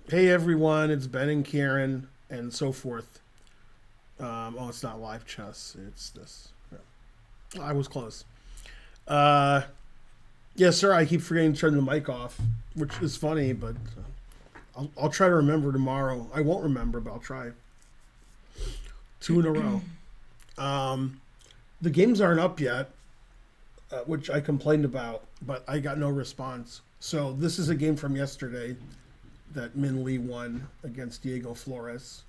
Hey everyone, it's Ben and Karen, and so forth. Oh, it's not live chess. It's this. I was close. Uh, yes, sir. I keep forgetting to turn the mic off, which is funny, but I'll try to remember tomorrow. I won't remember, but I'll try. Two in a row. Um, the games aren't up yet, which I complained about, but I got no response. So this is a game from yesterday that Min Lee won against Diego Flores.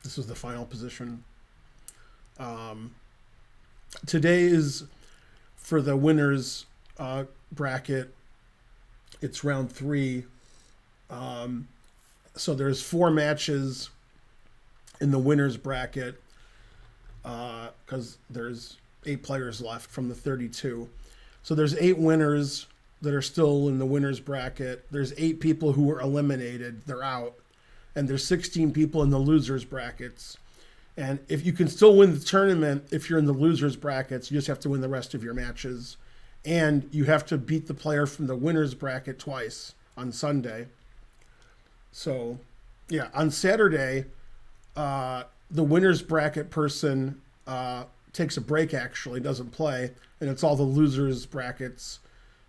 This was the final position. Um, Today is for the winners bracket. It's round three. Um, so there's four matches in the winners bracket because there's 8 players left from the 32. So there's 8 winners that are still in the winners bracket. There's 8 people who were eliminated. They're out. And there's 16 people in the losers brackets. And if you can still win the tournament, if you're in the losers brackets, you just have to win the rest of your matches. And you have to beat the player from the winners bracket twice on Sunday. So, yeah, on Saturday, the winners bracket person takes a break, actually, doesn't play. And it's all the losers brackets.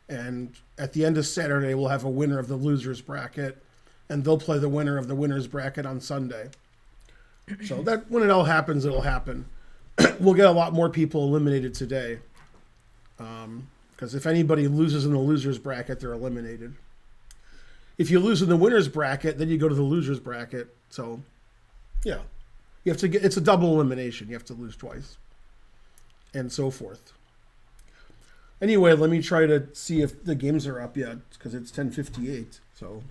And at the end of Saturday, we'll have a winner of the losers bracket. And they'll play the winner of the winners bracket on Sunday. So that when it all happens, it'll happen. We'll get a lot more people eliminated today. Because if anybody loses in the losers bracket, they're eliminated. If you lose in the winners bracket, then you go to the losers bracket. So, yeah, you have to get. It's a double elimination. You have to lose twice, and so forth. Anyway, let me try to see if the games are up yet because it's 10:58. So,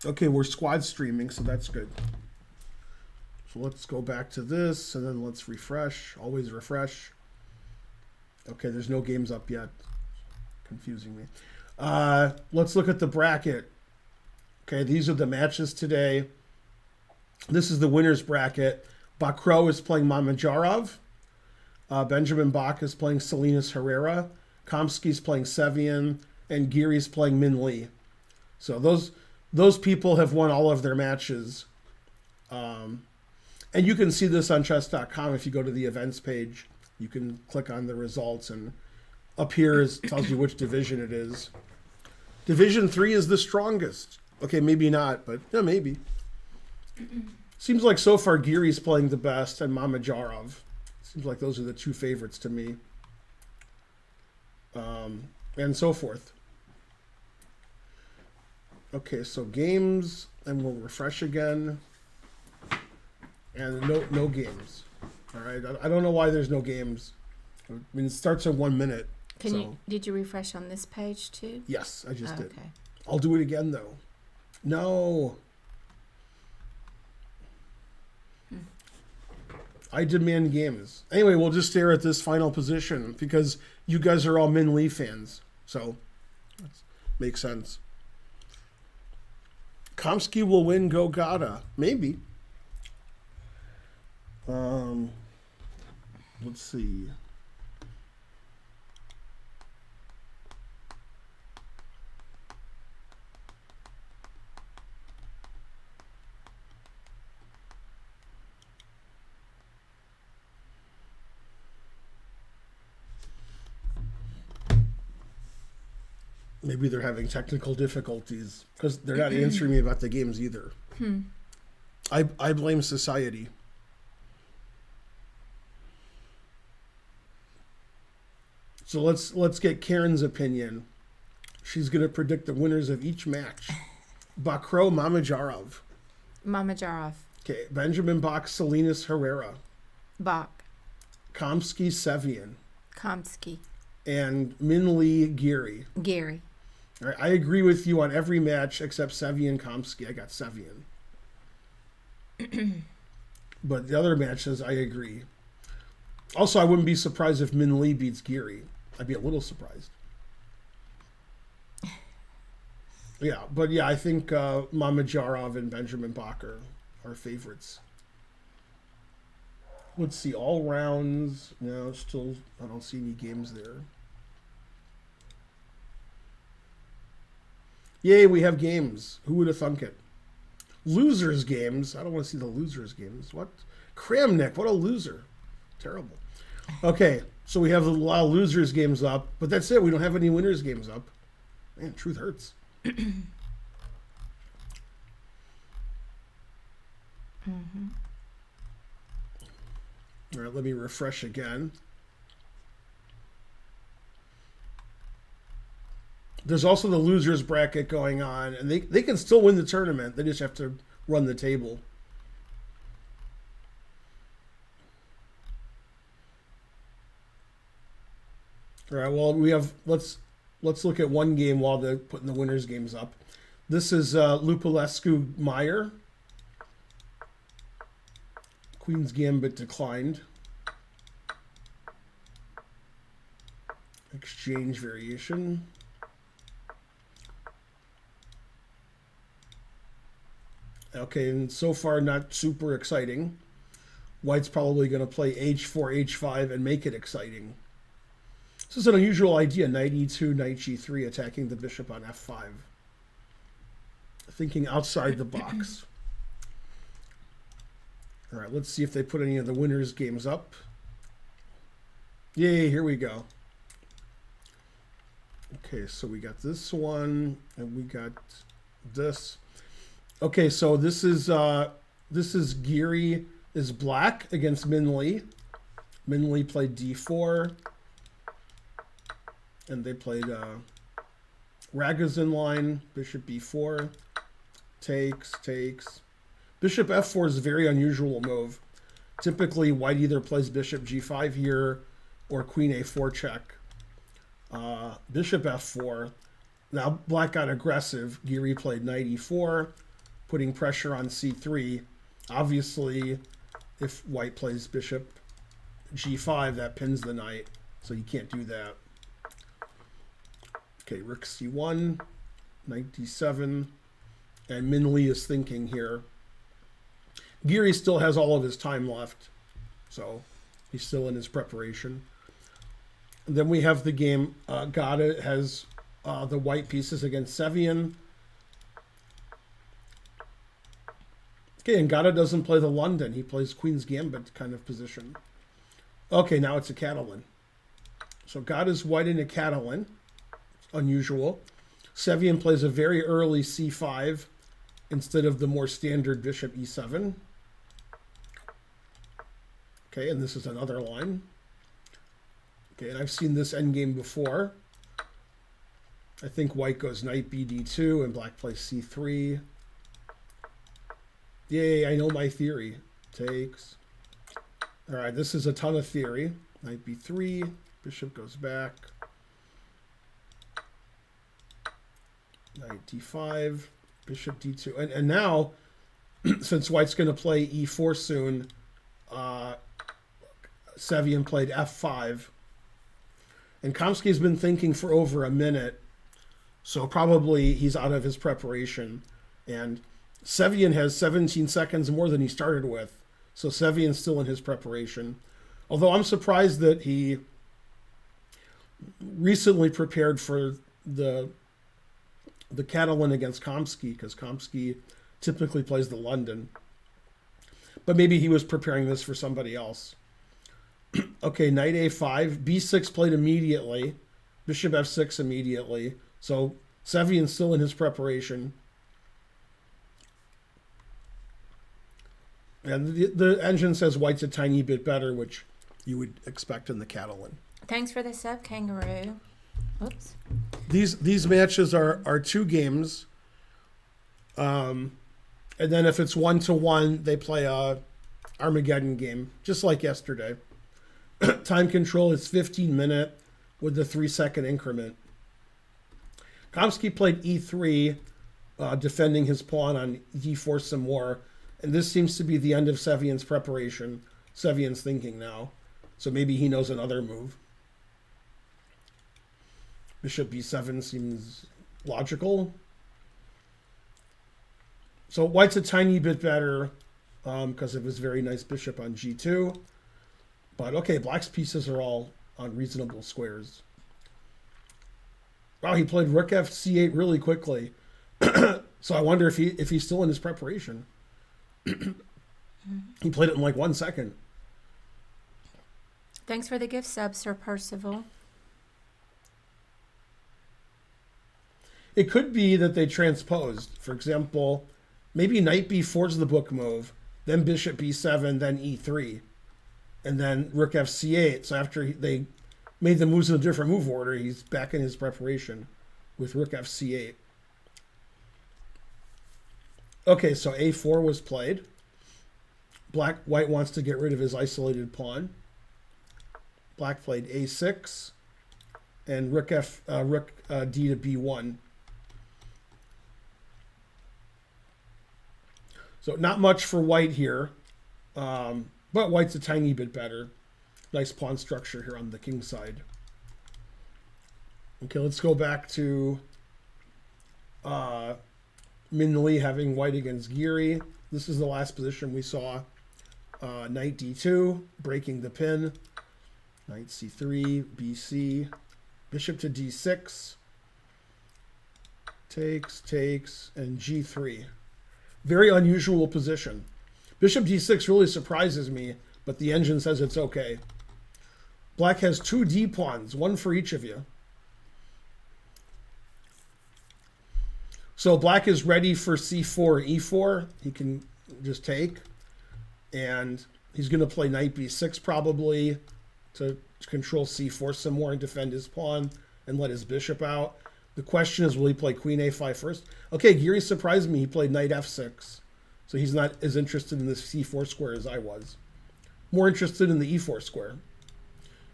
okay, we're squad streaming, so that's good. So let's go back to this, and then let's refresh. Always refresh. Okay, there's no games up yet. Confusing me. Let's look at the bracket. Okay, these are the matches today. This is the winner's bracket. Bakro is playing Mamajarov. Benjamin Bach is playing Salinas Herrera. Komsky's playing Sevian. And Giri's playing Min Lee. So those people have won all of their matches. And you can see this on chess.com if you go to the events page. You can click on the results, and up here tells you which division it is. Division 3 is the strongest. Okay, maybe not, but yeah, maybe. Seems like so far Giri's playing the best and Mamajarov. Seems like those are the two favorites to me. And so forth. Okay, so games, and we'll refresh again. And no games. All right, I don't know why there's no games. I mean, it starts in 1 minute. Did you refresh on this page too? Yes, I just did. Okay. I'll do it again, though. No. I demand games. Anyway, we'll just stare at this final position because you guys are all Min Lee fans. So, that makes sense. Komsky will win Gogata. Maybe. Let's see. Maybe they're having technical difficulties because they're not answering me about the games either. I blame society. So let's get Karen's opinion. She's going to predict the winners of each match. Bakro Mamajarov. Mamajarov. Okay, Benjamin Bach Salinas Herrera. Bach. Komsky Sevian. Komsky. And Min Lee Giri. Gary. All right, I agree with you on every match except Sevian Komsky. I got Sevian. But the other matches, I agree. Also, I wouldn't be surprised if Min Lee beats Giri. I'd be a little surprised. Yeah, but yeah, I think Mamajarov and Benjamin Bach are favorites. Let's see, all rounds. No, still, I don't see any games there. Yay, we have games. Who would have thunk it? Losers games. I don't want to see the losers games. What? Kramnik, what a loser. Terrible. Okay, so we have a lot of losers games up, but that's it. We don't have any winners games up. Man, truth hurts. All right, let me refresh again. There's also the losers bracket going on, and they can still win the tournament. They just have to run the table. All right, well, we have let's look at one game while they're putting the winners games up. This is Lupulescu Meyer. Queen's Gambit declined. Exchange variation. Okay, and so far not super exciting. White's probably going to play h4, h5 and make it exciting. This is an unusual idea, knight e2, knight g3, attacking the bishop on f5. Thinking outside the box. All right, let's see if they put any of the winners games up. Yay, here we go. Okay, so we got this one, and we got this. Okay, so this is Geary is black against Min Lee. Min Lee played d4, and they played Ragozin line, bishop b4, takes. Bishop f4 is a very unusual move. Typically, white either plays bishop g5 here or queen a4 check. Bishop f4. Now black got aggressive. Geary played knight e4, putting pressure on c3. Obviously, if white plays bishop g5, that pins the knight, so you can't do that. Okay, rook c1, knight d7, and Min Lee is thinking here. Geary still has all of his time left, so he's still in his preparation. And then we have the game. Gada has the white pieces against Sevian. Okay, and Gada doesn't play the London. He plays Queen's Gambit kind of position. Okay, now it's a Catalan. So Gada's white in a Catalan. It's unusual. Sevian plays a very early c5 instead of the more standard bishop e7. Okay, and this is another line. Okay, and I've seen this endgame before. I think white goes knight bd2 and black plays c3. Yay, I know my theory. Takes. All right, this is a ton of theory. Knight b3, bishop goes back. Knight d5, bishop d2. And now, since white's going to play e4 soon, Sevian played f5. And Kamsky's been thinking for over a minute, so probably he's out of his preparation. And Sevian has 17 seconds more than he started with, so Sevian's still in his preparation. Although I'm surprised that he recently prepared for the Catalan against Kamsky, because Kamsky typically plays the London. But maybe he was preparing this for somebody else. Okay, knight a5, b6 played immediately, bishop f6 immediately. So Sevian's still in his preparation. And the engine says white's a tiny bit better, which you would expect in the Catalan. Thanks for the sub, Kangaroo. Whoops. These matches are two games. And then if it's 1-1, they play a Armageddon game, just like yesterday. Time control is 15-minute with the 3-second increment. Kamsky played e3, defending his pawn on d4 some more. And this seems to be the end of Sevian's preparation. Sevian's thinking now. So maybe he knows another move. Bishop b7 seems logical. So white's a tiny bit better because of his very nice bishop on g2. But okay, black's pieces are all on reasonable squares. Wow, he played rook f c8 really quickly. So I wonder if he's still in his preparation. He played it in like 1 second. Thanks for the gift sub, Sir Percival. It could be that they transposed. For example, maybe knight b4 is the book move, then bishop b7, then e3, and then rook f c8. So after they made the moves in a different move order, he's back in his preparation with rook f c8. Okay, so a4 was played. White wants to get rid of his isolated pawn. Black played a6 and rook d to b1. So not much for white here, but white's a tiny bit better. Nice pawn structure here on the king side. Okay, let's go back to Min Lee having white against Geary. This is the last position we saw. Knight d2, breaking the pin. Knight c3, bc, bishop to d6. Takes, and g3. Very unusual position. Bishop d6 really surprises me, but the engine says it's okay. Black has 2 d pawns, one for each of you. So black is ready for c4, e4. He can just take. And he's going to play knight b6 probably to control c4 some more and defend his pawn and let his bishop out. The question is, will he play queen a5 first? Okay, Geary surprised me. He played knight f6. So he's not as interested in this c4 square as I was. More interested in the e4 square.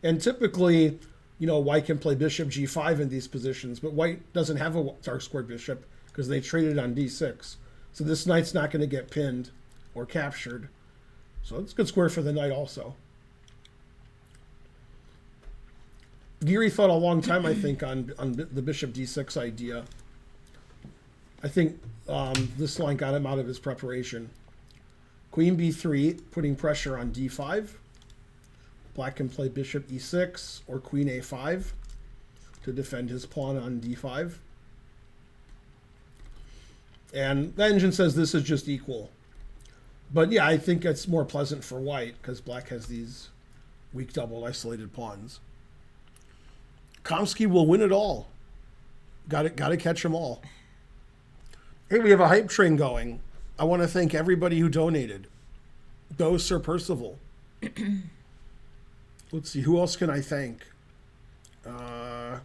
And typically, you know, white can play bishop g5 in these positions, but white doesn't have a dark squared bishop because they traded on d6. So this knight's not going to get pinned or captured. So it's a good square for the knight also. Geary thought a long time, I think, on the bishop d6 idea. I think this line got him out of his preparation. Queen b3, putting pressure on d5. Black can play bishop e6 or queen a5 to defend his pawn on d5. And the engine says this is just equal. But yeah, I think it's more pleasant for white because black has these weak double isolated pawns. Kamsky will win it all. Got to catch them all. Hey, we have a hype train going. I want to thank everybody who donated. Go, Sir Percival. Let's see, who else can I thank? No,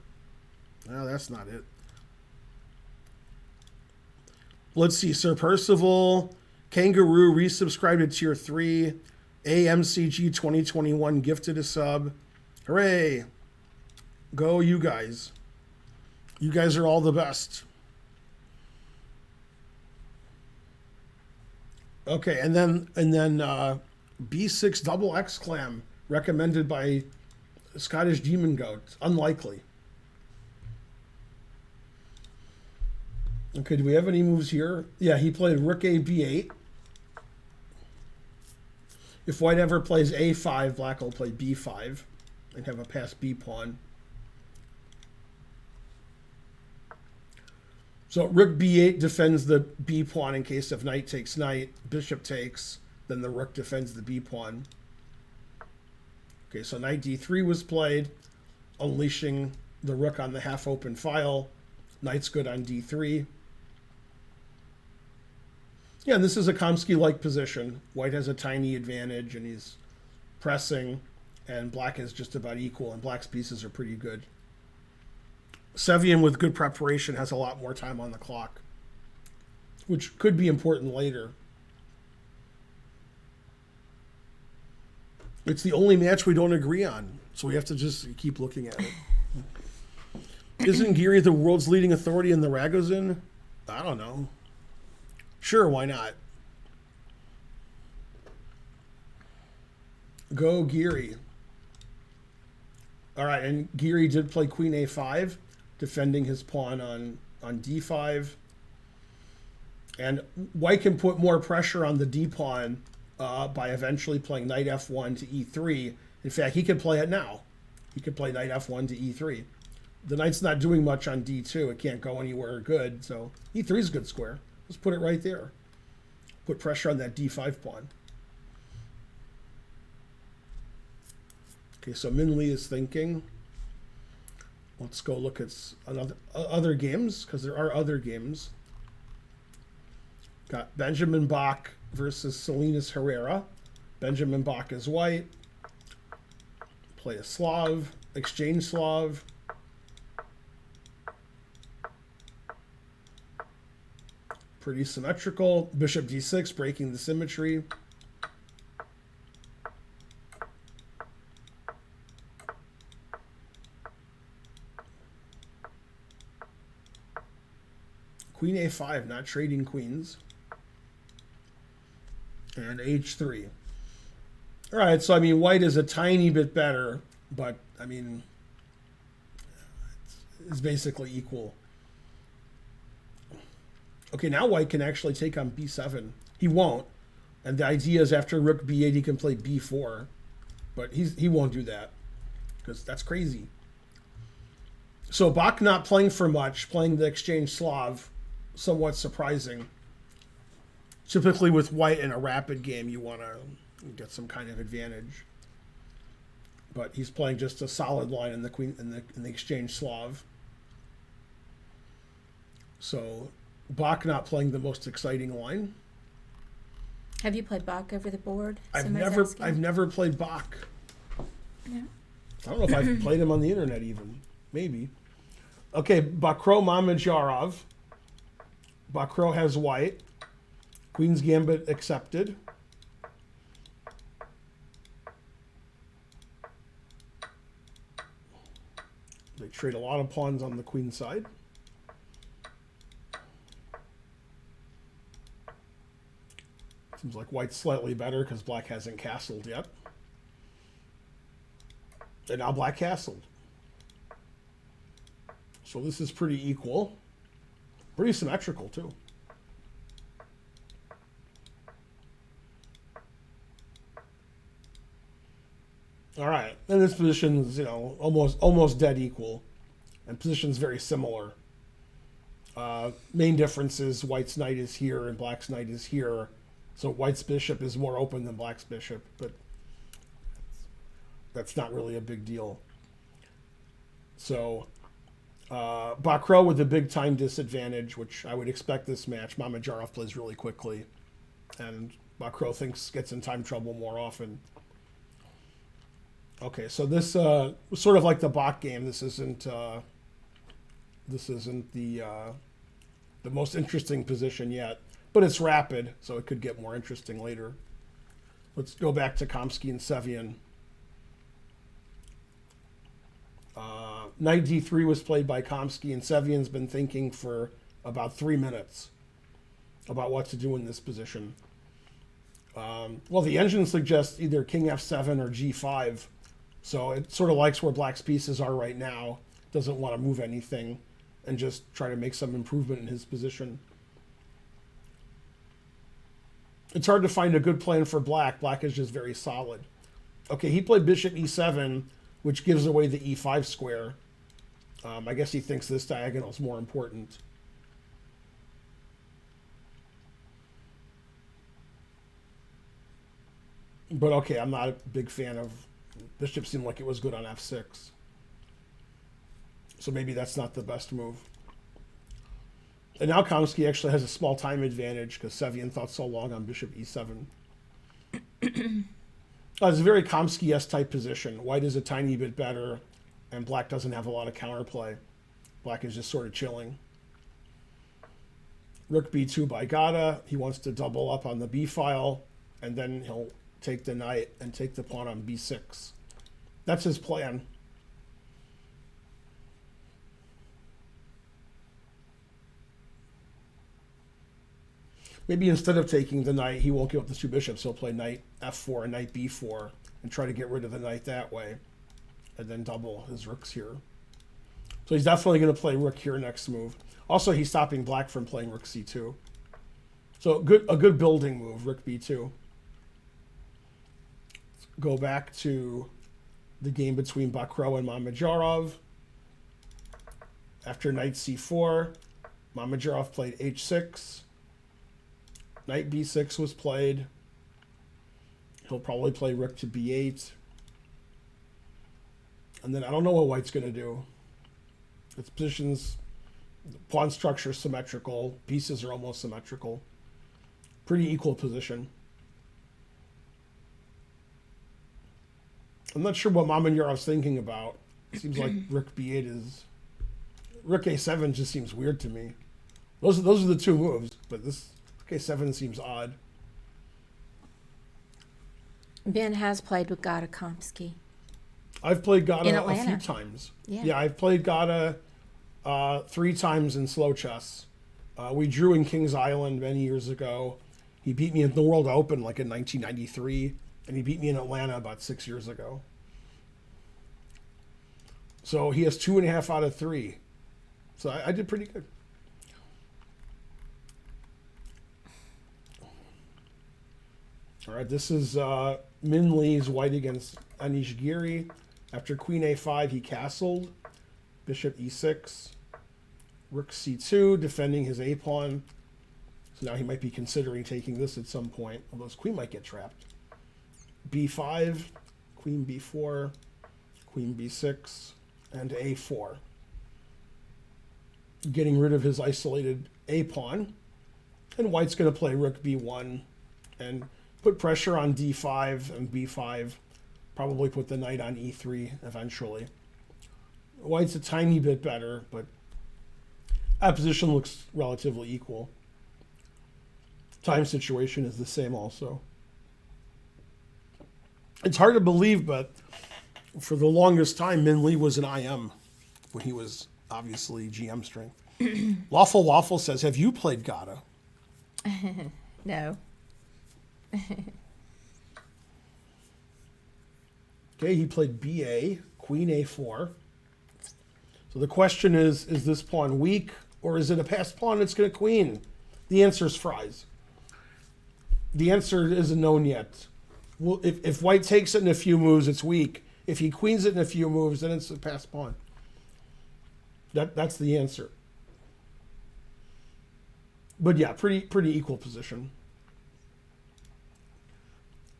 that's not it. Let's see, Sir Percival, Kangaroo resubscribed to Tier 3, AMCG 2021 gifted a sub. Hooray! Go, you guys. You guys are all the best. Okay, and then B6 double exclam recommended by Scottish Demon Goat. Unlikely. Okay, do we have any moves here? Yeah, he played rook a b8. If white ever plays a5, black will play b5 and have a passed b pawn. So rook b8 defends the b pawn in case of knight takes knight, bishop takes, then the rook defends the b pawn. Okay, so knight d3 was played, unleashing the rook on the half-open file. Knight's good on d3. Yeah, and this is a Kamsky-like position. White has a tiny advantage, and he's pressing, and black is just about equal, and black's pieces are pretty good. Sevian, with good preparation, has a lot more time on the clock, which could be important later. It's the only match we don't agree on, so we have to just keep looking at it. Isn't Geary the world's leading authority in the Ragozin? I don't know. Sure, why not? Go Geary. All right, and Geary did play queen a5, defending his pawn on d5. And white can put more pressure on the d pawn by eventually playing knight f1 to e3. In fact, he could play it now. He could play knight f1 to e3. The knight's not doing much on d2. It can't go anywhere good. So e3 is a good square. Let's put it right there. Put pressure on that d5 pawn. Okay, so Min Lee is thinking. Let's go look at other games, because there are other games. Got Benjamin Bach versus Salinas Herrera. Benjamin Bach is white. Play a Slav, exchange Slav. Pretty symmetrical. Bishop d6, breaking the symmetry. Queen a5, not trading queens. And h3. All right, so I mean, white is a tiny bit better, but I mean, it's basically equal. Okay, now white can actually take on b7. He won't, and the idea is after rook b8 he can play b4, but he won't do that because that's crazy. So Bach not playing for much, playing the exchange Slav, somewhat surprising. Typically with white in a rapid game, you want to get some kind of advantage. But he's playing just a solid line in the queen in the exchange Slav. So Bach not playing the most exciting line. Have you played Bach over the board? I've never played Bach. No. I don't know if I've played him on the internet even. Maybe. Okay, Bakro Mamajarov. Bakro has white. Queen's Gambit accepted. They trade a lot of pawns on the queen side. Seems like white's slightly better because black hasn't castled yet. And now black castled. So this is pretty equal. Pretty symmetrical too. All right, and this position is, almost dead equal, and position's very similar. Main difference is white's knight is here and black's knight is here, so white's bishop is more open than black's bishop, but that's not really a big deal. So Bakro with a big time disadvantage, which I would expect this match. Mamajarov plays really quickly, and Bakro gets in time trouble more often. Okay, so this was sort of like the Bach game. This isn't the most interesting position yet, but it's rapid, so it could get more interesting later. Let's go back to Kamsky and Sevian. Knight d3 was played by Kamsky, and Sevian's been thinking for about 3 minutes about what to do in this position. Well, the engine suggests either king f7 or g5. So it sort of likes where black's pieces are right now, doesn't want to move anything, and just try to make some improvement in his position. It's hard to find a good plan for black. Black is just very solid. Okay, he played bishop e7, which gives away the e5 square. I guess he thinks this diagonal is more important. But okay, I'm not a big fan of... Bishop seemed like it was good on f6. So maybe that's not the best move. And now Kamsky actually has a small time advantage because Sevian thought so long on bishop e7. It's a very Kamsky-esque type position. White is a tiny bit better, and black doesn't have a lot of counterplay. Black is just sort of chilling. Rook b2 by Gata. He wants to double up on the b file, and then he'll take the knight and take the pawn on b6. That's his plan. Maybe instead of taking the knight, he won't give up the two bishops. He'll play knight f4 and knight b4 and try to get rid of the knight that way, and then double his rooks here. So he's definitely going to play rook here next move. Also, he's stopping black from playing rook c2. So a good building move, rook b2. Go back to the game between Bakro and Mamajarov. After knight c4, Mamedyarov played h6. Knight b6 was played. He'll probably play rook to b8. And then I don't know what white's going to do. Its positions, pawn structure is symmetrical. Pieces are almost symmetrical. Pretty equal position. I'm not sure what Mamedyarov's thinking about. It seems like rook b8 is... Rook a7 just seems weird to me. Those are the two moves, but this rook a7 seems odd. Ben has played with Gata Komsky. I've played In Gata a Atlanta. few times. Yeah. I've played Gata 3 times in slow chess. We drew in Kings Island many years ago. He beat me in the World Open like in 1993, and he beat me in Atlanta about 6 years ago. So he has 2.5 out of 3. So I did pretty good. All right, this is Min Lee's white against Anish Giri. After queen a5, he castled. Bishop e6. Rook c2, defending his a-pawn. So now he might be considering taking this at some point, although his queen might get trapped. b5, queen b4, queen b6, and a4. Getting rid of his isolated a-pawn. And white's going to play rook b1 and put pressure on d5 and b5. Probably put the knight on e3 eventually. White's a tiny bit better, but that position looks relatively equal. Time situation is the same also. It's hard to believe, but for the longest time, Min Lee was an IM when he was obviously GM strength. Lawful Waffle says, have you played Gata? No. Okay, he played BA, queen a4. So the question is this pawn weak, or is it a passed pawn that's going to queen? The answer is fries. The answer isn't known yet. Well, if white takes it in a few moves, it's weak. If he queens it in a few moves, then it's a passed pawn. That's the answer. But yeah, pretty equal position.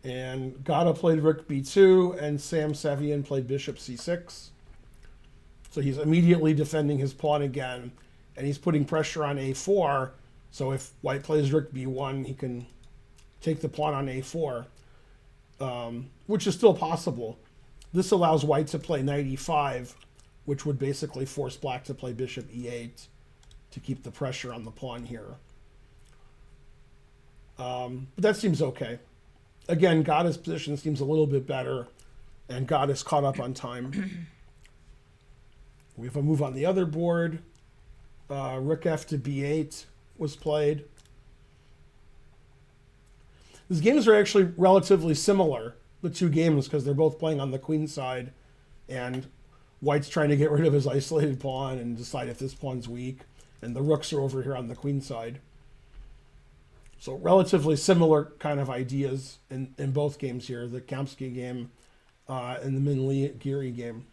And Gata played rook b2, and Sam Savian played bishop c6. So he's immediately defending his pawn again, and he's putting pressure on a4. So if white plays rook b1, he can take the pawn on a4, which is still possible. This allows white to play knight e5, which would basically force black to play bishop e8 to keep the pressure on the pawn here. But that seems okay. Again, Gata's position seems a little bit better, and Gata's caught up on time. We have a move on the other board. Rook f to b8 was played. These games are actually relatively similar, the two games, because they're both playing on the queen side, and white's trying to get rid of his isolated pawn and decide if this pawn's weak, and the rooks are over here on the queen side. So relatively similar kind of ideas in both games here, the Kamsky game and the Min Lee Giri game.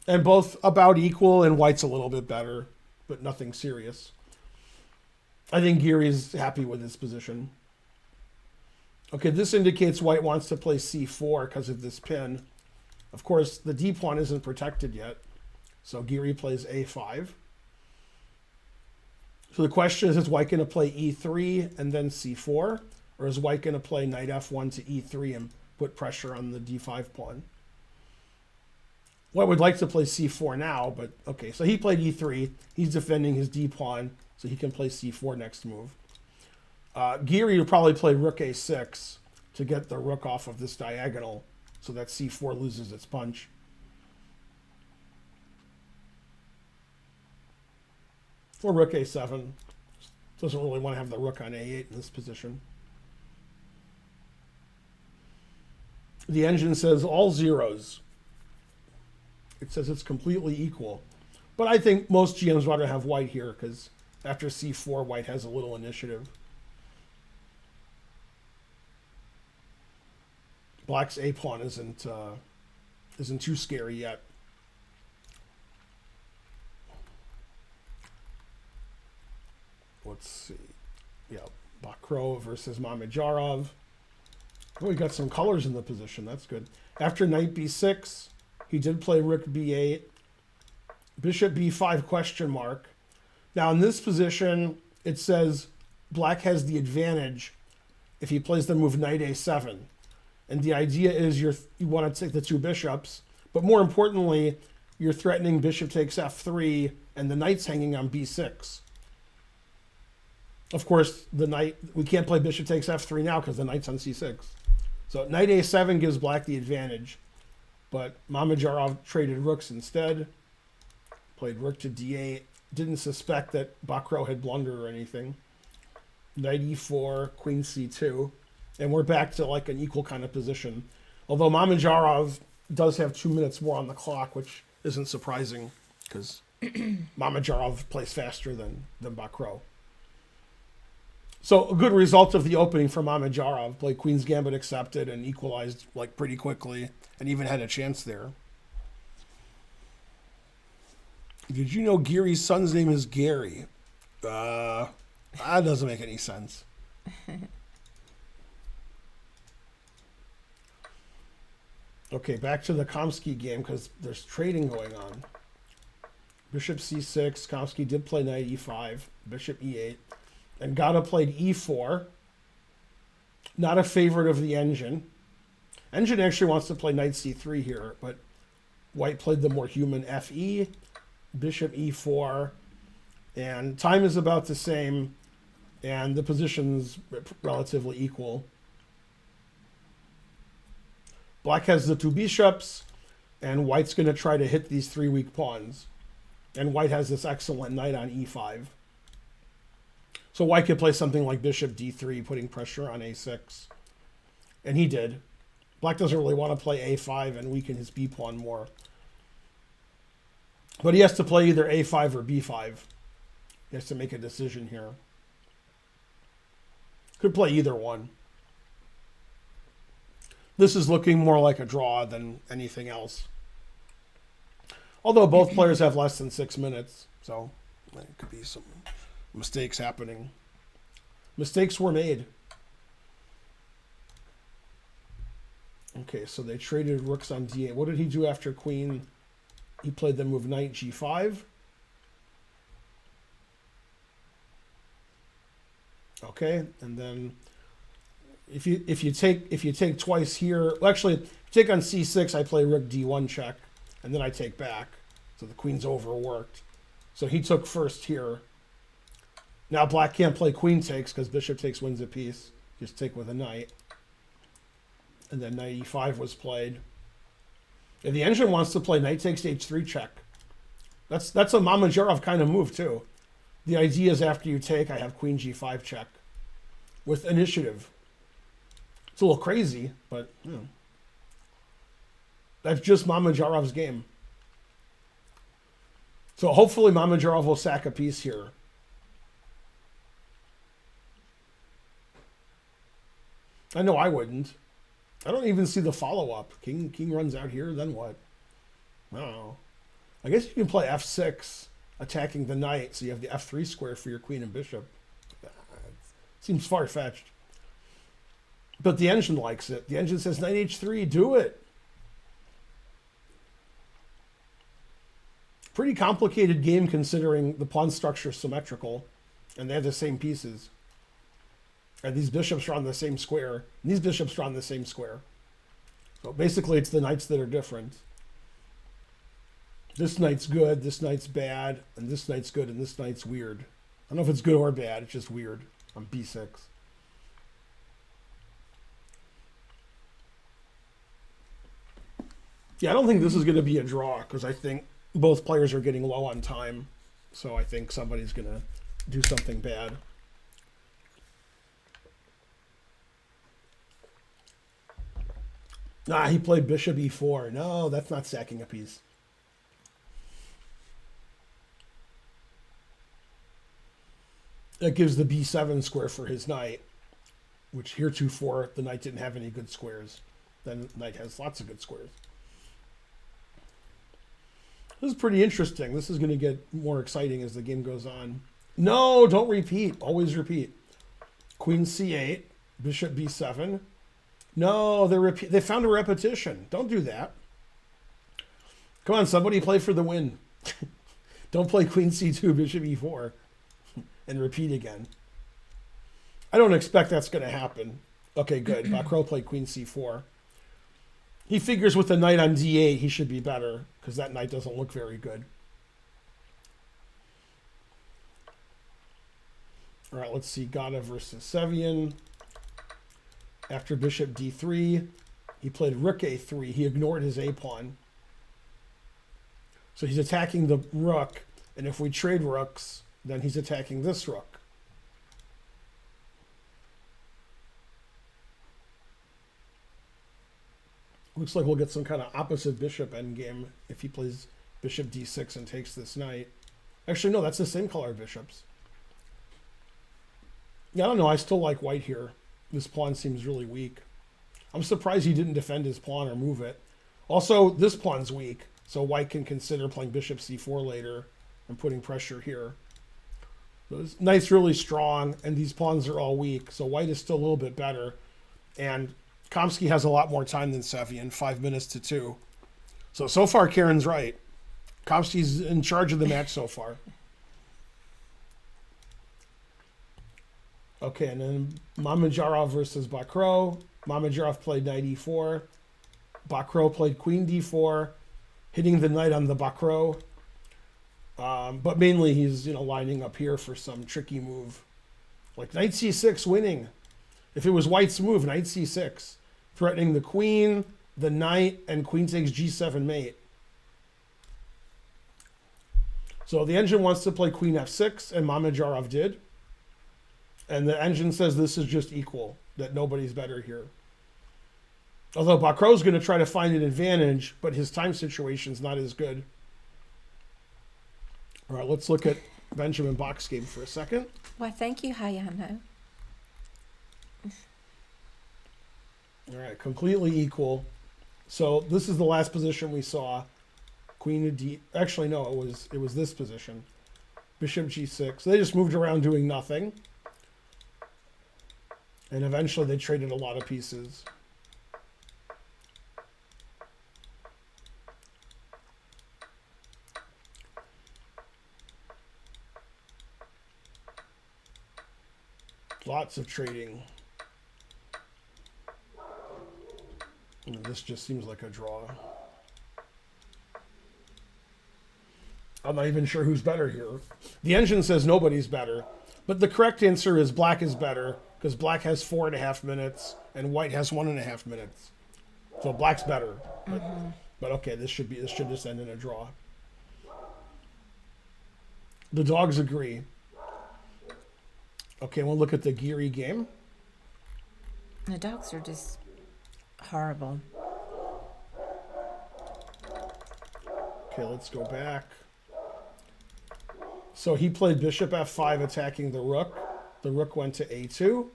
And both about equal, and white's a little bit better, but nothing serious. I think Giri's happy with his position. Okay, this indicates white wants to play c4 because of this pin. Of course, the d pawn isn't protected yet, so Giri plays a5. So the question is white going to play e3 and then c4, or is white going to play knight f1 to e3 and put pressure on the d5 pawn? White would like to play c4 now, but okay, so he played e3. He's defending his d pawn, so he can play c4 next move. Giri would probably play rook a6 to get the rook off of this diagonal so that c4 loses its punch. Or rook a7. Doesn't really want to have the rook on a8 in this position. The engine says all zeros. It says it's completely equal. But I think most GMs want to have white here because after c4, white has a little initiative. Black's a-pawn isn't too scary yet. let's see. Yeah, Bakro versus Mamedyarov. Oh, we got some colors in the position. That's good. After knight b6, he did play rook b8. Bishop b5 question mark. Now in this position, it says black has the advantage if he plays the move knight a7. And the idea is you want to take the two bishops, but more importantly, you're threatening bishop takes f3 and the knight's hanging on b6. Of course, we can't play bishop takes f3 now because the knight's on c6. So knight a7 gives black the advantage, but Mamedyarov traded rooks instead, played rook to d8, didn't suspect that Bakro had blundered or anything. Knight e4, queen c2, and we're back to like an equal kind of position. Although Mamedyarov does have 2 minutes more on the clock, which isn't surprising because Mamedyarov plays faster than Bakro. So a good result of the opening for Mamedyarov. Played Queen's Gambit accepted and equalized like pretty quickly and even had a chance there. Did you know Gary's son's name is Gary? That doesn't make any sense. Okay, back to the Kamsky game because there's trading going on. Bishop c6. Kamsky did play knight e5. Bishop e8. And Gata played e4. Not a favorite of the engine. Engine actually wants to play knight c3 here, but white played the more human fe. Bishop e4. And time is about the same. And the position's relatively equal. Black has the two bishops, and white's going to try to hit these three weak pawns. And white has this excellent knight on e5. So white could play something like bishop d3, putting pressure on a6. And he did. Black doesn't really want to play a5 and weaken his b pawn more. But he has to play either a5 or b5. He has to make a decision here. Could play either one. This is looking more like a draw than anything else. Although both players have less than 6 minutes, so there could be some mistakes happening. Mistakes were made. Okay, so they traded rooks on d8. What did he do after queen? He played the move knight g5. Okay, and then if you take twice here, well, actually, if you take on c6, I play rook d1 check, and then I take back. So the queen's overworked. So he took first here. Now black can't play queen takes because bishop takes wins a piece. Just take with a knight. And then knight e5 was played. And the engine wants to play knight takes h3 check. That's a Mamedyarov kind of move too. The idea is after you take, I have queen g5 check with initiative. It's a little crazy, but you know, that's just Mamedyarov's game. So hopefully Mamedyarov will sack a piece here. I know I wouldn't. I don't even see the follow-up. King runs out here, then what? I don't know. I guess you can play f6, attacking the knight, so you have the f3 square for your queen and bishop. Seems far-fetched. But the engine likes it. The engine says knight h3, do it. Pretty complicated game considering the pawn structure is symmetrical, and they have the same pieces. And these bishops are on the same square. And these bishops are on the same square. So basically, it's the knights that are different. This knight's good, this knight's bad, and this knight's good, and this knight's weird. I don't know if it's good or bad. It's just weird on b6. Yeah, I don't think this is going to be a draw because I think both players are getting low on time. So I think somebody's going to do something bad. Ah, he played bishop e4. No, that's not sacking a piece. That gives the b7 square for his knight, which heretofore the knight didn't have any good squares. Then the knight has lots of good squares. This is pretty interesting. This is going to get more exciting as the game goes on. No, don't repeat. Always repeat. Queen c8, bishop b7. No, they found a repetition. Don't do that. Come on, somebody play for the win. Don't play queen c2, bishop e4, and repeat again. I don't expect that's going to happen. Okay, good. Bacro played queen c4. He figures with the knight on d8, he should be better, because that knight doesn't look very good. All right, let's see. Gata versus Sevian. After bishop d3, he played rook a3. He ignored his a-pawn. So he's attacking the rook, and if we trade rooks, then he's attacking this rook. Looks like we'll get some kind of opposite bishop endgame if he plays bishop d6 and takes this knight. Actually, no, that's the same color bishops. Yeah, I don't know. I still like white here. This pawn seems really weak. I'm surprised he didn't defend his pawn or move it. Also, this pawn's weak, so white can consider playing bishop c4 later and putting pressure here. This knight's really strong, and these pawns are all weak, so white is still a little bit better. And Kamsky has a lot more time than Sevian, 5 minutes to 2. So far, Karen's right. Kamsky's in charge of the match so far. Okay, and then Mamedyarov versus Bacro. Mamedyarov played knight e4. Bacro played queen d4, hitting the knight on the Bacro. But mainly he's lining up here for some tricky move. Like knight c6 winning. If it was white's move, knight c6. Threatening the queen, the knight, and queen takes g7 mate. So the engine wants to play queen f6, and Mamedyarov did. And the engine says this is just equal, that nobody's better here. Although Bacro's going to try to find an advantage, but his time situation's not as good. All right, let's look at Benjamin Bach's game for a second. Why, thank you, Hayano. All right, completely equal. So this is the last position we saw. Queen to d. Actually, no, it was this position. Bishop g6. So they just moved around doing nothing. And eventually they traded a lot of pieces. Lots of trading. And this just seems like a draw. I'm not even sure who's better here. The engine says nobody's better. But the correct answer is black is better, because black has 4.5 minutes and white has 1.5 minutes. So black's better. But okay, this should just end in a draw. The dogs agree. Okay, we'll look at the Geary game. The dogs are just horrible. Okay, let's go back. So he played bishop f5 attacking the rook. The rook went to a2.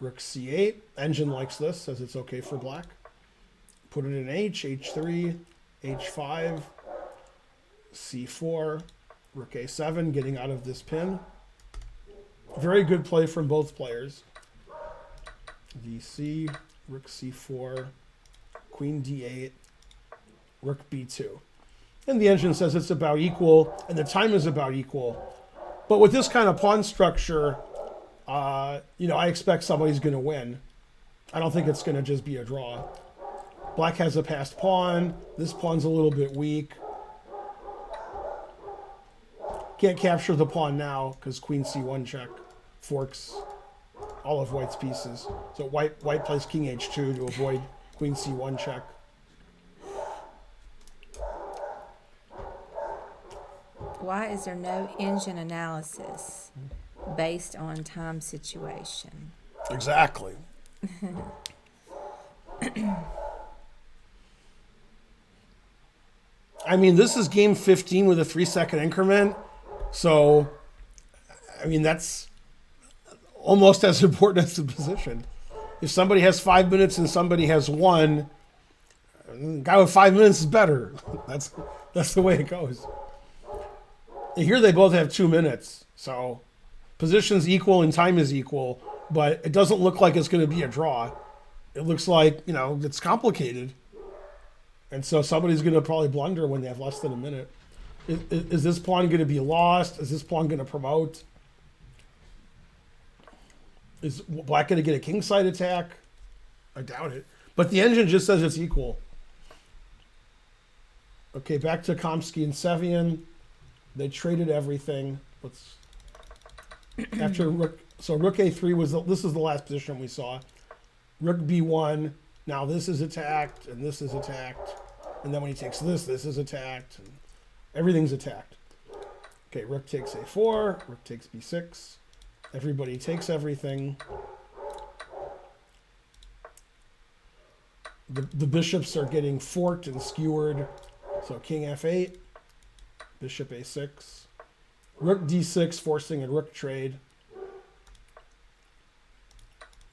Rook c8. Engine likes this, says it's okay for black. Put it in h3, h5, c4, rook a7, getting out of this pin. Very good play from both players. dc, rook c4, queen d8, rook b2. And the engine says it's about equal, and the time is about equal. But with this kind of pawn structure, I expect somebody's going to win. I don't think it's going to just be a draw. Black has a passed pawn. This pawn's a little bit weak. Can't capture the pawn now because queen c1 check forks all of white's pieces. So white plays king h2 to avoid queen c1 check. Why is there no engine analysis based on time situation? Exactly. I mean, this is game 15 with a 3-second increment. So, I mean, that's almost as important as the position. If somebody has 5 minutes and somebody has 1, the guy with 5 minutes is better. That's the way it goes. Here they both have 2 minutes. So position's equal and time is equal, but it doesn't look like it's going to be a draw. It looks like, it's complicated. And so somebody's going to probably blunder when they have less than a minute. Is this pawn going to be lost? Is this pawn going to promote? Is black going to get a kingside attack? I doubt it. But the engine just says it's equal. Okay, back to Kamsky and Sevian. They traded everything. After rook, so rook a3 this is the last position we saw. Rook b1. Now this is attacked and this is attacked, and then when he takes this is attacked. And everything's attacked. Okay, rook takes a4. Rook takes b6. Everybody takes everything. The bishops are getting forked and skewered. So king f8, bishop a6, rook d6, forcing a rook trade.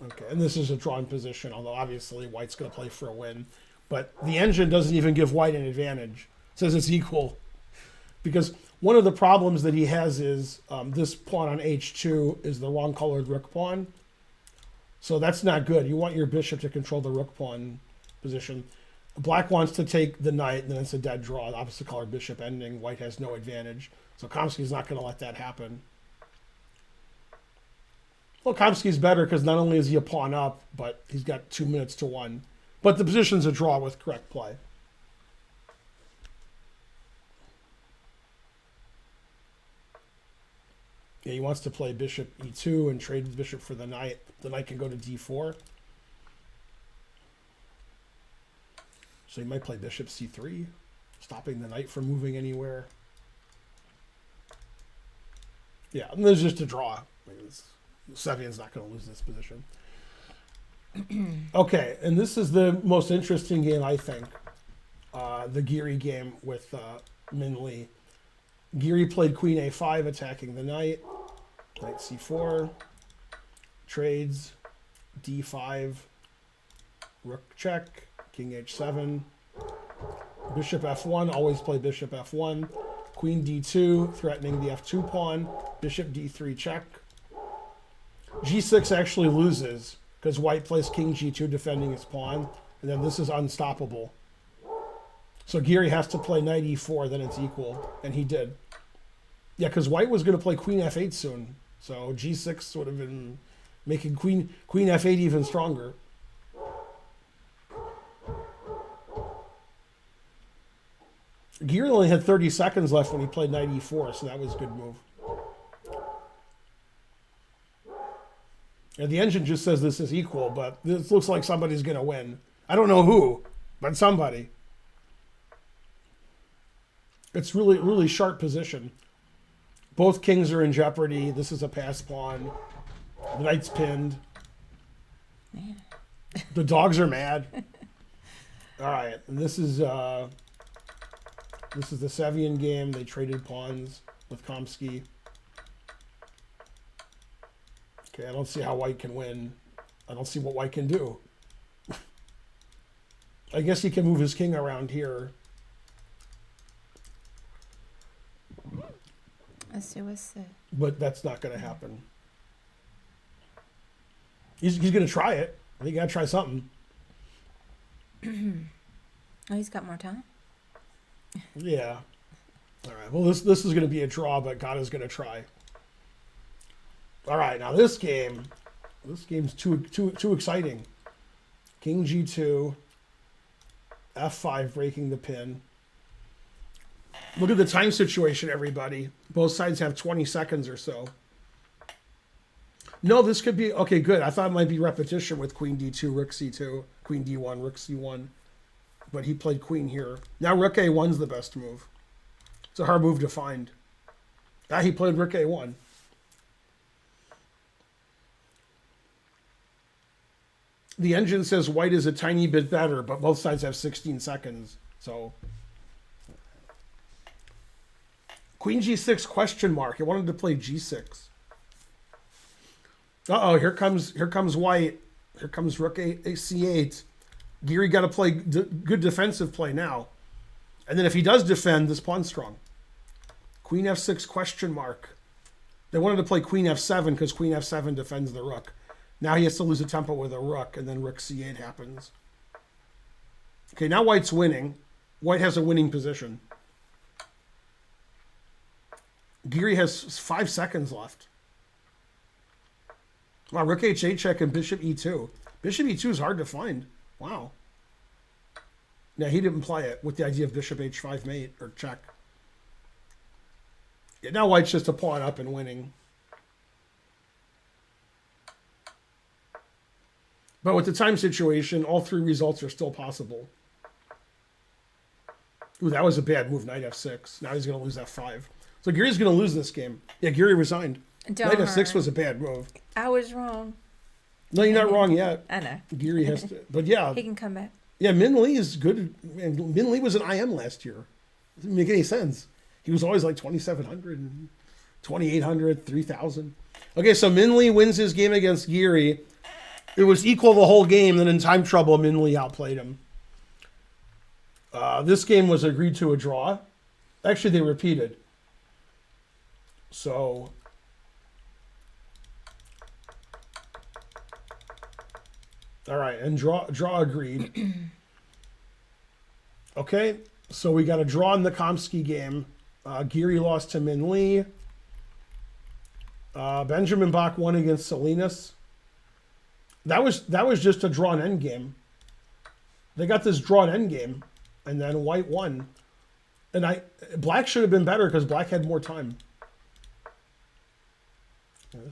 Okay, and this is a drawn position, although obviously white's going to play for a win. But the engine doesn't even give white an advantage. It says it's equal. Because one of the problems that he has is this pawn on h2 is the wrong colored rook pawn. So that's not good. You want your bishop to control the rook pawn position. Black wants to take the knight, and then it's a dead draw. The opposite color bishop ending. White has no advantage. So Kamsky's not going to let that happen. Well, Kamsky's better because not only is he a pawn up, but he's got 2 minutes to 1. But the position's a draw with correct play. Yeah, he wants to play bishop e2 and trade the bishop for the knight. The knight can go to d4. So he might play bishop c3, stopping the knight from moving anywhere. Yeah, and there's just a draw. Sevian's not going to lose this position. Okay, and this is the most interesting game, I think. The Geary game with Min Lee. Geary played queen a5, attacking the knight. Knight c4. Trades. d5. Rook check. King h7. Bishop f1. Always play bishop f1. Queen d2, threatening the f2 pawn. Bishop d3 check. g6 actually loses because white plays king g2, defending his pawn. And then this is unstoppable. So Geary has to play knight e4, then it's equal. And he did. Yeah, because white was going to play queen f8 soon. So g6 would have been making queen f8 even stronger. Geary only had 30 seconds left when he played knight e4, so that was a good move. And the engine just says this is equal, but this looks like somebody's going to win. I don't know who, but somebody. It's really, really sharp position. Both kings are in jeopardy. This is a pass pawn. The knight's pinned. Man. The dogs are mad. All right, and this is the Sevian game. They traded pawns with Kamsky. Okay, I don't see how white can win. I don't see what white can do. I guess he can move his king around here. Let's see what's the... But that's not going to happen. He's going to try it. I think you got to try something. Oh, he's got more time? Yeah. All right. Well, this is going to be a draw, but God is going to try. All right. Now this game's too exciting. King g2, f5 breaking the pin. Look at the time situation, everybody. Both sides have 20 seconds or so. No, this could be okay. Good. I thought it might be repetition with queen d2, rook c2, queen d1, rook c1. But he played queen here. Now rook a1's the best move. It's a hard move to find. He played rook a1. The engine says white is a tiny bit better, but both sides have 16 seconds. So queen g6 question mark. It wanted to play g6. Uh-oh, here comes white. Here comes rook a c8. Geary got to play good defensive play now. And then if he does defend, this pawn's strong. Queen f6 question mark. They wanted to play queen f7 because queen f7 defends the rook. Now he has to lose a tempo with a rook, and then rook c8 happens. Okay, now white's winning. White has a winning position. Geary has 5 seconds left. Wow, rook h8 check and bishop e2. Bishop e2 is hard to find. Wow. Now, he didn't play it with the idea of bishop h5 mate or check. Yeah, now white's just a pawn up and winning. But with the time situation, all 3 results are still possible. Ooh, that was a bad move, knight f6. Now he's going to lose f5. So Geary's going to lose this game. Yeah, Geary resigned. Knight f6 was a bad move. I was wrong. No, you're not wrong yet. I know. Geary has to. But yeah. He can come back. Yeah, Min Lee is good. And Min Lee was an IM last year. Didn't make any sense. He was always like 2,700, 2,800, 3,000. Okay, so Min Lee wins his game against Geary. It was equal the whole game. Then in time trouble, Min Lee outplayed him. This game was agreed to a draw. Actually, they repeated. So all right, and draw agreed. Okay, so we got a draw in the Kamsky game. Geary lost to Min Lee. Benjamin Bach won against Salinas. That was just a drawn endgame. They got this drawn endgame, and then white won. And black should have been better because black had more time.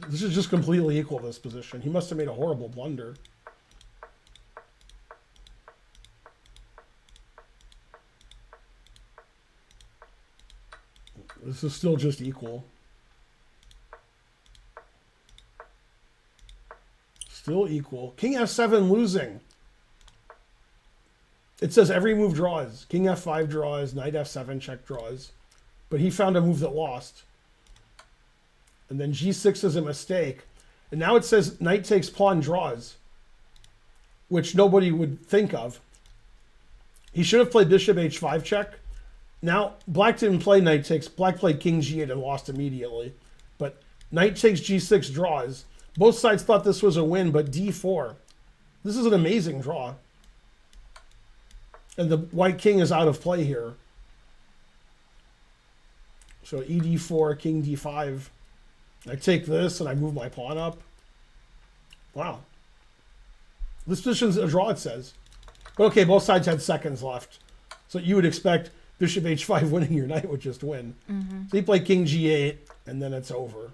This is just completely equal, this position. He must have made a horrible blunder. This is still just equal. Still equal. King f7 losing. It says every move draws. King f5 draws, knight f7 check draws. But he found a move that lost. And then g6 is a mistake. And now it says knight takes pawn draws, which nobody would think of. He should have played bishop h5 check. Now, black didn't play knight takes. Black played king g8 and lost immediately. But knight takes g6 draws. Both sides thought this was a win, but d4. This is an amazing draw. And the white king is out of play here. So ed4, king d5. I take this and I move my pawn up. Wow. This position's a draw, it says. But okay, both sides had seconds left. So you would expect bishop h5 winning, your knight would just win. Mm-hmm. So he played king g8, and then it's over.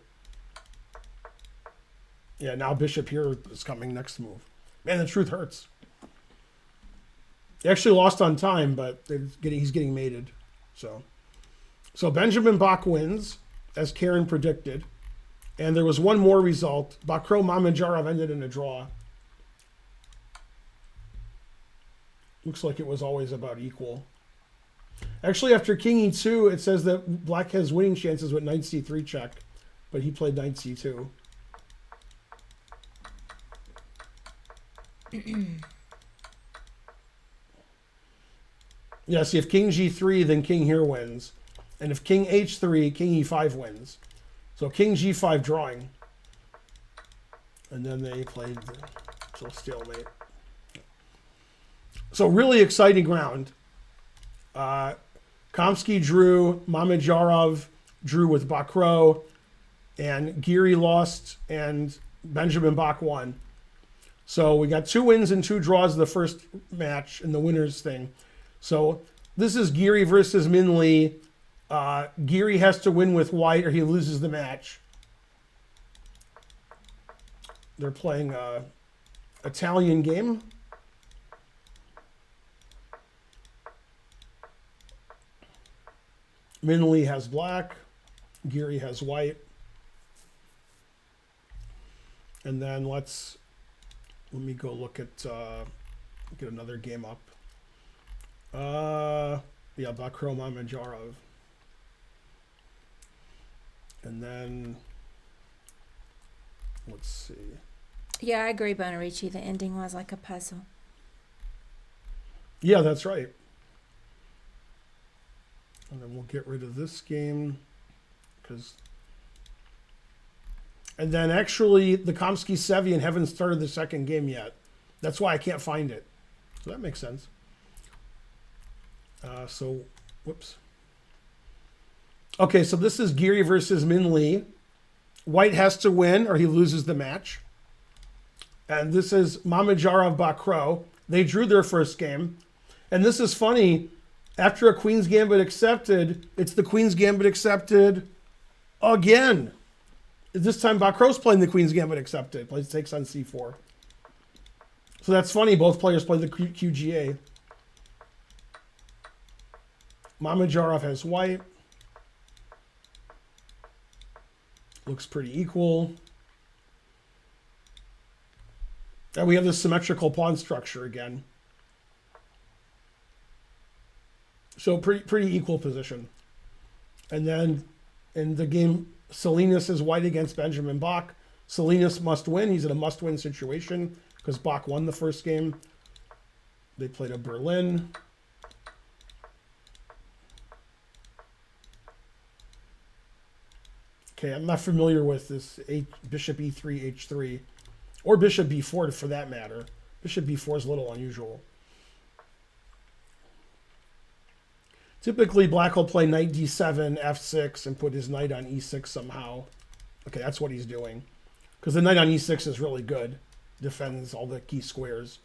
Yeah, now bishop here is coming next move. Man, the truth hurts. He actually lost on time, but he's getting mated. So Benjamin Bach wins, as Karen predicted. And there was one more result. Bakro Mamedyarov ended in a draw. Looks like it was always about equal. Actually, after king e2, it says that black has winning chances with knight c3 check, but he played knight c2. Yeah, see, if king g3, then king here wins. And if king h3, king e5 wins. So king g5 drawing. And then they played the stalemate. So really exciting round. Kamsky drew, Mamedyarov drew with Bakro, and Geary lost, and Benjamin Bach won. So we got 2 wins and 2 draws the first match in the winners thing. So this is Geary versus Min Lee. Geary has to win with white or he loses the match. They're playing an Italian game. Min Lee has black. Geary has white. And then let me go look at, get another game up. Yeah, Bakro Mamedyarov. And then, let's see. Yeah, I agree, Bonarici. The ending was like a puzzle. Yeah, that's right. And then we'll get rid of this game because And then actually the Kamsky-Sevian haven't started the second game yet. That's why I can't find it. So that makes sense. Whoops. Okay, so this is Geary versus Min Lee. White has to win or he loses the match. And this is Mamedyarov Bakro. They drew their first game. And this is funny. After a Queen's Gambit accepted, it's the Queen's Gambit accepted again. This time Bakro's playing the Queen's Gambit accepted. Takes on c4. So that's funny. Both players play the QGA. Mamedyarov has white. Looks pretty equal. And we have this symmetrical pawn structure again. So pretty equal position. And then in the game, Salinas is white against Benjamin Bach. Salinas must win. He's in a must-win situation because Bach won the first game. They played a Berlin. Okay, I'm not familiar with this bishop e3, h3, or bishop b4 for that matter. Bishop b4 is a little unusual. Typically, black will play knight d7, f6, and put his knight on e6 somehow. Okay, that's what he's doing. Because the knight on e6 is really good. Defends all the key squares.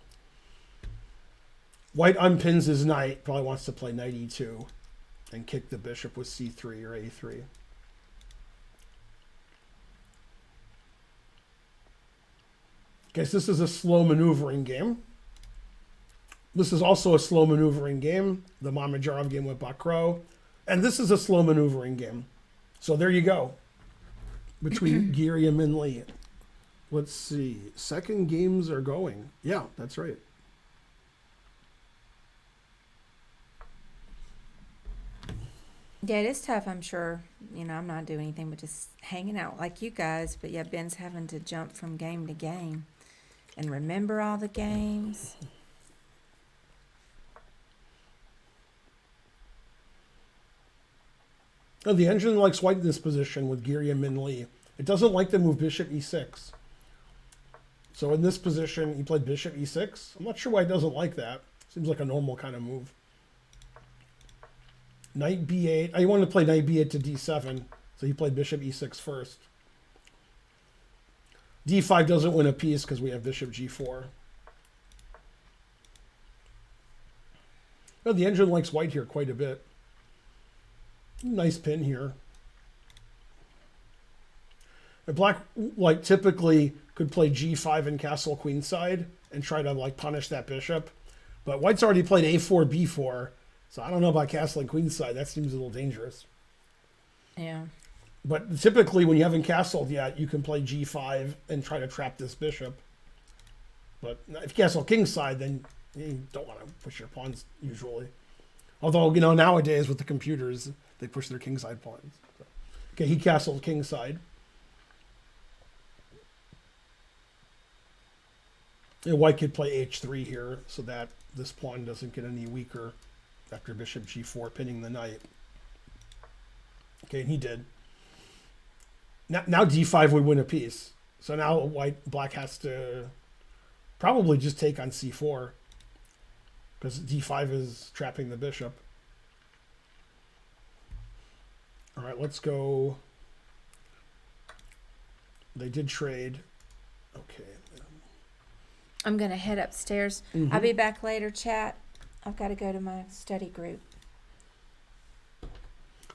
White unpins his knight. Probably wants to play knight e2 and kick the bishop with c3 or a3. Okay, so this is a slow maneuvering game. This is also a slow maneuvering game, the Mamedyarov game with Bakro. And this is a slow maneuvering game. So there you go. Between Geary and Min Lee. Let's see. Second games are going. Yeah, that's right. Yeah, it is tough, I'm sure. You know, I'm not doing anything but just hanging out like you guys. But yeah, Ben's having to jump from game to game and remember all the games. Oh, the engine likes white in this position with Geary and Min Lee. It doesn't like to move bishop e6. So in this position, he played bishop e6. I'm not sure why it doesn't like that. Seems like a normal kind of move. Knight b8. I wanted to play knight b8 to d7, so he played bishop e6 first. d5 doesn't win a piece because we have bishop g4. Oh, the engine likes white here quite a bit. Nice pin here. And black, like, typically could play g5 and castle queenside and try to, like, punish that bishop. But white's already played a4, b4. So I don't know about castling queenside. That seems a little dangerous. Yeah. But typically when you haven't castled yet, you can play g5 and try to trap this bishop. But if you castle kingside, then you don't want to push your pawns usually. Although, you know, nowadays with the computers, they push their kingside pawns. So, okay, he castled kingside. And white could play h3 here so that this pawn doesn't get any weaker after bishop g4 pinning the knight. Okay, and he did. Now d5 would win a piece. So now black has to probably just take on c4 because d5 is trapping the bishop. All right, let's go. They did trade. Okay. I'm going to head upstairs. I'll be back later, chat. I've got to go to my study group.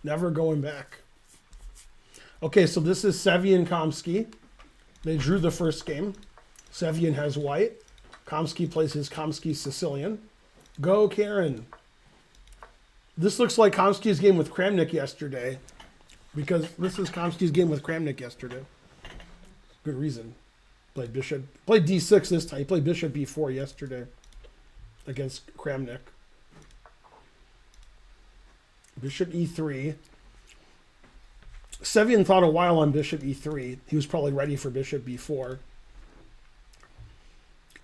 Never going back. Okay, so this is Sevian Kamsky. They drew the first game. Sevian has white. Kamsky plays his Kamsky Sicilian. Go, Karen. This looks like Kamsky's game with Kramnik yesterday because this is Kamsky's game with Kramnik yesterday. Good reason. Played d6 this time. He played bishop b4 yesterday against Kramnik. Bishop e3. Sevian thought a while on bishop e3. He was probably ready for bishop b4.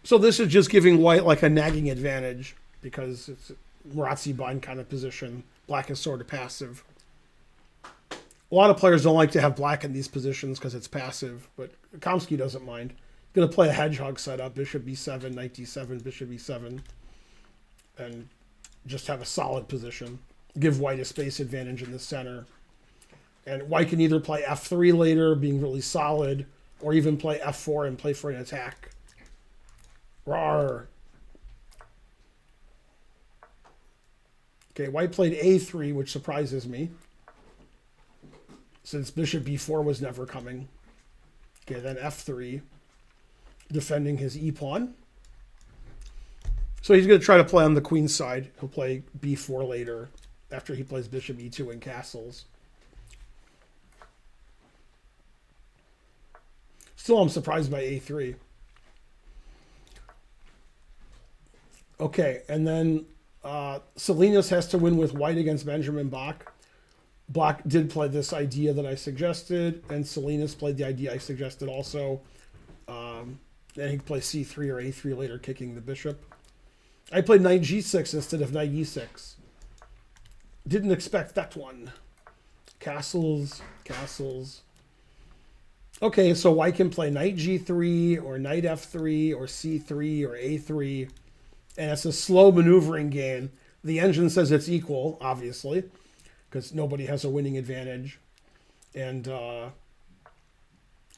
So this is just giving white like a nagging advantage because it's a Maratzi bind kind of position. Black is sort of passive. A lot of players don't like to have black in these positions because it's passive, but Kamsky doesn't mind. Going to play a hedgehog setup, bishop b7, knight d7, bishop e7, and just have a solid position. Give white a space advantage in the center. And white can either play f3 later, being really solid, or even play f4 and play for an attack. Rawr. Okay, white played a3, which surprises me, since bishop b4 was never coming. Okay, then f3, defending his e-pawn. So he's going to try to play on the queen's side. He'll play b4 later, after he plays bishop e2 and castles. Still, I'm surprised by a3. Okay, and then Salinas has to win with white against Benjamin Bach. Bach did play this idea that I suggested, and Salinas played the idea I suggested also. Then he could play c3 or a3 later, kicking the bishop. I played knight g6 instead of knight e6. Didn't expect that one. Castles, castles. Okay, so white can play knight g3 or knight f3 or c3 or a3. And it's a slow maneuvering game. The engine says it's equal, obviously, because nobody has a winning advantage. And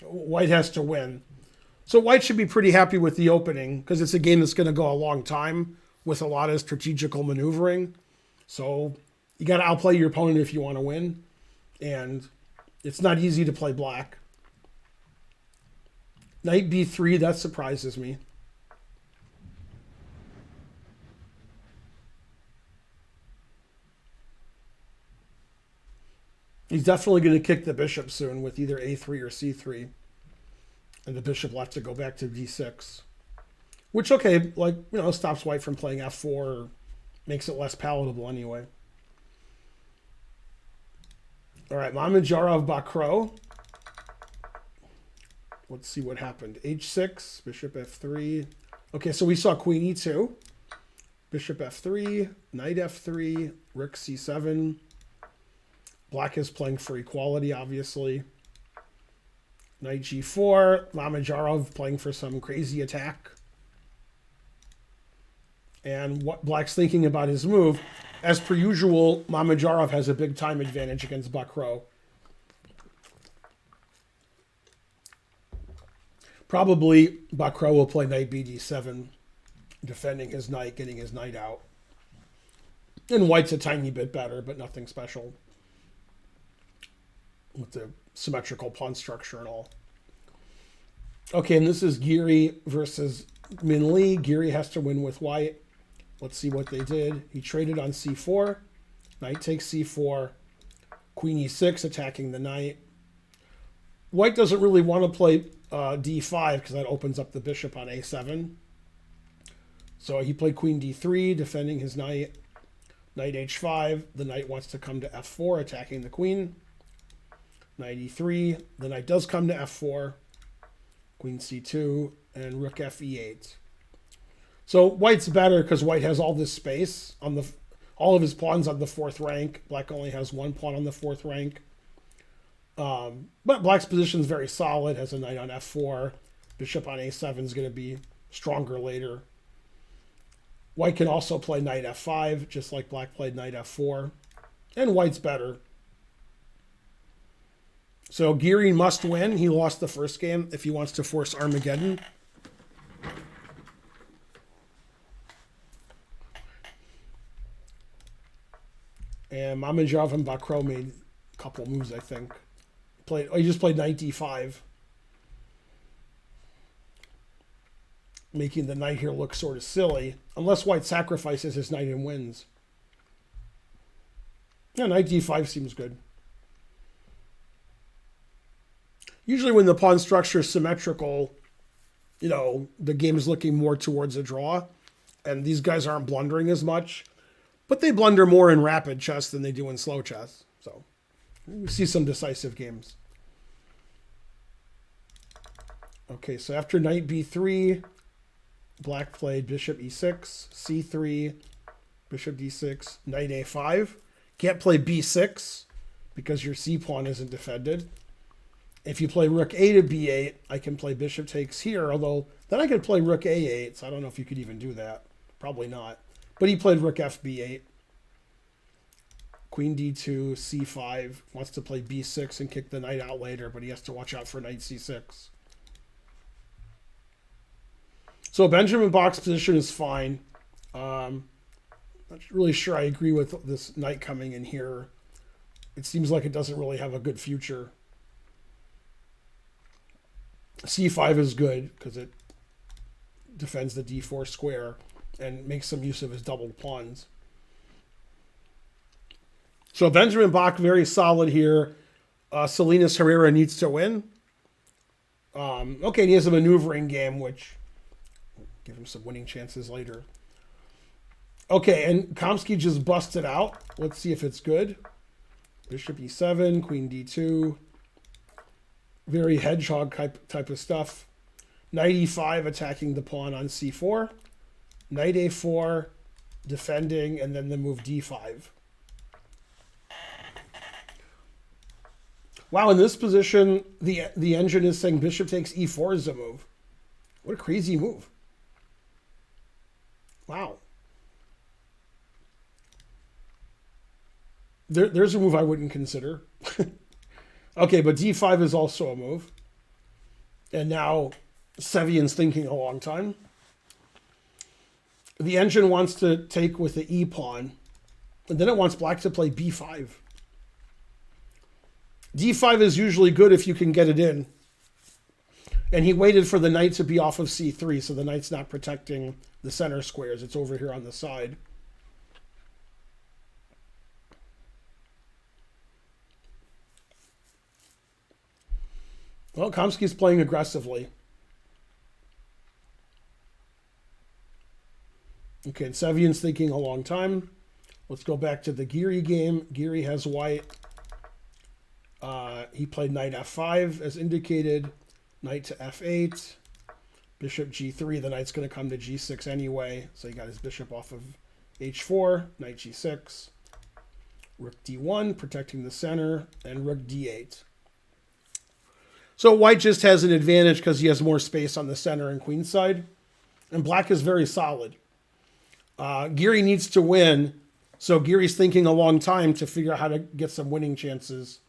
white has to win. So white should be pretty happy with the opening, because it's a game that's going to go a long time with a lot of strategical maneuvering. So you got to outplay your opponent if you want to win. And it's not easy to play black. Knight b3, that surprises me. He's definitely going to kick the bishop soon with either a3 or c3. And the bishop will have to go back to d6. Which, okay, like, you know, stops white from playing f4 or makes it less palatable anyway. All right, Mamedyarov Bakro. Let's see what happened. h6, bishop f3. Okay, so we saw queen e2. Bishop f3, knight f3, rook c7. Black is playing for equality, obviously. Knight g4, Mamedyarov playing for some crazy attack. And what Black's thinking about his move, as per usual, Mamedyarov has a big time advantage against Bakro. Probably Bakro will play knight bd7, defending his knight, getting his knight out. And white's a tiny bit better, but nothing special, with the symmetrical pawn structure and all. Okay, and this is Giri versus Min Lee. Giri has to win with white. Let's see what they did. He traded on c4. Knight takes c4. Queen e6, attacking the knight. White doesn't really want to play d5 because that opens up the bishop on a7. So he played queen d3, defending his knight. Knight h5. The knight wants to come to f4, attacking the queen. Knight e3. The knight does come to f4. Queen c2 and rook f e8. So white's better because white has all this space on all of his pawns on the fourth rank. Black only has one pawn on the fourth rank. But black's position is very solid. Has a knight on f4. Bishop on a7 is going to be stronger later. White can also play knight f5, just like black played knight f4. And white's better. So Giri must win. He lost the first game if he wants to force Armageddon. And Mamedyarov and Bakro made a couple moves, I think. He just played knight d5. Making the knight here look sort of silly. Unless white sacrifices his knight and wins. Yeah, knight d5 seems good. Usually when the pawn structure is symmetrical, you know, the game is looking more towards a draw. And these guys aren't blundering as much. But they blunder more in rapid chess than they do in slow chess. So we see some decisive games. Okay, so after knight b3, black played bishop e6, c3, bishop d6, knight a5. Can't play b6 because your C pawn isn't defended. If you play rook a to b8, I can play bishop takes here, although then I could play rook a8, so I don't know if you could even do that. Probably not. But he played rook fb8. Queen d2, c5, wants to play b6 and kick the knight out later, but he has to watch out for knight c6. So Benjamin Bach's position is fine. Not really sure I agree with this knight coming in here. It seems like it doesn't really have a good future. c5 is good because it defends the d4 square and makes some use of his doubled pawns. So Benjamin Bach, very solid here. Salinas Herrera needs to win. Okay, and he has a maneuvering game, which will give him some winning chances later. Okay, and Kamsky just busted out. Let's see if it's good. Bishop e7, queen d2. Very hedgehog type of stuff. Knight e5 attacking the pawn on c4. Knight a4 defending, and then the move d5. Wow, in this position, the engine is saying bishop takes e4 is a move. What a crazy move. Wow. There's a move I wouldn't consider. Okay, but d5 is also a move. And now Sevian's thinking a long time. The engine wants to take with the e pawn, and then it wants black to play b5. d5 is usually good if you can get it in. And he waited for the knight to be off of c3, so the knight's not protecting the center squares. It's over here on the side. Well, Kamsky's playing aggressively. Okay, and Sevian's thinking a long time. Let's go back to the Geary game. Geary has white. He played knight f5 as indicated. Knight to f8. Bishop g3. The knight's going to come to g6 anyway. So he got his bishop off of h4. Knight g6. Rook d1, protecting the center. And rook d8. So white just has an advantage because he has more space on the center and queen side. And black is very solid. Geary needs to win. So Geary's thinking a long time to figure out how to get some winning chances.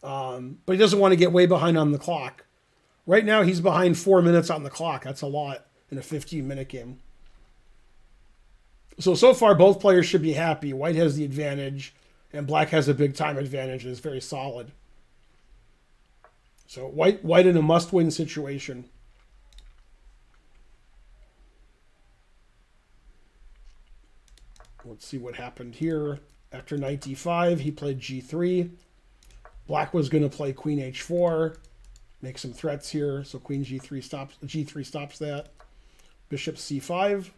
But he doesn't want to get way behind on the clock. Right now he's behind 4 minutes on the clock. That's a lot in a 15-minute game. So far both players should be happy. White has the advantage and black has a big time advantage. It's very solid. So white in a must-win situation. Let's see what happened here. After knight d5, he played g3. Black was going to play queen h4, make some threats here. So queen g3 stops that. Bishop c5.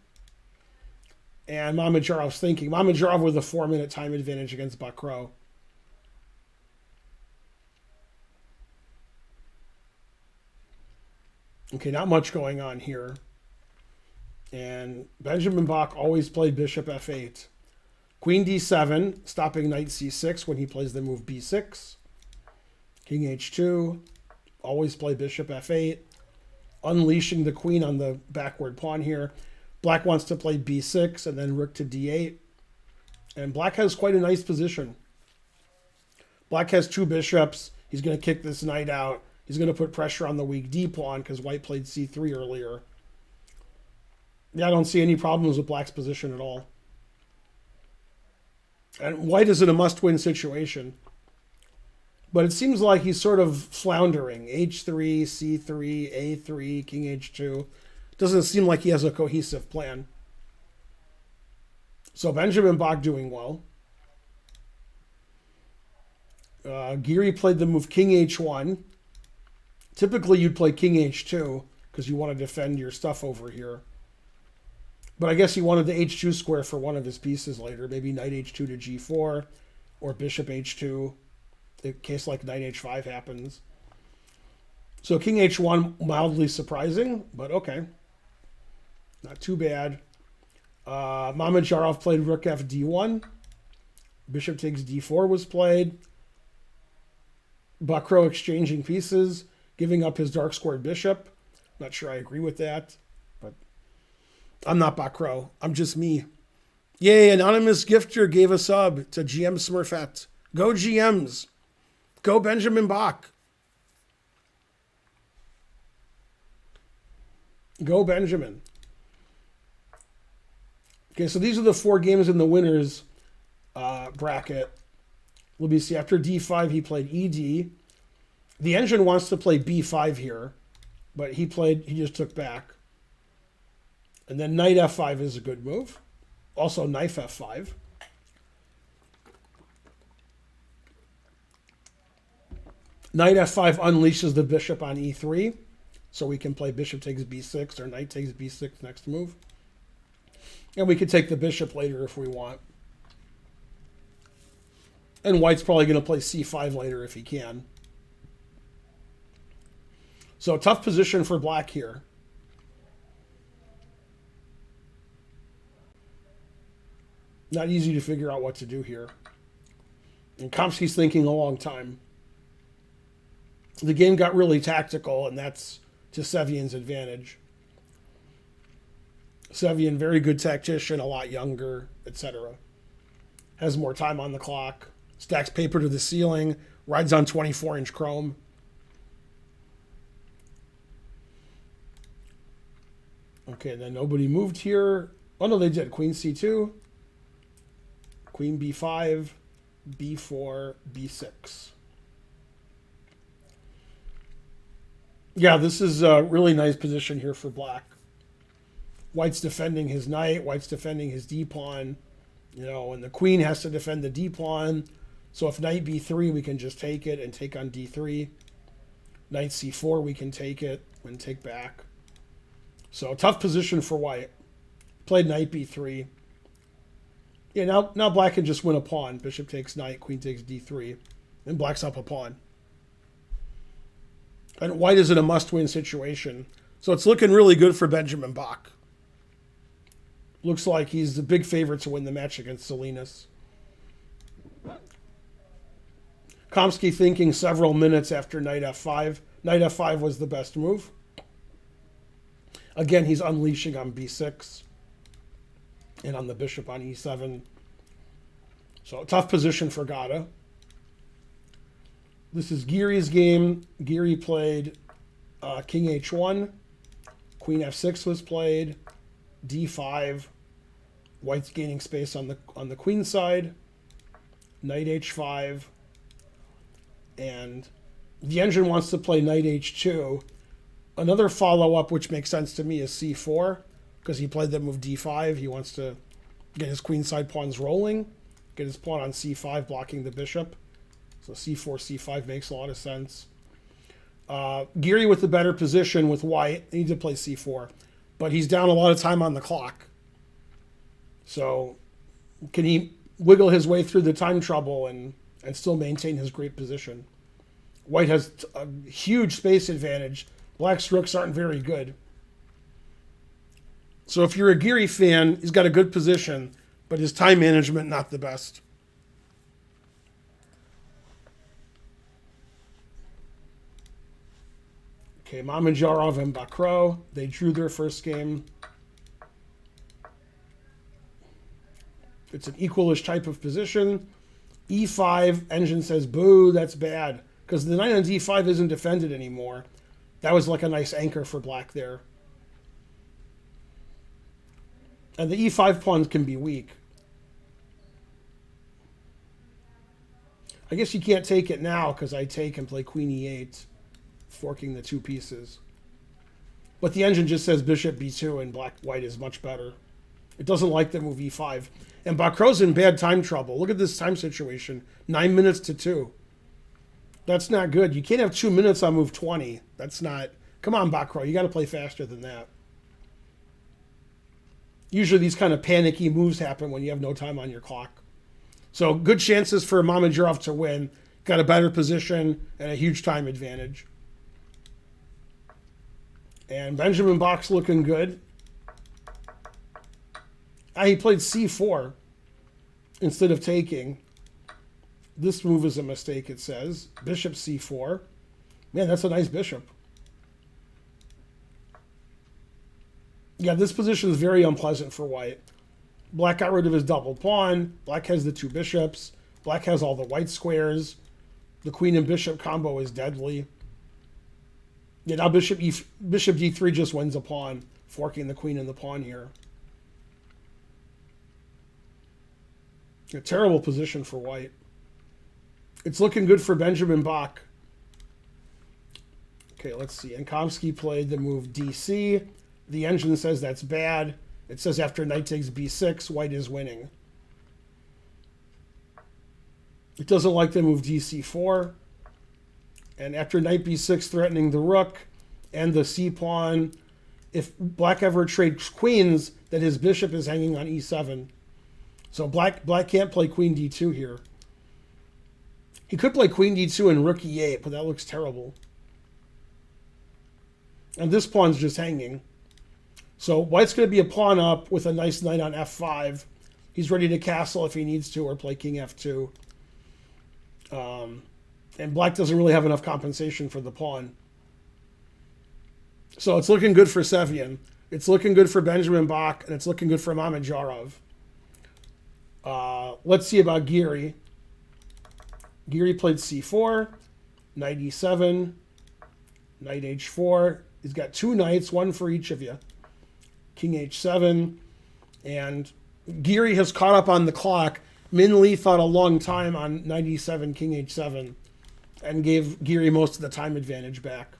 And Mamedyrov's thinking. Mamedyarov with a 4-minute time advantage against Bakro. Okay, not much going on here. And Benjamin Bach always played bishop f8. Queen d7, stopping knight c6 when he plays the move b6. King h2, always play bishop f8. Unleashing the queen on the backward pawn here. Black wants to play b6 and then rook to d8. And black has quite a nice position. Black has 2 bishops. He's going to kick this knight out. He's going to put pressure on the weak d pawn because white played c3 earlier. Yeah, I don't see any problems with black's position at all. And white is in a must-win situation. But it seems like he's sort of floundering. h3, c3, a3, king h2. Doesn't seem like he has a cohesive plan. So Benjamin Bach doing well. Geary played the move king h1. Typically you'd play king h2 because you want to defend your stuff over here. But I guess he wanted the h2 square for one of his pieces later. Maybe knight h2 to g4 or bishop h2 in case like knight h5 happens. So king h1, mildly surprising, but okay. Not too bad. Mamedyarov played rook f d1. Bishop takes d4 was played. Bakro exchanging pieces, giving up his dark squared bishop. Not sure I agree with that, but I'm not Bakro. I'm just me. Yay, anonymous gifter gave a sub to GM Smurfette. Go GMs. Go Benjamin Bach. Go Benjamin. Okay, so these are the 4 games in the winners bracket. Let me see. After D5, he played ED. The engine wants to play B5 here, but he just took back. And then knight F5 is a good move. Also knife F5. Knight F5 unleashes the bishop on E3. So we can play bishop takes B6 or knight takes B6 next move. And we could take the bishop later if we want. And white's probably going to play C5 later if he can. So tough position for black here. Not easy to figure out what to do here. And Komsky's thinking a long time. The game got really tactical, and that's to Sevian's advantage. Sevian, very good tactician, a lot younger, etc. Has more time on the clock. Stacks paper to the ceiling. Rides on 24-inch chrome. Okay, then nobody moved here. Oh, no, they did. Queen C2. Queen B5. B4. B6. Yeah, this is a really nice position here for black. White's defending his knight. White's defending his d-pawn. You know, and the queen has to defend the d-pawn. So if knight b3, we can just take it and take on d3. Knight c4, we can take it and take back. So tough position for white. Played knight b3. Yeah, now black can just win a pawn. Bishop takes knight, queen takes d3. And black's up a pawn. And white is in a must-win situation. So it's looking really good for Benjamin Bach. Looks like he's the big favorite to win the match against Salinas. Komsky thinking several minutes after knight f5. Knight f5 was the best move. Again, he's unleashing on b6 and on the bishop on e7. So a tough position for Gata. This is Giri's game. Giri played king h1. Queen f6 was played. d5. White's gaining space on the queen side. Knight h5. And the engine wants to play knight h2. Another follow-up, which makes sense to me, is c4, because he played that move d5. He wants to get his queenside pawns rolling, get his pawn on c5, blocking the bishop. So c4, c5 makes a lot of sense. Giri with the better position with white. He needs to play c4, but he's down a lot of time on the clock. So can he wiggle his way through the time trouble and still maintain his great position? White has a huge space advantage. Black's rooks aren't very good. So if you're a Giri fan, he's got a good position, but his time management not the best. Okay, Mamedyarov and Bakro, they drew their first game. It's an equalish type of position. E5, engine says, boo, that's bad. Because the knight on d5 isn't defended anymore. That was like a nice anchor for black there. And the e5 pawns can be weak. I guess you can't take it now because I take and play queen e8, forking the two pieces. But the engine just says bishop b2 and white is much better. It doesn't like the move e5. And Bakro's in bad time trouble. Look at this time situation. 9 minutes to 2. That's not good. You can't have 2 minutes on move 20. That's not... Come on, Bakro. You got to play faster than that. Usually these kind of panicky moves happen when you have no time on your clock. So good chances for Mamedyarov to win. Got a better position and a huge time advantage. And Benjamin Bach's looking good. He played c4 instead of taking. This move is a mistake, it says. Bishop c4. Man, that's a nice bishop. Yeah, this position is very unpleasant for white. Black got rid of his double pawn. Black has the two bishops. Black has all the white squares. The queen and bishop combo is deadly. Yeah, now bishop d3 just wins a pawn, forking the queen and the pawn here. A terrible position for white. It's looking good for Benjamin Bach. Okay, let's see. Ankomsky played the move dc. The engine says that's bad. It says after knight takes b6, white is winning. It doesn't like the move dc4. And after knight b6 threatening the rook and the c-pawn, if black ever trades queens, then his bishop is hanging on e7. So black can't play queen d2 here. He could play queen d2 and rook e8, but that looks terrible. And this pawn's just hanging. So white's going to be a pawn up with a nice knight on f5. He's ready to castle if he needs to, or play king f2. And black doesn't really have enough compensation for the pawn. So it's looking good for Sevian. It's looking good for Benjamin Bach, and it's looking good for Mamedyarov. Let's see about Giri. Giri played c4, knight e7, knight h4. He's got two knights, one for each of you. King h7. And Giri has caught up on the clock. Min Lee thought a long time on knight e7, king h7, and gave Giri most of the time advantage back.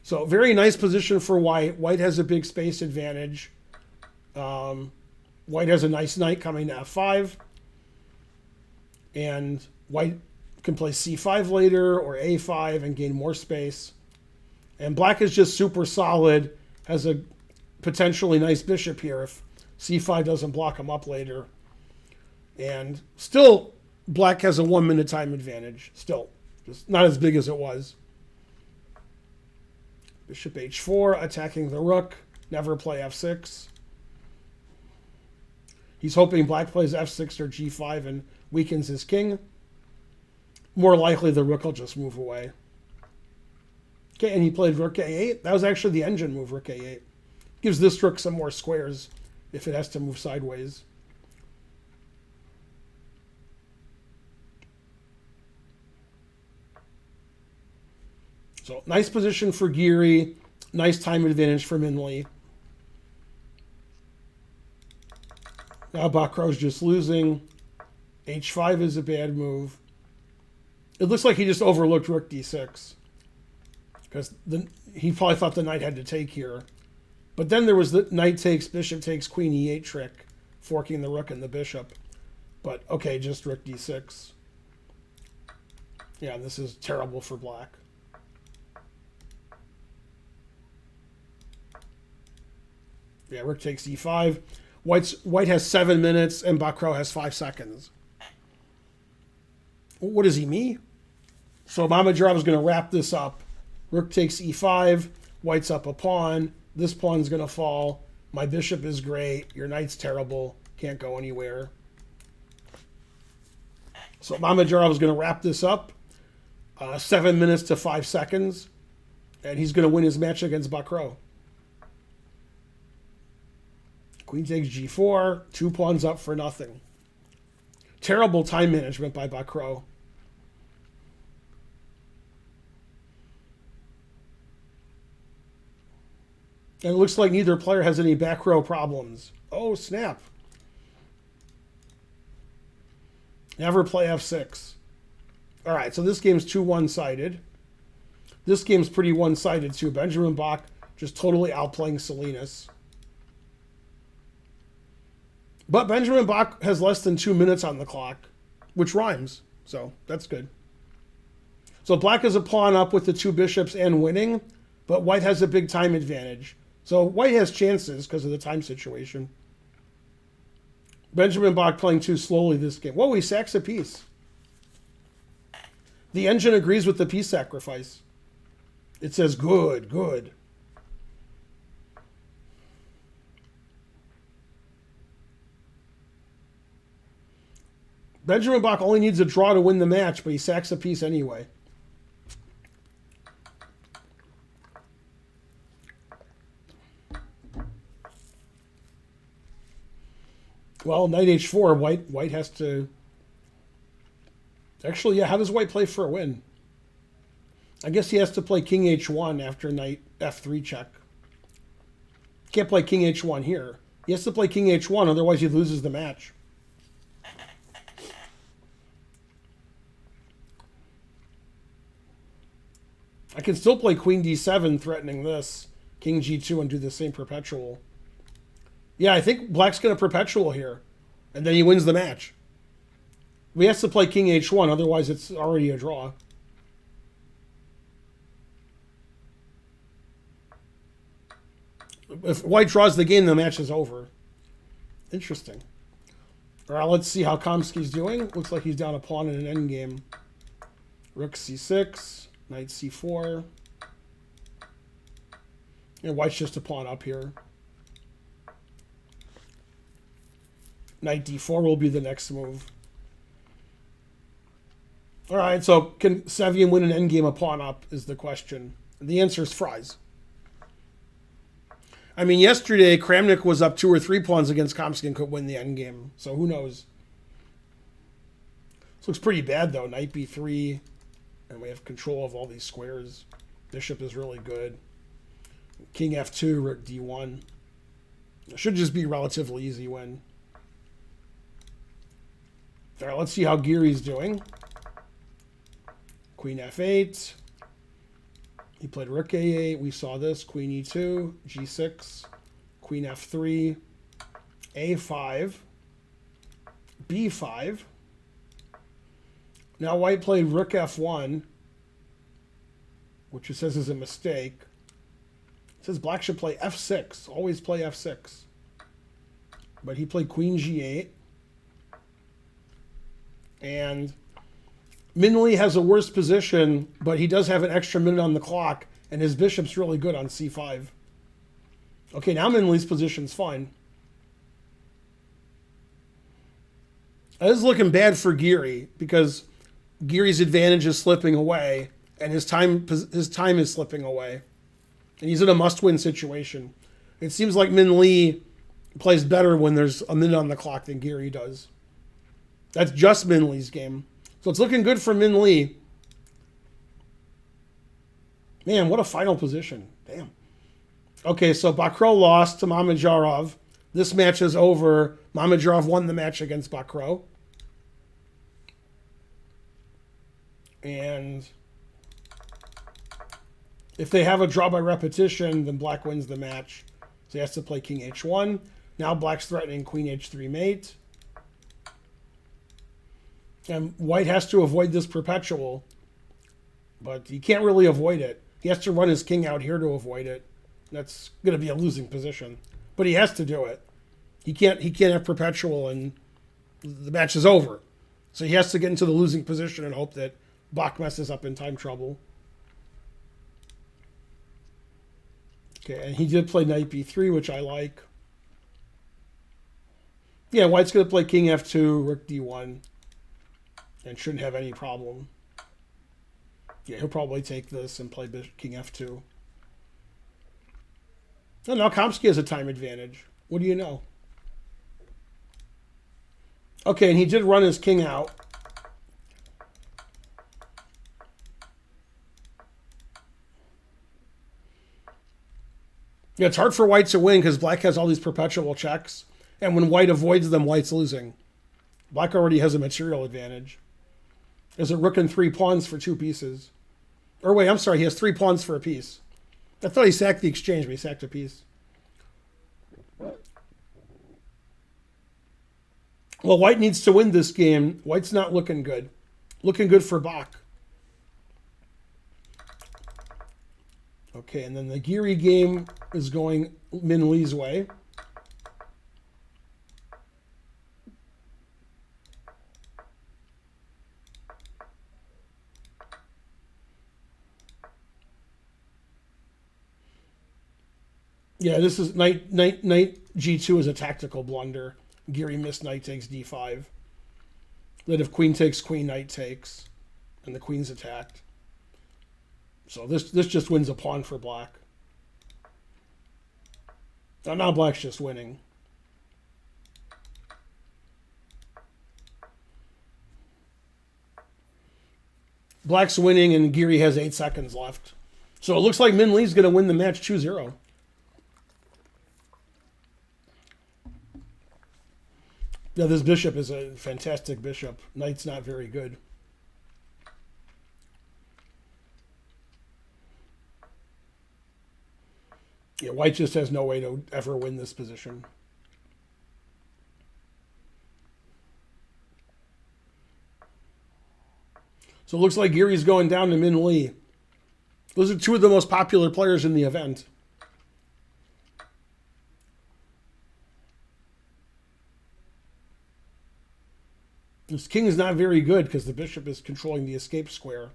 So very nice position for white. White has a big space advantage. White has a nice knight coming to f5. And white can play c5 later or a5 and gain more space. And black is just super solid, has a potentially nice bishop here if c5 doesn't block him up later. And still, black has a 1 minute time advantage. Still, just not as big as it was. Bishop h4, attacking the rook. Never play f6. He's hoping black plays f6 or g5 and weakens his king. More likely the rook will just move away. Okay, and he played rook a8. That was actually the engine move, rook a8. Gives this rook some more squares if it has to move sideways. So nice position for Giri. Nice time advantage for Min Lee. Now Bakrow's just losing. h5 is a bad move. It looks like he just overlooked rook d6. Because he probably thought the knight had to take here. But then there was the knight takes, bishop takes, queen e8 trick, forking the rook and the bishop. But okay, just rook d6. Yeah, this is terrible for black. Yeah, rook takes e5. White has 7 minutes and Bakrow has 5 seconds. What is he, me? So Mamedyarov is going to wrap this up. Rook takes e5. White's up a pawn. This pawn's going to fall. My bishop is great. Your knight's terrible. Can't go anywhere. So Mamedyarov is going to wrap this up. 7 minutes to 5 seconds. And he's going to win his match against Bakrow. Queen takes g4. 2 pawns up for nothing. Terrible time management by Bakrow. And it looks like neither player has any back row problems. Oh, snap. Never play f6. All right, so this game's too one-sided. This game's pretty one-sided, too. Benjamin Bach just totally outplaying Salinas. But Benjamin Bach has less than 2 minutes on the clock, which rhymes. So that's good. So black is a pawn up with the 2 bishops and winning, but white has a big time advantage. So white has chances because of the time situation. Benjamin Bach playing too slowly this game. Whoa, he sacks a piece. The engine agrees with the piece sacrifice. It says good, good. Benjamin Bach only needs a draw to win the match, but he sacks a piece anyway. Well, knight h4, white has to... Actually, yeah, how does white play for a win? I guess he has to play king h1 after knight f3 check. Can't play king h1 here. He has to play king h1, otherwise he loses the match. I can still play queen d7, threatening this. King g2 and do the same perpetual. Yeah, I think black's going to perpetual here. And then he wins the match. He has to play king h1, otherwise it's already a draw. If white draws the game, the match is over. Interesting. All right, let's see how Kamsky's doing. Looks like he's down a pawn in an endgame. Rook c6, knight c4. And white's just a pawn up here. Knight d4 will be the next move. All right, so can Sevian win an endgame a pawn up is the question. The answer is fries. I mean, yesterday, Kramnik was up 2 or 3 pawns against Kamsky and could win the endgame. So who knows? This looks pretty bad, though. Knight b3. And we have control of all these squares. Bishop is really good. King f2, rook d1. It should just be a relatively easy win. All right, let's see how Giri's doing. Queen f8. He played rook a8. We saw this. Queen e2, g6, queen f3, a5, b5. Now white played rook f1, which it says is a mistake. It says black should play f6. Always play f6. But he played queen g8. And Min Lee has a worse position, but he does have an extra minute on the clock, and his bishop's really good on c5. Okay, now Min Lee's position's fine. This is looking bad for Giri, because Giri's advantage is slipping away, and his time is slipping away. And he's in a must-win situation. It seems like Min Lee plays better when there's a minute on the clock than Giri does. That's just Min Lee's game. So it's looking good for Min Lee. Man, what a final position. Damn. Okay, so Bakro lost to Mamedyarov. This match is over. Mamedyarov won the match against Bakro. And if they have a draw by repetition, then black wins the match. So he has to play king h1. Now black's threatening queen h3 mate. And white has to avoid this perpetual, but he can't really avoid it. He has to run his king out here to avoid it. That's going to be a losing position, but he has to do it. He can't have perpetual and the match is over. So he has to get into the losing position and hope that Bach messes up in time trouble. Okay, and he did play knight b3, which I like. Yeah, white's going to play king f2, rook d1. And shouldn't have any problem. Yeah, he'll probably take this and play king f2. Oh, now Kamsky has a time advantage. What do you know? Okay, and he did run his king out. Yeah, it's hard for white to win because black has all these perpetual checks. And when white avoids them, white's losing. Black already has a material advantage. There's a rook and 3 pawns for 2 pieces. Or wait, I'm sorry, he has 3 pawns for a piece. I thought he sacked the exchange, but he sacked a piece. Well, white needs to win this game. White's not looking good. Looking good for Bach. Okay, and then the Giri game is going Min Lee's way. Yeah, this is knight g2 is a tactical blunder. Giri missed knight takes d5. That if queen takes, queen, knight takes, and the queen's attacked. So this just wins a pawn for black. Now black's just winning. Black's winning, and Geary has 8 seconds left. So it looks like Min Lee's going to win the match 2-0. Yeah, this bishop is a fantastic bishop. Knight's not very good. Yeah, white just has no way to ever win this position. So it looks like Geary's going down to Min Lee. Those are two of the most popular players in the event. This king is not very good because the bishop is controlling the escape square.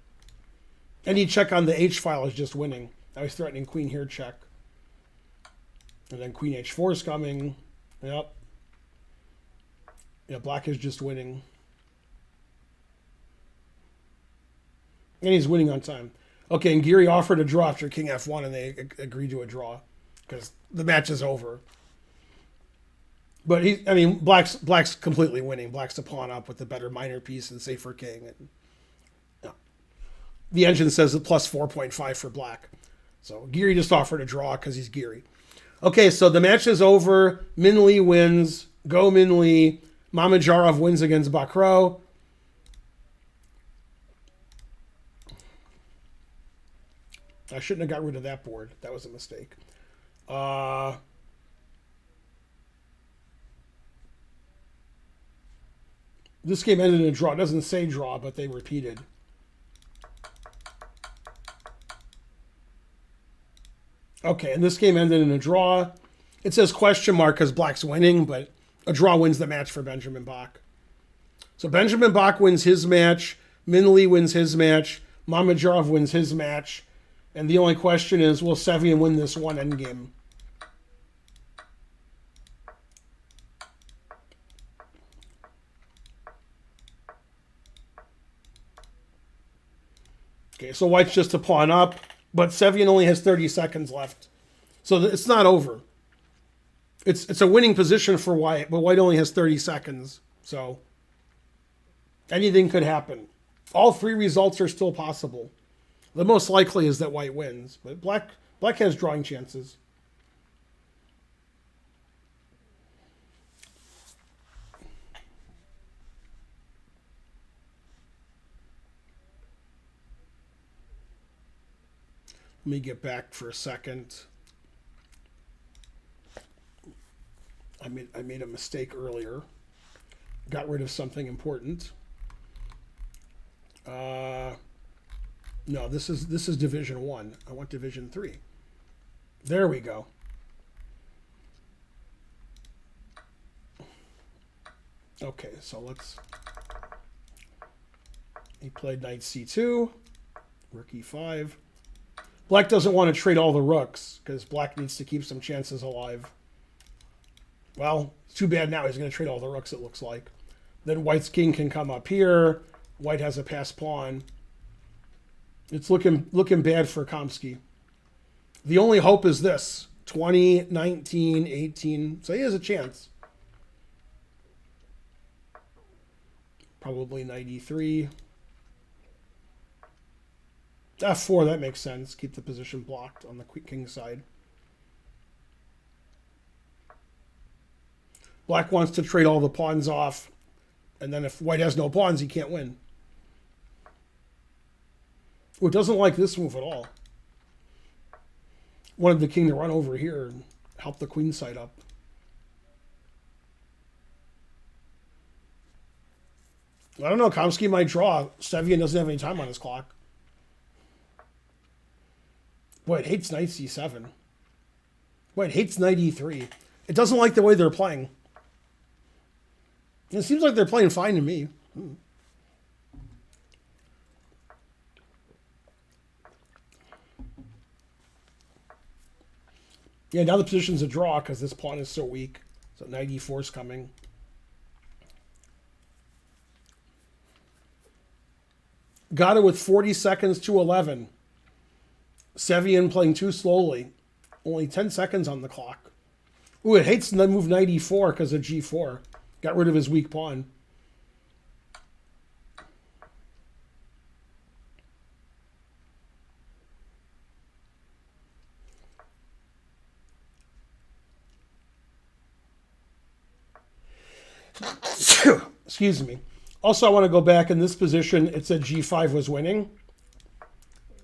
Any check on the h file is just winning. Now he's threatening queen here check. And then queen h4 is coming. Yep. Yeah, black is just winning. And he's winning on time. Okay, and Geary offered a draw after king f1, and they agreed to a draw because the match is over. But black's completely winning. Black's the pawn up with the better minor piece and safer king. And, yeah. The engine says it plus 4.5 for black. So Geary just offered a draw because he's Geary. Okay, so the match is over. Min Lee wins. Go Min Lee. Mamedyarov wins against Bakro. I shouldn't have got rid of that board. That was a mistake. This game ended in a draw. It doesn't say draw, but they repeated. Okay, and this game ended in a draw. It says question mark because black's winning, but a draw wins the match for Benjamin Bach. So Benjamin Bach wins his match. Min Lee wins his match. Mamedyarov wins his match. And the only question is, will Sevian win this one endgame? Okay, so white's just a pawn up, but Sevian only has 30 seconds left. So it's not over. It's a winning position for white, but white only has 30 seconds. So anything could happen. All three results are still possible. The most likely is that white wins, but black has drawing chances. Let me get back for a second. I made a mistake earlier. Got rid of something important. No, this is Division 1. I want Division 3. There we go. Okay, so let's... He played knight c2, rook e5. Black doesn't want to trade all the rooks because black needs to keep some chances alive. Well, it's too bad now. He's going to trade all the rooks, it looks like. Then white's king can come up here. White has a passed pawn. It's looking bad for Kamsky. The only hope is this. 20, 19, 18. So he has a chance. Probably 93. F4, that makes sense. Keep the position blocked on the king side. Black wants to trade all the pawns off. And then if white has no pawns, he can't win. Oh, it doesn't like this move at all. Wanted the king to run over here and help the queen side up. I don't know. Kamsky might draw. Sevian doesn't have any time on his clock. Boy, it hates knight c7. Boy, it hates knight e3. It doesn't like the way they're playing. It seems like they're playing fine to me. Yeah, now the position's a draw because this pawn is so weak. So knight e4 is coming. Got it with 40 seconds to 11. Sevian playing too slowly. Only 10 seconds on the clock. Ooh, it hates to move knight e4 because of g4. Got rid of his weak pawn. Excuse me. Also, I want to go back in this position. It said g5 was winning.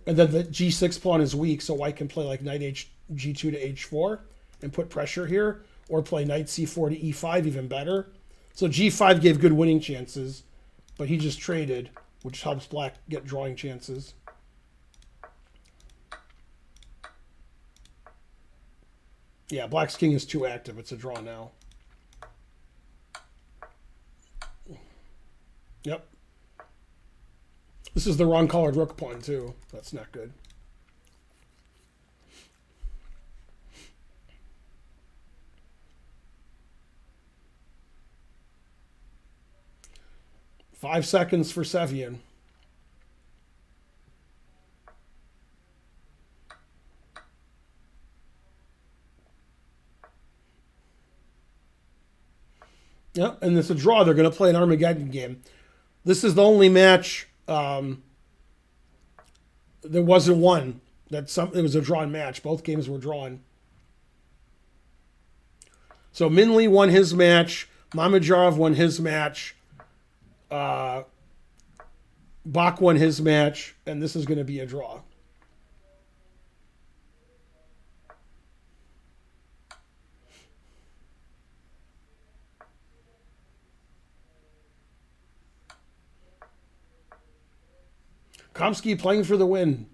And then the g6 pawn is weak, so white can play like knight g2 to h4 and put pressure here, or play knight c4 to e5, even better. So g5 gave good winning chances, but he just traded, which helps black get drawing chances. Yeah, black's king is too active. It's a draw now. Yep. This is the wrong colored rook pawn, too. That's not good. Five seconds for Sevian. Yep, and it's a draw. They're going to play an Armageddon game. This is the only match there wasn't one. It was a drawn match. Both games were drawn. So Minley won his match. Mamedyarov won his match. Bach won his match. And this is going to be a draw. Kamsky playing for the win.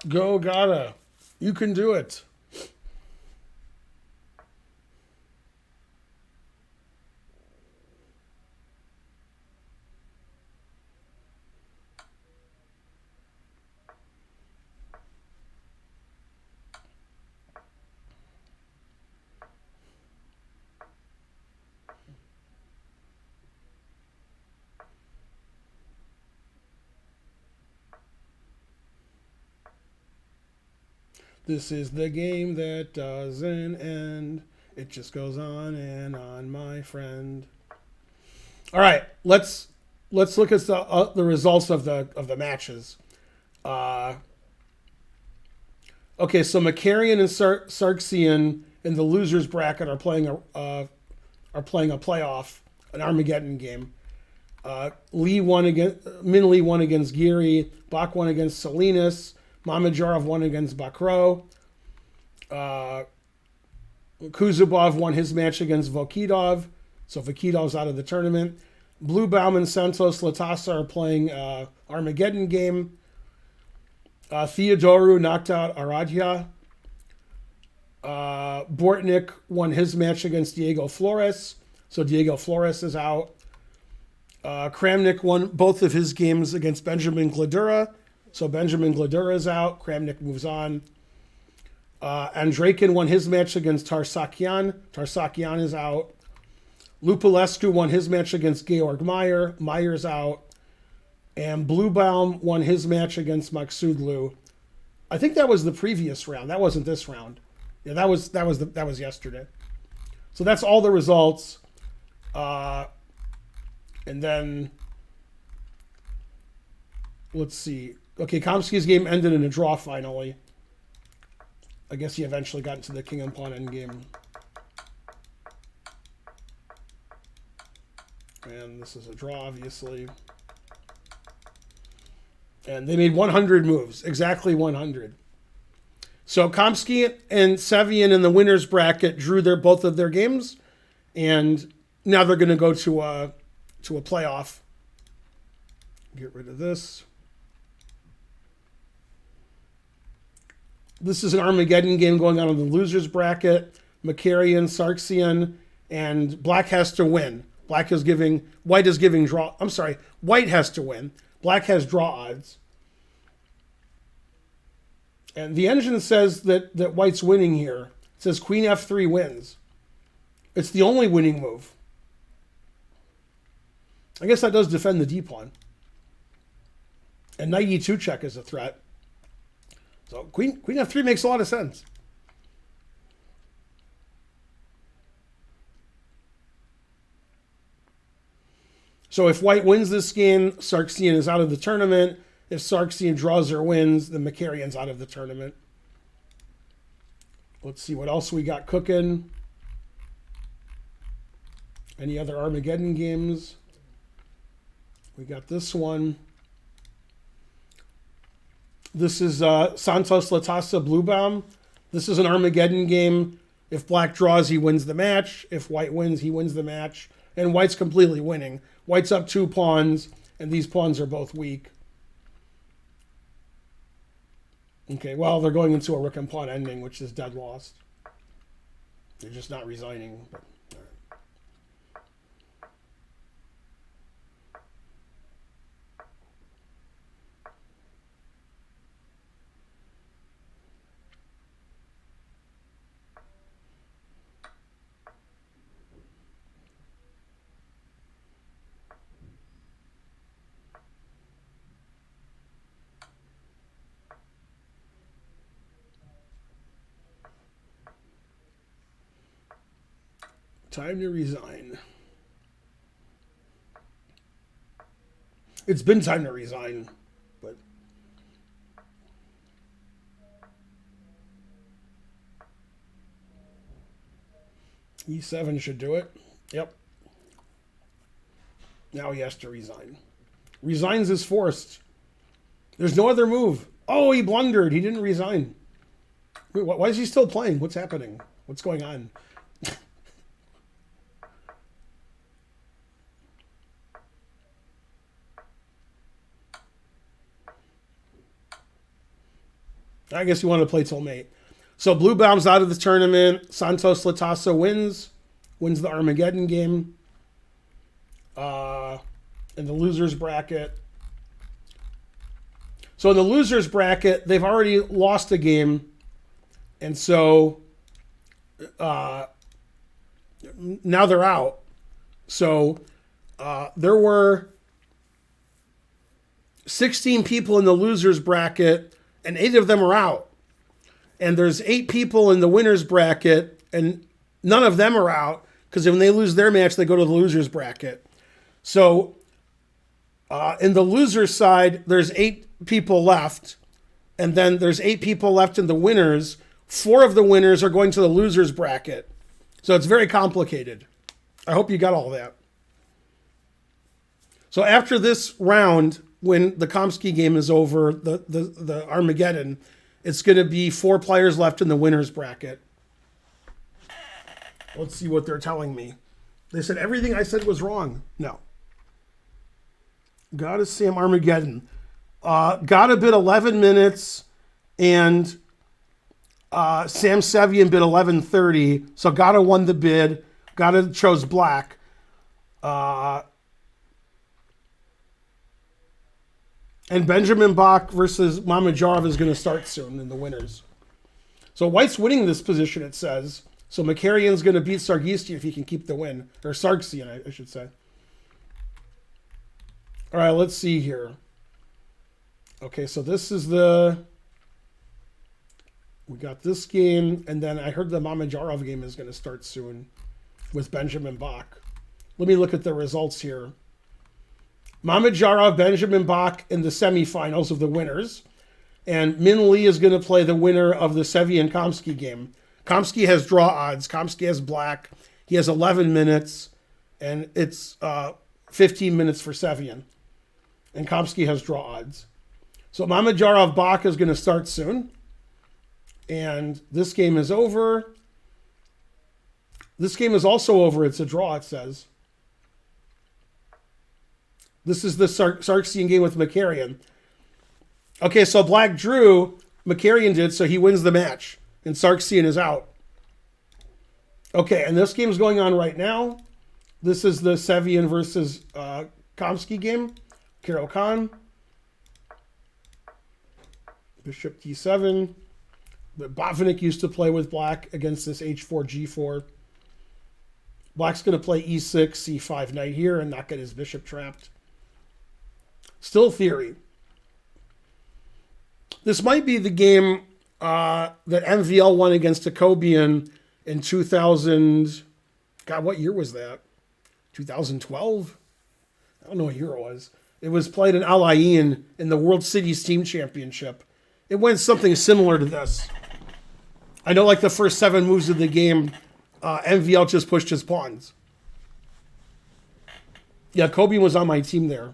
Go, Gata. You can do it. This is the game that doesn't end. It just goes on, my friend. All right, let's look at the results of the matches. Okay, so Makarian and Sargsyan in the losers bracket are playing a playoff, an Armageddon game. Min Lee won against Giri. Bach won against Salinas. Mamedyarov won against Bakro. Kuzubov won his match against Vokidov. So Vokidov's out of the tournament. Bluebaum and Santos Latasa are playing Armageddon game. Theodoru knocked out Aradhya. Bortnik won his match against Diego Flores. So Diego Flores is out. Kramnik won both of his games against Benjamin Gladura. So Benjamin Gladura is out. Kramnik moves on. Andreikin won his match against Tarsakian. Tarsakian is out. Lupulescu won his match against Georg Meyer. Meyer's out. And Bluebaum won his match against Maksudlu. I think that was the previous round. That wasn't this round. Yeah, that was yesterday. So that's all the results. And then let's see. Okay, Kamsky's game ended in a draw finally. I guess he eventually got into the king and pawn endgame. And this is a draw, obviously. And they made 100 moves, exactly 100. So Kamsky and Sevian in the winners bracket drew both of their games, and now they're going to go to to a playoff. Get rid of this. This is an Armageddon game going on in the losers bracket. Macarian, Sarksian, and black has to win. White is giving draw. I'm sorry, white has to win. Black has draw odds. And the engine says that white's winning here. It says queen f3 wins. It's the only winning move. I guess that does defend the d pawn. And knight e2 check is a threat. So queen f3 makes a lot of sense. So if white wins this game, Sarksian is out of the tournament. If Sarksian draws or wins, then Macarian's out of the tournament. Let's see what else we got cooking. Any other Armageddon games? We got this one. This is Santos Latasa Bluebaum. This is an Armageddon game. If black draws, he wins the match. If white wins, he wins the match. And white's completely winning. White's up 2 pawns, and these pawns are both weak. Okay, well, they're going into a rook and pawn ending, which is dead lost. They're just not resigning. But, all right. Time to resign. It's been time to resign, but E7 should do it. Yep. Now he has to resign. Resigns is forced. There's no other move. Oh, he blundered. He didn't resign. Wait, why is he still playing? What's happening? What's going on? I guess you want to play till mate. So Bluebaum's out of the tournament. Santos Latasa wins the Armageddon game. In the losers bracket. So in the losers bracket, they've already lost a game. And so now they're out. So there were 16 people in the losers bracket, and 8 of them are out. And there's 8 people in the winners bracket, and none of them are out, because when they lose their match, they go to the losers bracket. So in the losers side, there's 8 people left, and then there's 8 people left in the winners. 4 of the winners are going to the losers bracket. So it's very complicated. I hope you got all that. So after this round, when the Komsky game is over, the Armageddon, it's going to be 4 players left in the winners bracket. Let's see what they're telling me. They said everything I said was wrong. No. Gotta Sam Armageddon. Gotta bid 11 minutes, and Sam Sevian bid 11:30. So Gotta won the bid. Gotta chose black. And Benjamin Bach versus Mamajarov is going to start soon in the winners. So white's winning this position, it says. So Macarian's going to beat Sargsyan if he can keep the win. Or Sargsyan, I should say. All right, let's see here. Okay, so this is the... We got this game, and then I heard the Mamajarov game is going to start soon with Benjamin Bach. Let me look at the results here. Mamajarov, Benjamin Bach in the semifinals of the winners. And Min Lee is going to play the winner of the Sevian Komsky game. Komsky has draw odds. Komsky has black. He has 11 minutes. And it's 15 minutes for Sevian. And Komsky has draw odds. So Mamajarov Bach is going to start soon. And this game is over. This game is also over. It's a draw, it says. This is the Sarksian game with Makarian. Okay, so Black drew, Makarian did, so he wins the match. And Sarksian is out. Okay, and this game's going on right now. This is the Sevian versus Kamsky game. Carol Khan. Bishop d7. But Botvinnik used to play with Black against this h4, g4. Black's going to play e6, c5 knight here and not get his bishop trapped. Still theory. This might be the game that MVL won against Jacobian in 2000. God, what year was that? 2012? I don't know what year it was. It was played in Al Ain in the World Cities Team Championship. It went something similar to this. I know like the first 7 moves of the game, MVL just pushed his pawns. Yeah, Jacobian was on my team there.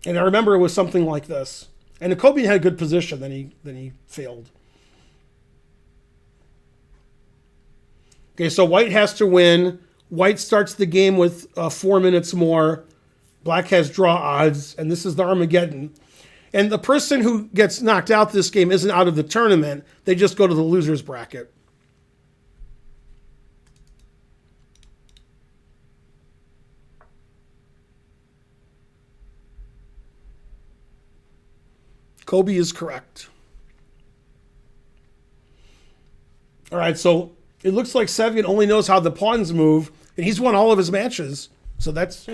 And I remember it was something like this. And Jacobian had a good position, then he failed. Okay, so White has to win. White starts the game with 4 minutes more. Black has draw odds, and this is the Armageddon. And the person who gets knocked out this game isn't out of the tournament. They just go to the loser's bracket. Kobe is correct. All right, so it looks like Sevian only knows how the pawns move, and he's won all of his matches. So that's,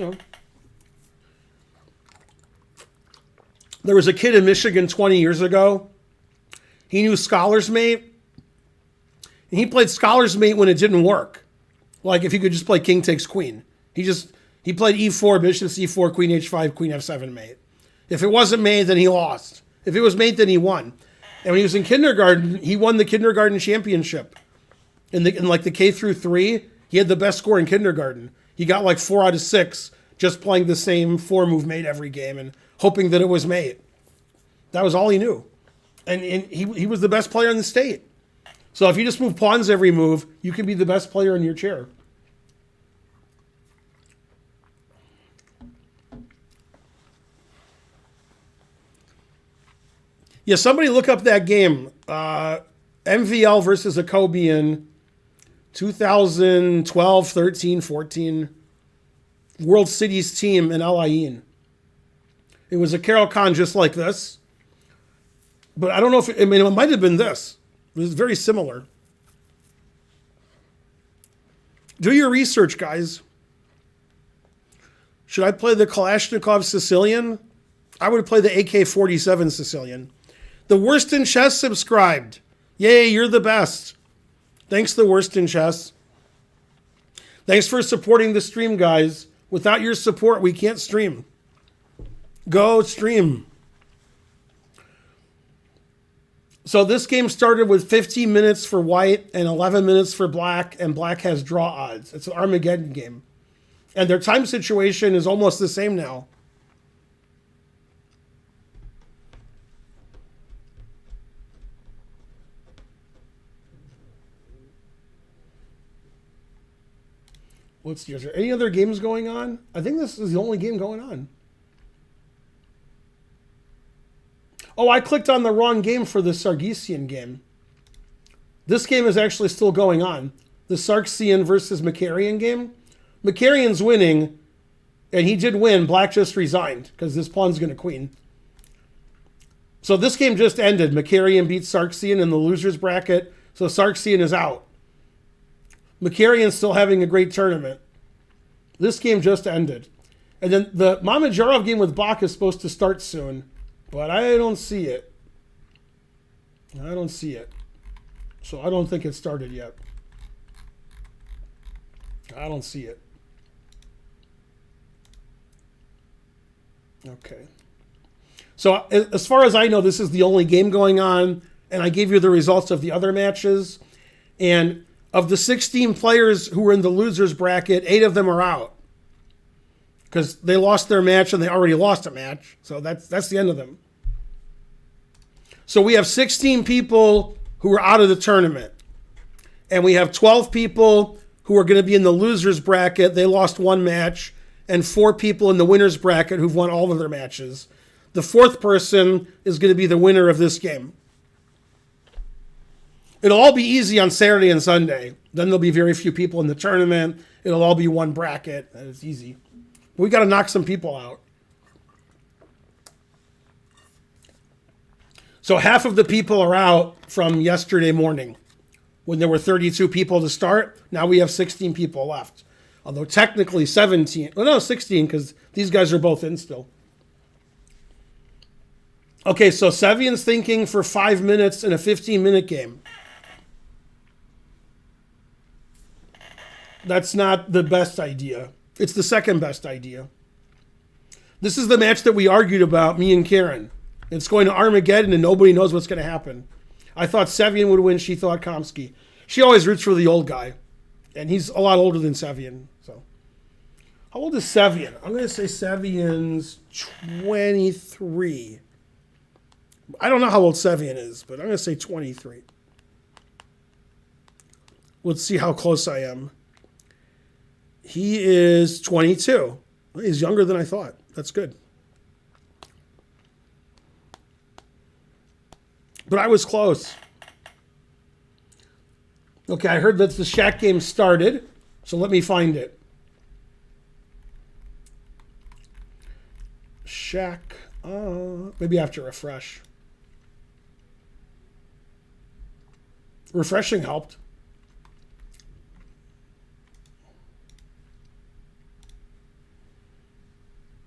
There was a kid in Michigan 20 years ago. He knew Scholar's Mate, and he played Scholar's Mate when it didn't work. Like if he could just play King takes Queen. He played e4, Bishop c4, Queen h5, Queen f7 mate. If it wasn't mate, then he lost. If it was mate, then he won. And when he was in kindergarten, he won the kindergarten championship. In like the K through 3, he had the best score in kindergarten. He got like 4 out of 6 just playing the same 4-move mate every game and hoping that it was mate. That was all he knew. And he was the best player in the state. So if you just move pawns every move, you can be the best player in your chair. Yeah, somebody look up that game. MVL versus Jacobian, 2012, 13, 14. World Cities team in Al Ain. It was a Carol Khan just like this. But I don't know if it might have been this. It was very similar. Do your research, guys. Should I play the Kalashnikov Sicilian? I would play the AK-47 Sicilian. The Worst in Chess subscribed. Yay, you're the best. Thanks, the Worst in Chess. Thanks for supporting the stream, guys. Without your support, we can't stream. Go stream. So this game started with 15 minutes for White and 11 minutes for Black, and Black has draw odds. It's an Armageddon game. And their time situation is almost the same now. Let's see, is there any other games going on? I think this is the only game going on. Oh, I clicked on the wrong game for the Sargsyan game. This game is actually still going on. The Sargsyan versus Makarian game. Makarian's winning, and he did win. Black just resigned because this pawn's going to queen. So this game just ended. Makarian beat Sargsyan in the loser's bracket, so Sargsyan is out. Makarian's still having a great tournament. This game just ended. And then the Mamedyarov game with Bach is supposed to start soon, but I don't see it. I don't see it. So I don't think it started yet. I don't see it. Okay. So as far as I know, this is the only game going on, and I gave you the results of the other matches. And of the 16 players who were in the losers bracket, 8 of them are out because they lost their match and they already lost a match. So that's the end of them. So we have 16 people who are out of the tournament, and we have 12 people who are going to be in the losers bracket. They lost one match, and 4 people in the winner's bracket who've won all of their matches. The 4th person is going to be the winner of this game. It'll all be easy on Saturday and Sunday. Then there'll be very few people in the tournament. It'll all be one bracket, and it's easy. We got to knock some people out. So half of the people are out from yesterday morning when there were 32 people to start. Now we have 16 people left. Although technically 17. Well, no, 16 because these guys are both in still. Okay, so Sevian's thinking for 5 minutes in a 15-minute game. That's not the best idea. It's the second best idea. This is the match that we argued about, me and Karen. It's going to Armageddon and nobody knows what's going to happen. I thought Sevian would win. She thought Kamsky. She always roots for the old guy. And he's a lot older than Sevian. So, how old is Sevian? I'm going to say Sevian's 23. I don't know how old Sevian is, but I'm going to say 23. Let's see how close I am. He is 22. He's younger than I thought. That's good. But I was close. Okay, I heard that the Shaq game started, so let me find it. Shaq, maybe I have to refresh. Refreshing helped.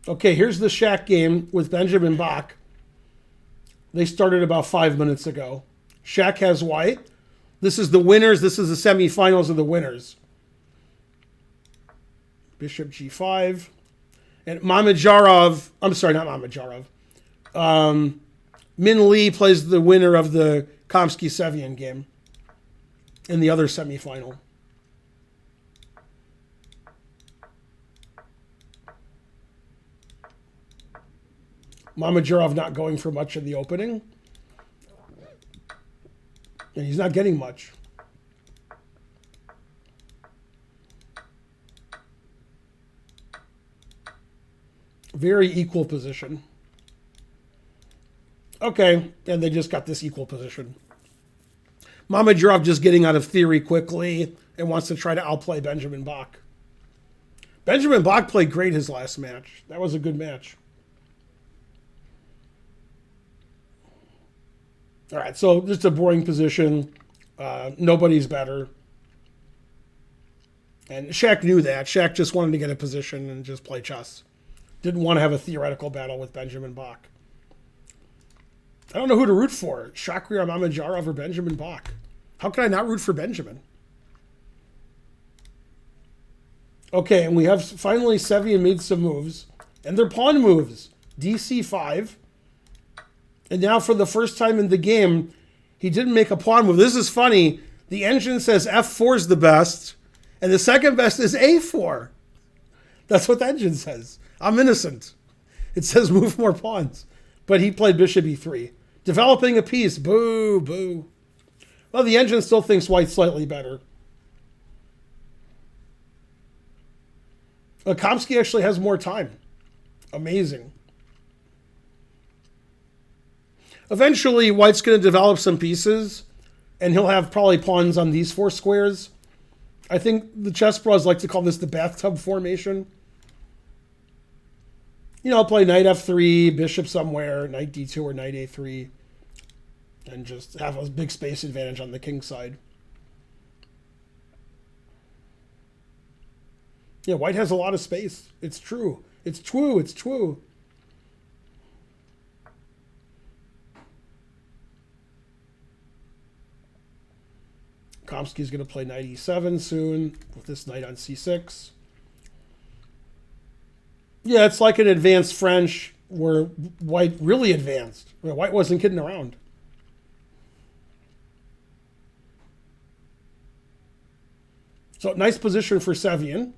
Okay, here's the Shaq game with Benjamin Bach. They started about 5 minutes ago. Shaq has white. This is the winners. This is the semifinals of the winners. Bishop g5. And Mamedyarov, I'm sorry, not Mamedyarov. Min Lee plays the winner of the Kamsky-Sevian game in the other semifinal. Mamedyarov not going for much in the opening. And he's not getting much. Very equal position. Okay, and they just got this equal position. Mamedyarov just getting out of theory quickly and wants to try to outplay Benjamin Bach. Benjamin Bach played great his last match. That was a good match. All right, so just a boring position. Nobody's better. And Shaq knew that. Shaq just wanted to get a position and just play chess. Didn't want to have a theoretical battle with Benjamin Bach. I don't know who to root for. Shakhriyar Mamedyarov or Benjamin Bach. How can I not root for Benjamin? Okay, and we have finally Sevian made some moves. And they're pawn moves. DC5. And now for the first time in the game, he didn't make a pawn move. This is funny. The engine says F4 is the best, and the second best is A4. That's what the engine says. I'm innocent. It says move more pawns. But he played bishop E3. Developing a piece. Boo, boo. Well, the engine still thinks white's slightly better. Kamsky actually has more time. Amazing. Eventually, white's going to develop some pieces, and he'll have probably pawns on these 4 squares. I think the chess pros like to call this the bathtub formation. You know, play knight f3, bishop somewhere, knight d2 or knight a3, and just have a big space advantage on the king side. Yeah, white has a lot of space. It's true. It's true. It's true. Kamsky's going to play knight e7 soon with this knight on c6. Yeah, it's like an advanced French where white really advanced. White wasn't kidding around. So nice position for Sevian.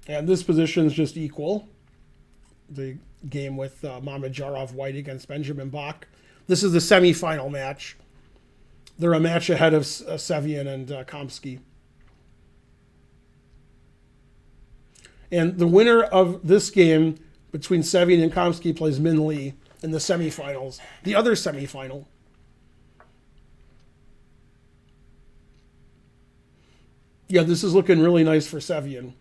And this position is just equal. The game with Mamedyarov white against Benjamin Bach. This is the semifinal match. They're a match ahead of Sevian and Kamsky. And the winner of this game between Sevian and Kamsky plays Min Lee in the semifinals. The other semifinal. Yeah, this is looking really nice for Sevian.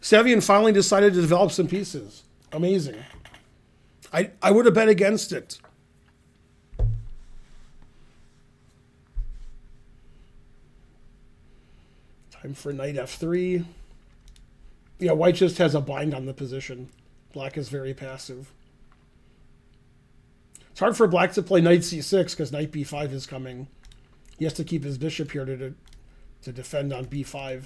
Sevian finally decided to develop some pieces. Amazing. I would have bet against it. Time for knight f3. Yeah, white just has a bind on the position. Black is very passive. It's hard for black to play knight c6 because knight b5 is coming. He has to keep his bishop here to defend on b5.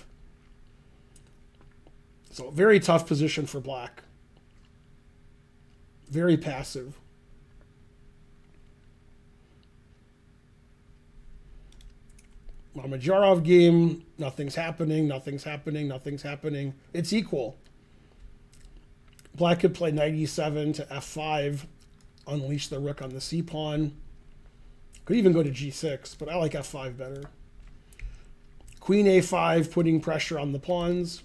So very tough position for black. Very passive. Mamedyarov game, nothing's happening, nothing's happening, nothing's happening. It's equal. Black could play knight e7 to f5, unleash the rook on the c-pawn. Could even go to g6, but I like f5 better. Queen a5, putting pressure on the pawns.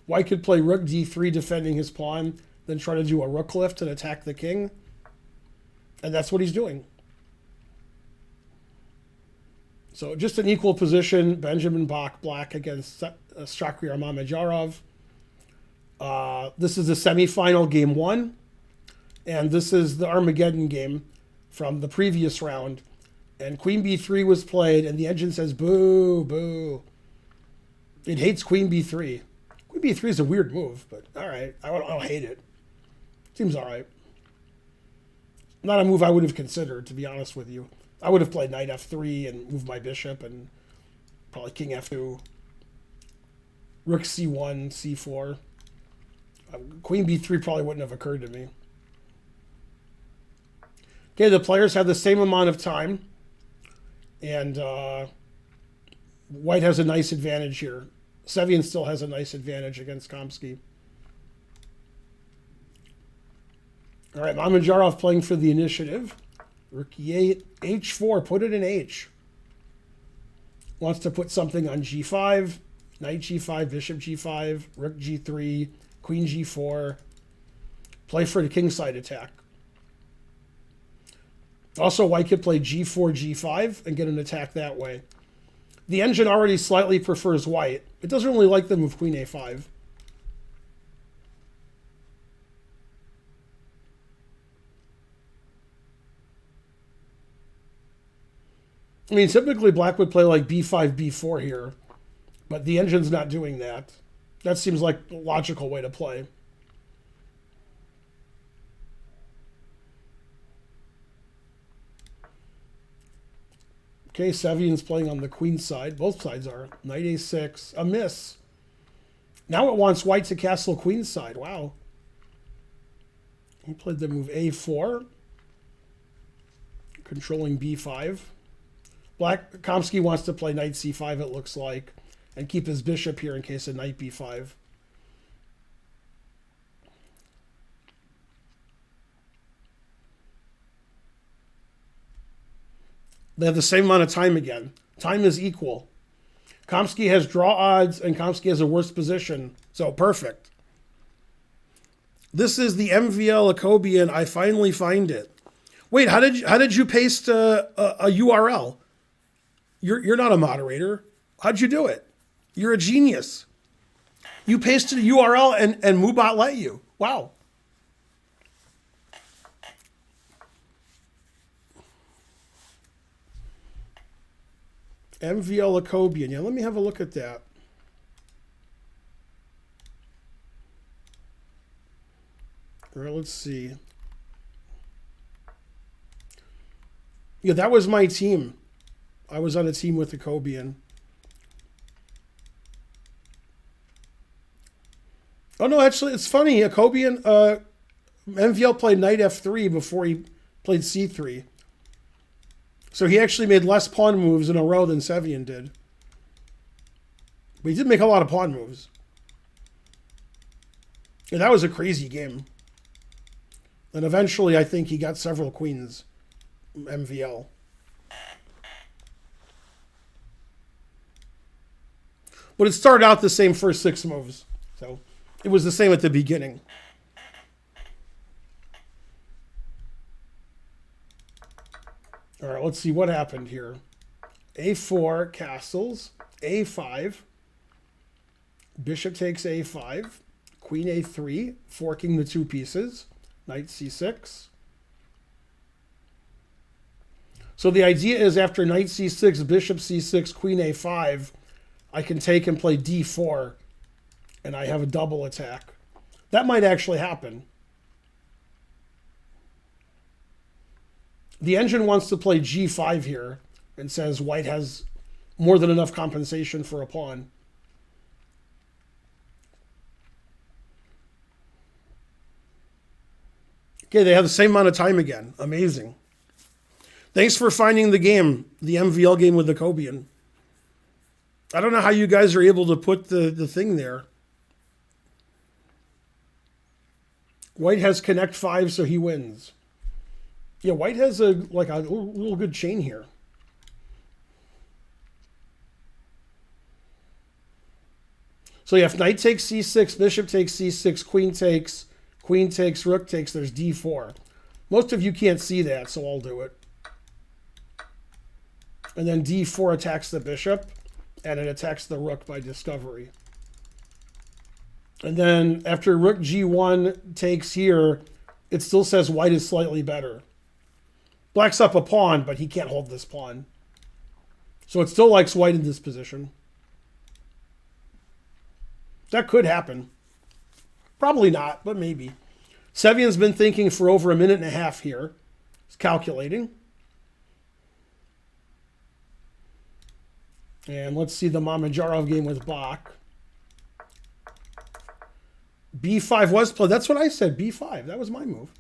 White could play rook d3, defending his pawn, then try to do a rook lift and attack the king. And that's what he's doing. So just an equal position. Benjamin Bach, black against Shakhriyar Mamedyarov. This is the semifinal game 1. And this is the Armageddon game from the previous round. And queen b3 was played, and the engine says, boo, boo. It hates queen b3. Queen b3 is a weird move, but all right. I don't hate it. Seems all right. Not a move I would have considered, to be honest with you. I would have played knight f3 and moved my bishop and probably king f2. Rook c1, c4. Queen b3 probably wouldn't have occurred to me. Okay, the players have the same amount of time. And white has a nice advantage here. Sevian still has a nice advantage against Kamsky. All right, Mamedyarov playing for the initiative. Rook e8, h4, put it in h. Wants to put something on g5, knight g5, bishop g5, rook g3, queen g4. Play for the kingside attack. Also, white could play g4, g5 and get an attack that way. The engine already slightly prefers white. It doesn't really like the move queen a5. I mean, typically black would play like b5, b4 here, but the engine's not doing that. That seems like a logical way to play. Okay, Sevian's playing on the queen side. Both sides are. Knight a6, a miss. Now it wants white to castle queen side. Wow. He played the move a4, controlling b5. Black Kamsky wants to play knight c5, it looks like, and keep his bishop here in case of knight b5. They have the same amount of time again. Time is equal. Kamsky has draw odds, and Kamsky has a worse position. So perfect. This is the MVL Jacobian. I finally find it. Wait, how did you paste a URL? You're not a moderator. How'd you do it? You're a genius. You pasted a URL and Mubot let you. Wow. MVL Jacobian. Yeah, let me have a look at that. All right, let's see. Yeah, that was my team. I was on a team with Jacobian. Oh, no, actually, it's funny. Jacobian, MVL played knight f3 before he played c3. So he actually made less pawn moves in a row than Sevian did. But he did make a lot of pawn moves. And that was a crazy game. And eventually, I think he got several queens, MVL. But it started out the same first 6 moves. So it was the same at the beginning. All right, let's see what happened here. A4, castles. A5. Bishop takes A5. Queen A3, forking the 2 pieces. Knight C6. So the idea is after Knight C6, Bishop C6, Queen A5, I can take and play D4, and I have a double attack. That might actually happen. The engine wants to play G5 here and says white has more than enough compensation for a pawn. Okay, they have the same amount of time again. Amazing. Thanks for finding the game, the MVL game with the Cobian. I don't know how you guys are able to put the thing there. White has connect 5, so he wins. Yeah, white has a real good chain here. So yeah, if knight takes c6, bishop takes c6, queen takes, rook takes, there's d4. Most of you can't see that, so I'll do it. And then d4 attacks the bishop, and it attacks the rook by discovery. And then after rook g1 takes here, it still says white is slightly better. Black's up a pawn, but he can't hold this pawn. So it still likes white in this position. That could happen. Probably not, but maybe. Sevian's been thinking for over a minute and a half here. He's calculating. And let's see the Mamedyarov game with Bach. B5 was played. That's what I said, B5. That was my move.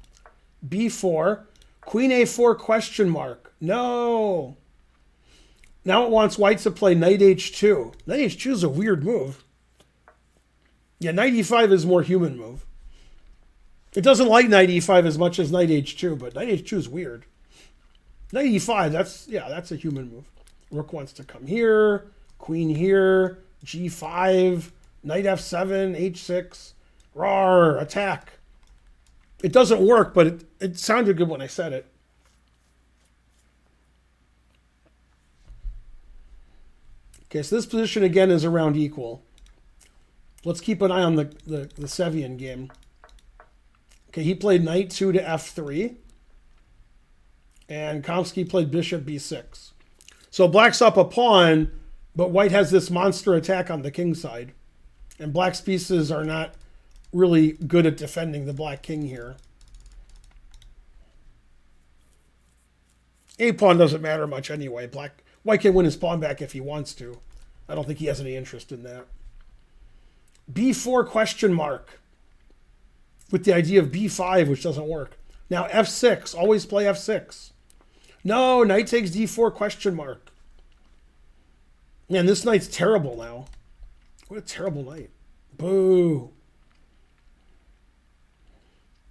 B4. Queen A4 question mark. No. Now it wants white to play knight H2. Knight H2 is a weird move. Yeah, knight E5 is a more human move. It doesn't like knight E5 as much as knight H2, but knight H2 is weird. Knight E5, that's a human move. Rook wants to come here, queen here, G5, knight F7, H6, rawr, attack. It doesn't work, but it sounded good when I said it. Okay, so this position again is around equal. Let's keep an eye on the Sevian game. Okay, he played knight 2 to F3. And Kamsky played bishop B6. So black's up a pawn, but white has this monster attack on the king side. And black's pieces are not really good at defending the black king here. A pawn doesn't matter much anyway. White can win his pawn back if he wants to. I don't think he has any interest in that. B4 question mark. With the idea of B5, which doesn't work. Now F6. Always play F6. No, knight takes D4 question mark. Man, this knight's terrible now. What a terrible knight. Boo.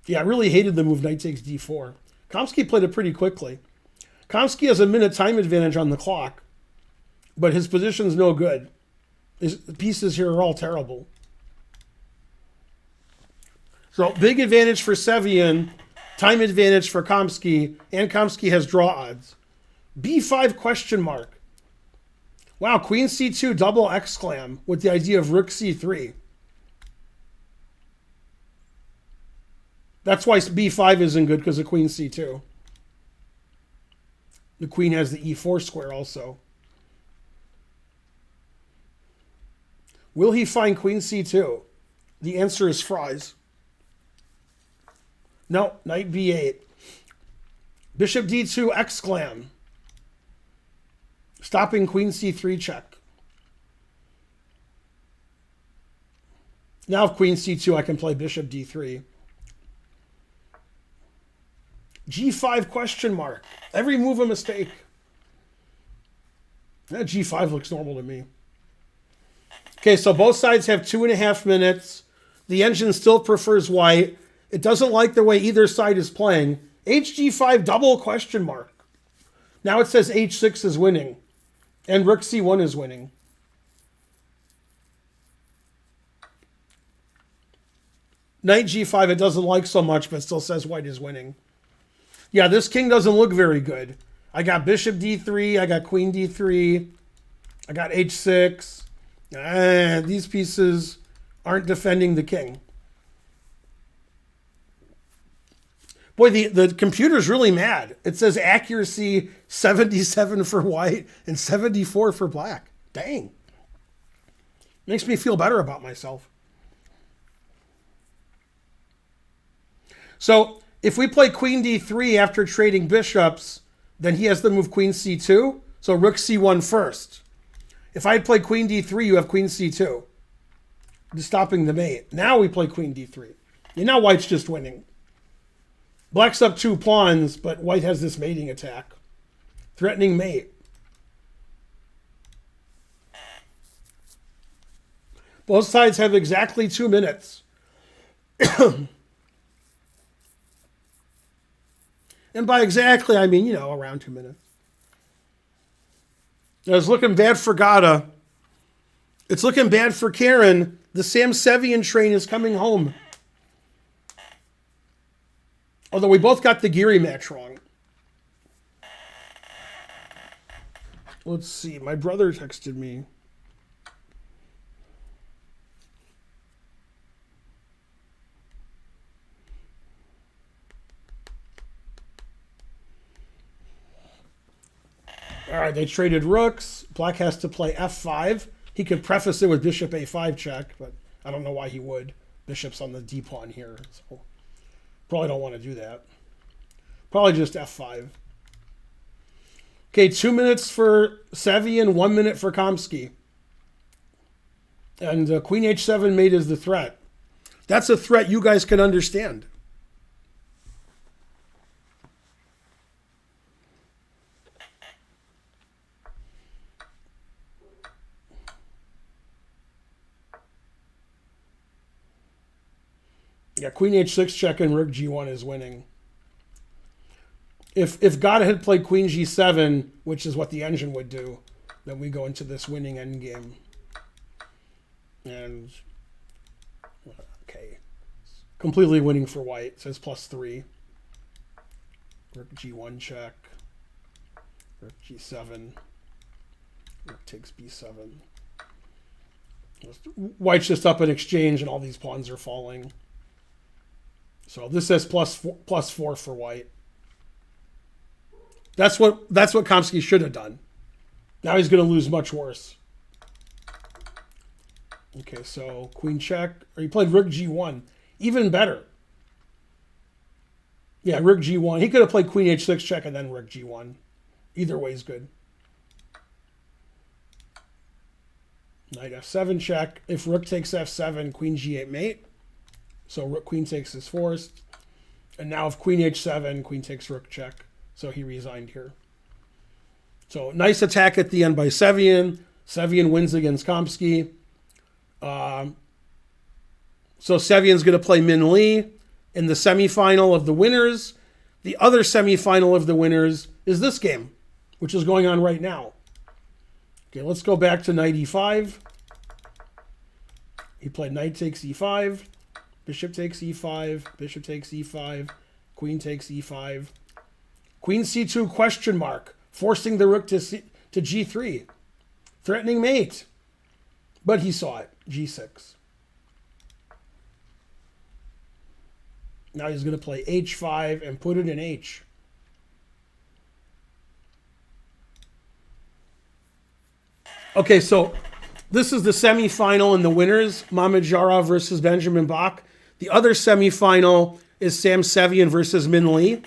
Yeah, I really hated the move knight takes D4. Kamsky played it pretty quickly. Kamsky has a minute time advantage on the clock, but his position's no good. His pieces here are all terrible. So big advantage for Sevian, time advantage for Kamsky, and Kamsky has draw odds. B5 question mark. Wow, queen C2 double exclam with the idea of rook C3. That's why B5 isn't good, because of queen C2. The queen has the E4 square also. Will he find queen C2? The answer is fries. No, knight B8. Bishop D2 exclam. Stopping queen C3 check. Now if queen C2, I can play bishop D3. G5 question mark. Every move a mistake. That G5 looks normal to me. Okay, so both sides have 2.5 minutes. The engine still prefers white. It doesn't like the way either side is playing. HG5 double question mark. Now it says H6 is winning. And Rook C1 is winning. Knight G5 it doesn't like so much, but still says white is winning. Yeah, this king doesn't look very good. I got bishop D3. I got queen D3. I got H6. These pieces aren't defending the king. Boy, the computer's really mad. It says accuracy 77 for white and 74 for black. Dang. Makes me feel better about myself. So if we play queen D3 after trading bishops, then he has to move queen C2. So rook C1 first. If I play queen D3, you have queen C2. Stopping the mate. Now we play queen D3. And now white's just winning. Black's up 2 pawns, but white has this mating attack. Threatening mate. Both sides have exactly 2 minutes. And by exactly, I mean, around 2 minutes. It's looking bad for Gata. It's looking bad for Karen. The Sam Sevian train is coming home. Although we both got the Geary match wrong. Let's see. My brother texted me. All right, they traded rooks. Black has to play f5. He could preface it with bishop a5 check, but I don't know why he would. Bishop's on the d pawn here, so probably don't want to do that. Probably just f5. Okay, 2 minutes for Sevian, 1 minute for Kamsky. And queen h7 mate is the threat. That's a threat you guys can understand. Yeah, queen h6 check and rook g1 is winning. If Gata had played queen g7, which is what the engine would do, then we go into this winning endgame. And, okay. Completely winning for white. It says +3. Rook g1 check. Rook g7. Rook takes b7. White's just up in exchange and all these pawns are falling. So this says +4 for white. That's what Kamsky should have done. Now he's going to lose much worse. Okay, so queen check. Or he played rook g1. Even better. Yeah, rook g1. He could have played queen h6 check and then rook g1. Either way is good. Knight f7 check. If rook takes f7, queen g8 mate. So rook queen takes is forced. And now if queen h7, queen takes rook check. So he resigned here. So nice attack at the end by Sevian. Sevian wins against Kamsky. So Sevian's going to play Min Lee in the semifinal of the winners. The other semifinal of the winners is this game, which is going on right now. Okay, let's go back to knight e5. He played knight takes e5. Bishop takes e5, bishop takes e5, queen takes e5. Queen c2 question mark, forcing the rook to g3. Threatening mate. But he saw it, g6. Now he's going to play h5 and put it in h. Okay, so this is the semifinal and the winners, Mamedyarov versus Benjamin Bach. The other semifinal is Sam Sevian versus Min Lee.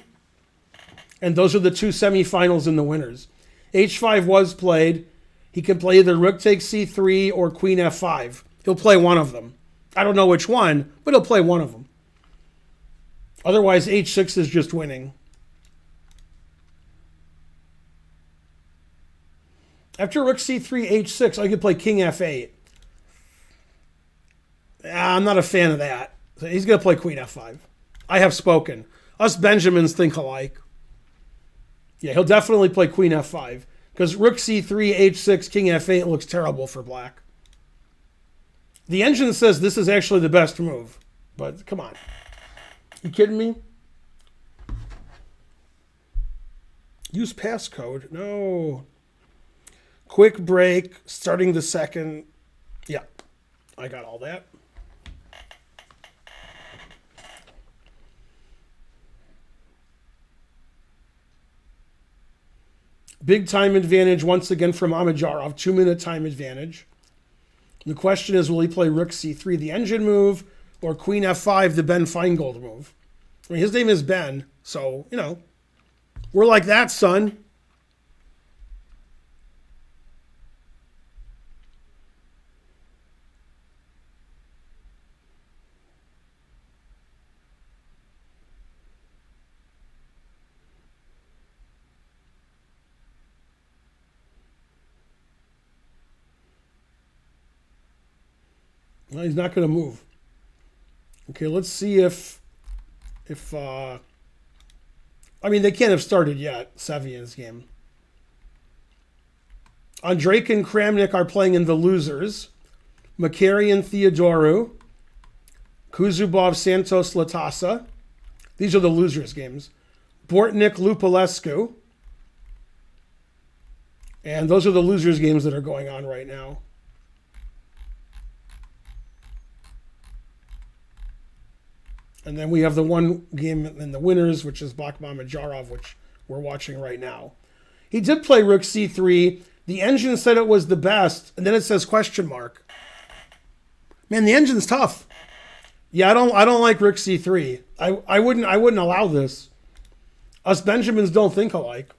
And those are the 2 semifinals and the winners. h5 was played. He can play either rook takes c3 or queen f5. He'll play one of them. I don't know which one, but he'll play one of them. Otherwise, h6 is just winning. After rook c3, h6, I could play king f8. I'm not a fan of that. So he's going to play queen f5. I have spoken. Us Benjamins think alike. Yeah, he'll definitely play queen f5 because rook c3, h6, king f8 looks terrible for black. The engine says this is actually the best move, but come on. You kidding me? Use passcode. No. Quick break, starting the second. Yeah, I got all that. Big time advantage once again from Amajarov, 2-minute time advantage. The question is, will he play rook c3, the engine move, or queen f5, the Ben Finegold move? I mean, his name is Ben, so, you know, we're like that, son. Well, he's not going to move. Okay, let's see if I mean, they can't have started yet, Sevian's game. Andrejka and Kramnik are playing in the losers. Makarian, Theodoru. Kuzubov, Santos, Latasa. These are the losers' games. Bortnik, Lupulescu. And those are the losers' games that are going on right now. And then we have the one game in the winners, which is Bakhmamajarov, which we're watching right now. He did play rook c3. The engine said it was the best, and then it says question mark. Man, the engine's tough. Yeah, I don't like rook c3. I wouldn't allow this. Us Benjamins don't think alike.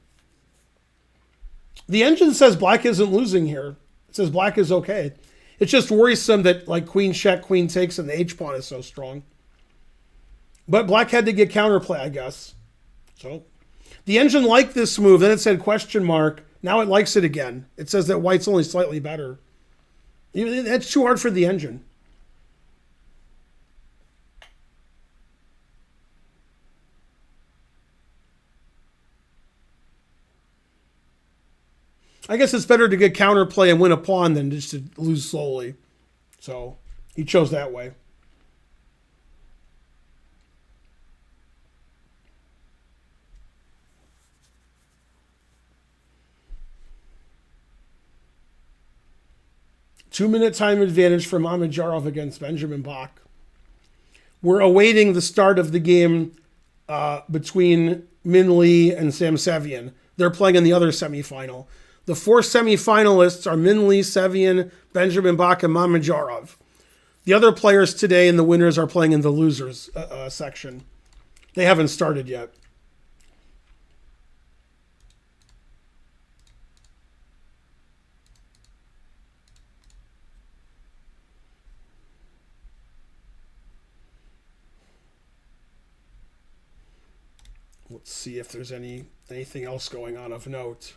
The engine says black isn't losing here. It says black is okay. It's just worrisome that like queen check, queen takes, and the h pawn is so strong. But black had to get counterplay, I guess. So the engine liked this move. Then it said question mark. Now it likes it again. It says that white's only slightly better. That's too hard for the engine. I guess it's better to get counterplay and win a pawn than just to lose slowly. So he chose that way. Two-minute time advantage for Mamajarov against Benjamin Bach. We're awaiting the start of the game between Min Lee and Sam Sevian. They're playing in the other semifinal. The four semifinalists are Min Lee, Sevian, Benjamin Bach, and Mamajarov. The other players today and the winners are playing in the losers section. They haven't started yet. Let's see if there's anything else going on of note.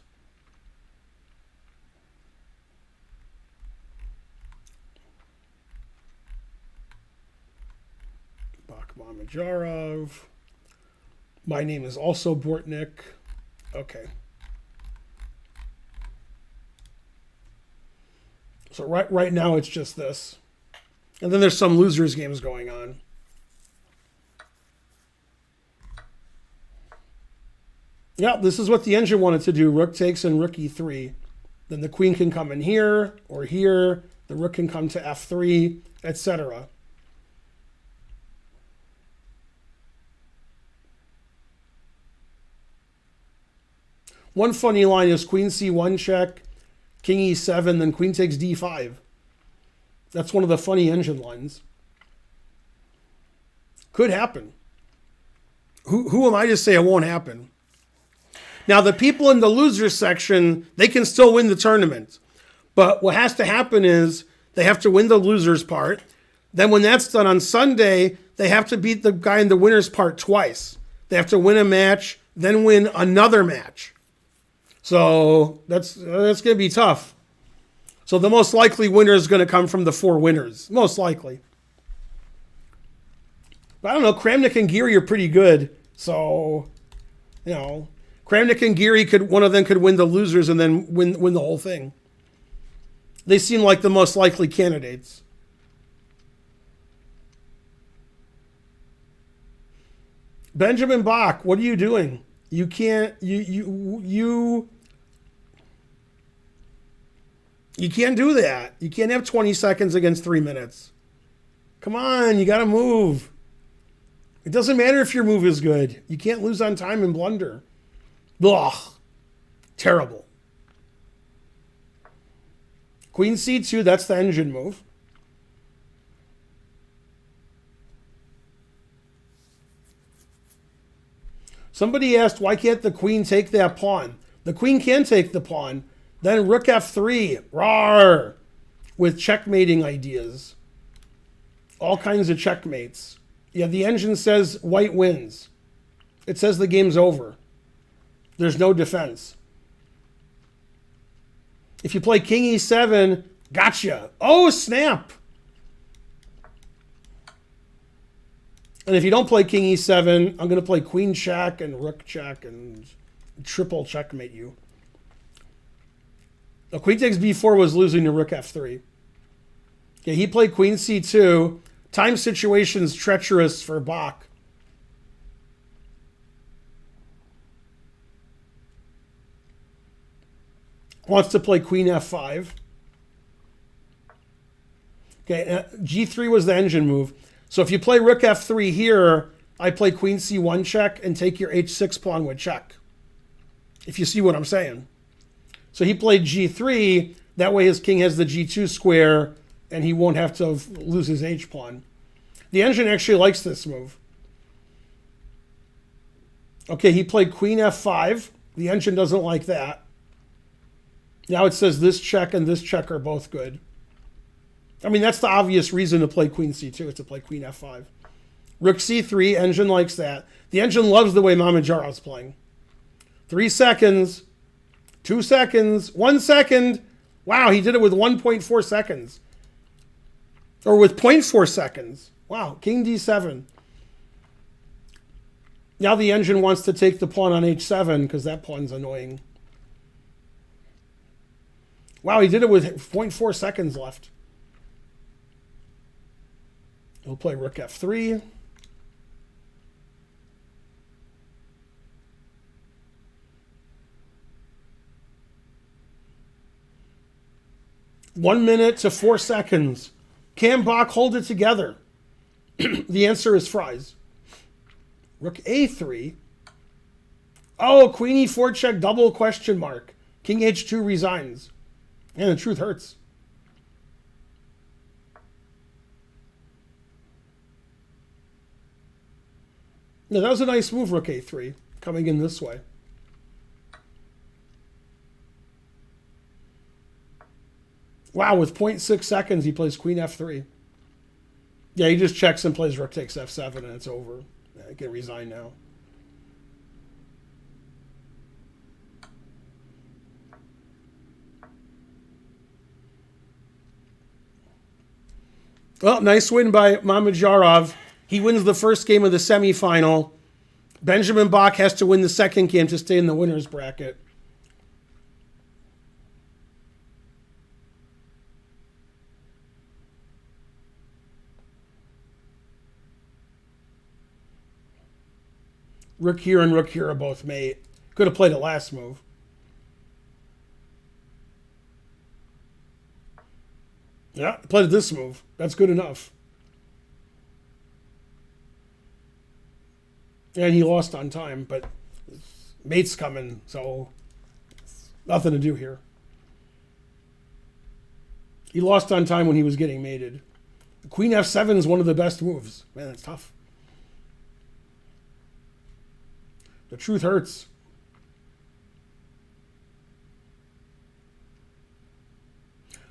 Bakhmamajarov. My name is also Bortnik. Okay. So right now it's just this. And then there's some losers games going on. Yeah, this is what the engine wanted to do. Rook takes and rook e3. Then the queen can come in here or here. The rook can come to f3, etc. One funny line is queen c1 check, king e7, then queen takes d5. That's one of the funny engine lines. Could happen. Who am I to say it won't happen? Now, the people in the losers section, they can still win the tournament. But what has to happen is they have to win the losers part. Then when that's done on Sunday, they have to beat the guy in the winners part twice. They have to win a match, then win another match. So that's going to be tough. So the most likely winner is going to come from the four winners. Most likely. But I don't know. Kramnik and Geary are pretty good. So, Kramnik and Geary one of them could win the losers and then win the whole thing. They seem like the most likely candidates. Benjamin Bach, what are you doing? You can't you can't do that. You can't have 20 seconds against 3 minutes. Come on, you got to move. It doesn't matter if your move is good. You can't lose on time and blunder. Ugh. Terrible. Queen C2, that's the engine move. Somebody asked, why can't the queen take that pawn? The queen can take the pawn. Then rook f3. Rawr. With checkmating ideas. All kinds of checkmates. Yeah, the engine says white wins. It says the game's over. There's no defense. If you play king e7, gotcha. Oh, snap. And if you don't play king e7, I'm going to play queen check and rook check and triple checkmate you. The queen takes b4 was losing to rook f3. Okay, he played queen c2. Time situation's treacherous for Bach. Wants to play queen f5. Okay, g3 was the engine move. So if you play rook f3 here, I play queen c1 check and take your h6 pawn with check. If you see what I'm saying. So he played g3. That way his king has the g2 square and he won't have to lose his h pawn. The engine actually likes this move. Okay, he played queen f5. The engine doesn't like that. Now it says this check and this check are both good. I mean, that's the obvious reason to play queen c2, is to play queen f5. Rook c3, engine likes that. The engine loves the way Mamedyharov's playing. 3 seconds, 2 seconds, 1 second. Wow, he did it with 1.4 seconds. Or with 0.4 seconds. Wow, king d7. Now the engine wants to take the pawn on h7 because that pawn's annoying. Wow, he did it with 0.4 seconds left. He'll play rook f3. One minute to 4 seconds. Can Bach hold it together? The answer is fries. Rook a3. Oh, queen e4 check, double question mark. King h2 resigns. And the truth hurts. Yeah, that was a nice move, rook a3, coming in this way. Wow, with 0.6 seconds, he plays queen f3. Yeah, he just checks and plays rook takes f7, and it's over. Yeah, I can resign now. Well, nice win by Mamedyharov. He wins the first game of the semifinal. Benjamin Bach has to win the second game to stay in the winner's bracket. Rook here and rook here are both mate. Could have played a last move. Yeah, played this move. That's good enough. And he lost on time, but mate's coming, so nothing to do here. He lost on time when he was getting mated. Queen f7 is one of the best moves. Man, that's tough. The truth hurts.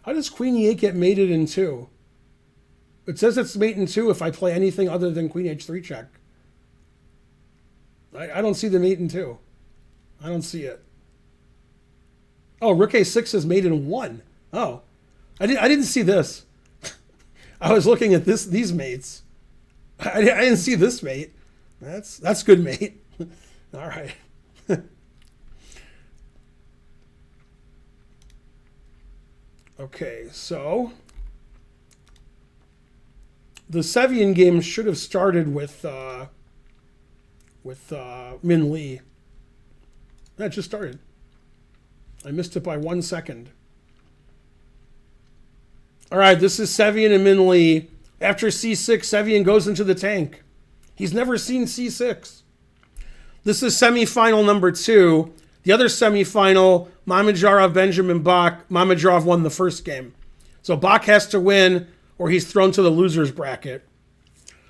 How does queen e8 get mated in 2? It says it's mate in 2 if I play anything other than queen h3 check. I don't see the mate in 2. I don't see it. Oh, rook a6 is mate in 1. Oh, I didn't see this. I was looking at these mates. I didn't see this, mate. That's good, mate. All right. Okay, so the Sevian game should have started with Min Lee. That just started. I missed it by 1 second. All right, this is Sevian and Min Lee. After C6, Sevian goes into the tank. He's never seen C6. This is semifinal number 2. The other semifinal, Mamedyarov, Benjamin Bach. Mamedyarov won the first game. So Bach has to win or he's thrown to the loser's bracket.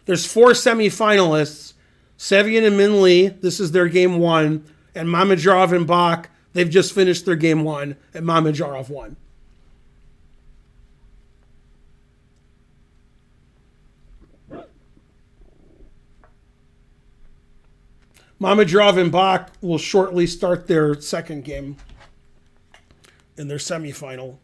There's 4 semifinalists. Sevian and Min Lee, this is their game 1. And Mamedyarov and Bach, they've just finished their game 1, and Mamedyarov won. Mamedyarov and Bach will shortly start their second game in their semifinal.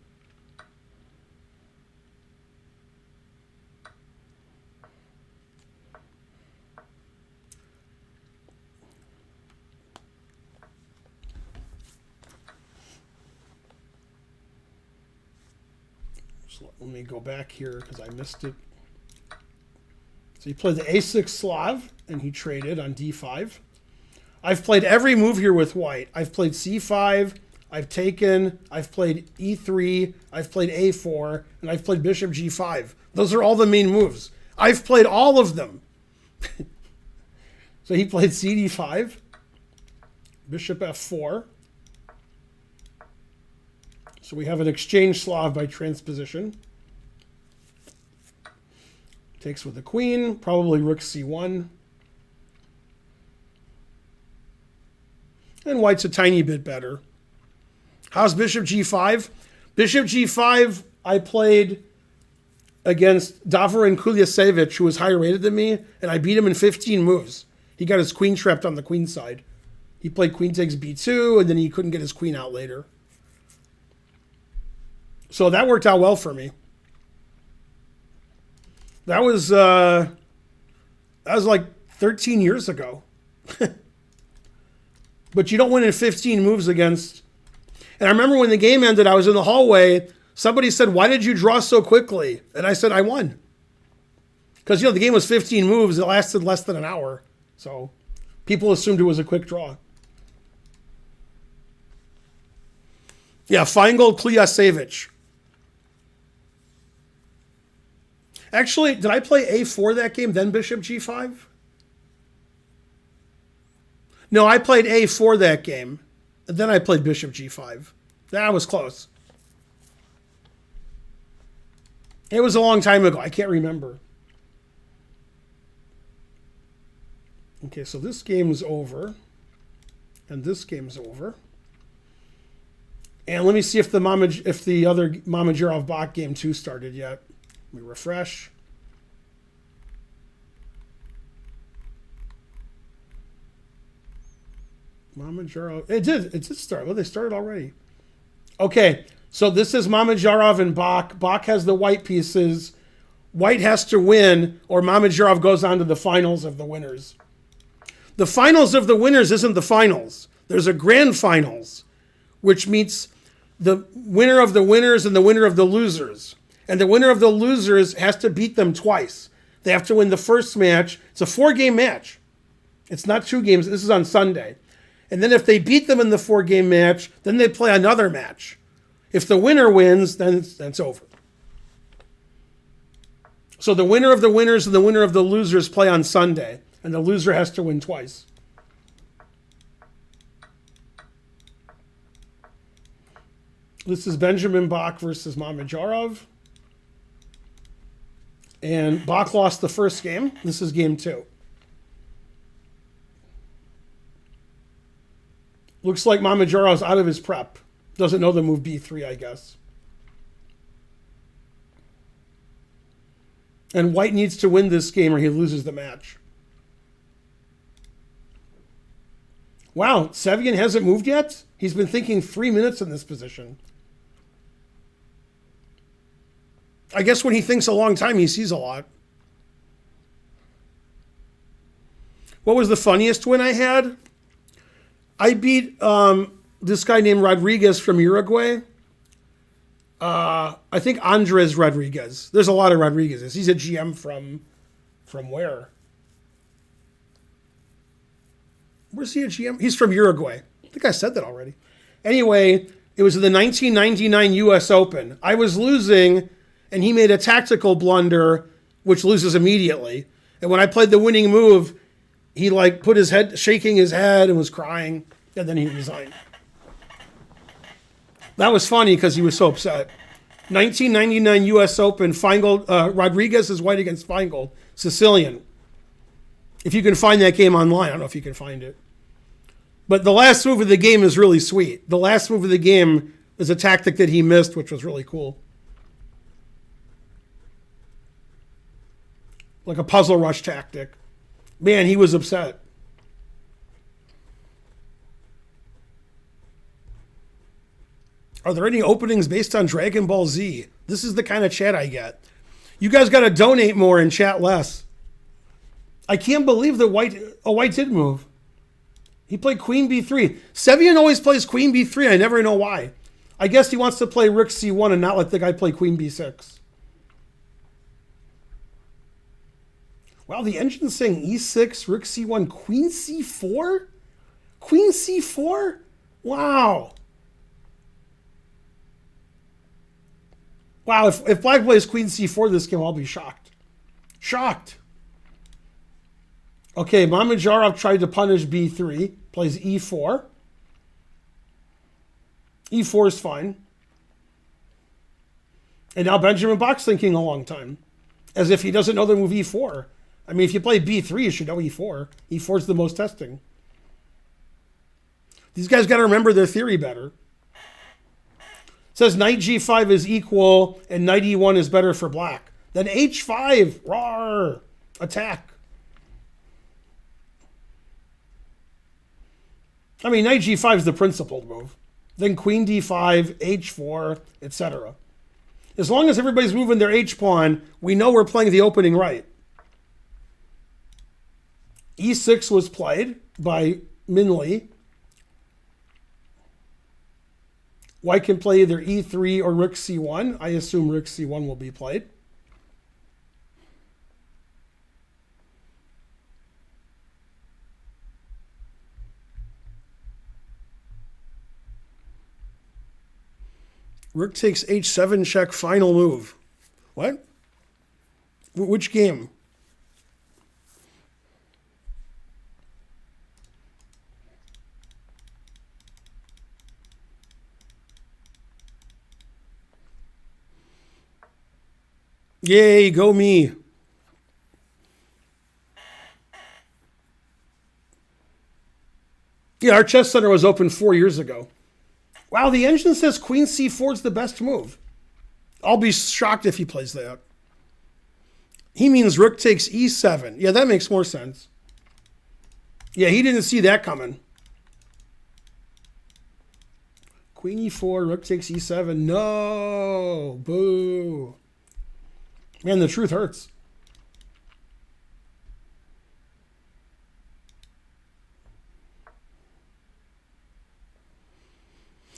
So let me go back here because I missed it. So he played the A6 Slav, and he traded on D5. I've played every move here with white. I've played C5, I've taken, I've played E3, I've played A4, and I've played Bishop G5. Those are all the main moves. I've played all of them. So he played CD5, Bishop F4. So we have an exchange Slav by transposition. Takes with the queen, probably rook C1. And white's a tiny bit better. How's Bishop G5? Bishop G5, I played against Davorin Kuliasevich, who was higher rated than me, and I beat him in 15 moves. He got his queen trapped on the queen side. He played queen takes B2, and then he couldn't get his queen out later. So that worked out well for me. That was like 13 years ago. But you don't win in 15 moves against. And I remember when the game ended, I was in the hallway. Somebody said, "Why did you draw so quickly?" And I said, "I won." Because, the game was 15 moves. It lasted less than an hour. So people assumed it was a quick draw. Yeah, Finegold Kuliasevich. Actually, did I play A4 that game, then Bishop G5? No, I played A4 that game, and then I played Bishop G5. That was close. It was a long time ago. I can't remember. Okay, so this game's over, and this game's over. And let me see if the other Mamedyarov Bach game 2 started yet. Let me refresh. Mamedyarov. It did start. Well, they started already. Okay, so this is Mamedyarov and Bach. Bach has the white pieces. White has to win, or Mamedyarov goes on to the finals of the winners. The finals of the winners isn't the finals. There's a grand finals, which meets the winner of the winners and the winner of the losers. And the winner of the losers has to beat them twice. They have to win the first match. It's a 4-game match. It's not 2 games. This is on Sunday. And then if they beat them in the 4-game match, then they play another match. If the winner wins, then it's over. So the winner of the winners and the winner of the losers play on Sunday, and the loser has to win twice. This is Benjamin Bach versus Mamedyarov. And Bach lost the first game. This is game 2. Looks like Mamedyarov's out of his prep. Doesn't know the move B3, I guess. And white needs to win this game or he loses the match. Wow, Sevian hasn't moved yet? He's been thinking 3 minutes in this position. I guess when he thinks a long time, he sees a lot. What was the funniest win I had? I beat this guy named Rodriguez from Uruguay. I think Andres Rodriguez. There's a lot of Rodriguez's. He's a GM from where? Where's he a GM? He's from Uruguay. I think I said that already. Anyway, it was in the 1999 U.S. Open. I was losing, and he made a tactical blunder, which loses immediately. And when I played the winning move, he like put his head, shaking his head, and was crying, and then he resigned. That was funny because he was so upset. 1999 U.S. Open, Finegold, Rodriguez is white against Finegold, Sicilian. If you can find that game online, I don't know if you can find it. But the last move of the game is really sweet. The last move of the game is a tactic that he missed, which was really cool. Like a puzzle rush tactic. Man, he was upset. Are there any openings based on Dragon Ball Z? This is the kind of chat I get. You guys got to donate more and chat less. I can't believe that White did move. He played Queen B3. Sevian always plays Queen B3. I never know why. I guess he wants to play Rook C1 and not let the guy play Queen B6. Wow, the engine's saying E6, Rook C1, Queen C4? Queen C4? Wow. Wow, if Black plays Queen C4 this game, I'll be shocked. Shocked. Okay, Mamedyarov tried to punish B3. Plays E4. E4 is fine. And now Benjamin Bach's thinking a long time. As if he doesn't know the move E4. I mean, if you play B3, you should know E4. E4 is the most testing. These guys got to remember their theory better. It says knight G5 is equal and knight E1 is better for black. Then H5, roar, attack. I mean, knight G5 is the principled move. Then queen D5, H4, etc. As long as everybody's moving their H-pawn, we know we're playing the opening right. E6 was played by Min Lee. White can play either E3 or Rook C1. I assume Rook C1 will be played. Rook takes H7 check, final move. What? Which game? Yay, go me. Yeah, our chess center was open 4 years ago. Wow, the engine says Queen C4 is the best move. I'll be shocked if he plays that. He means Rook takes E7. Yeah, that makes more sense. Yeah, he didn't see that coming. Queen E4, Rook takes E7. No, boo. Man, the truth hurts.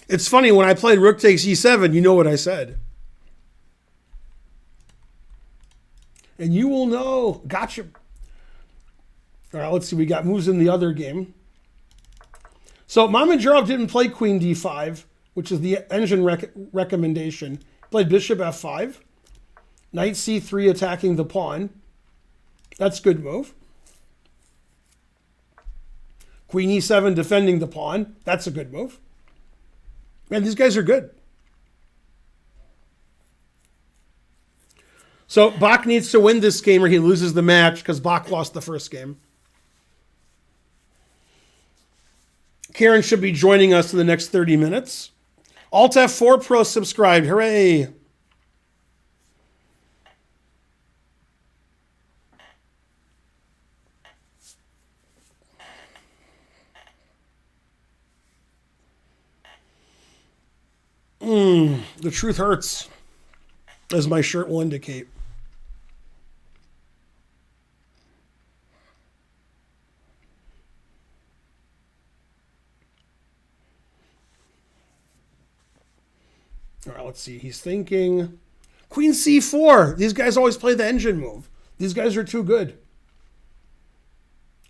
It's funny, when I played Rook takes E7, you know what I said. And you will know. Gotcha. All right, let's see. We got moves in the other game. So Mamedyarov didn't play Queen D5, which is the engine recommendation. He played Bishop F5. Knight C3 attacking the pawn. That's a good move. Queen E7 defending the pawn. That's a good move. Man, these guys are good. So Bach needs to win this game or he loses the match because Bach lost the first game. Karen should be joining us in the next 30 minutes. Alt F4 Pro subscribed. Hooray. The truth hurts, as my shirt will indicate. All right, let's see. He's thinking queen c4. These guys always play the engine move. These guys are too good.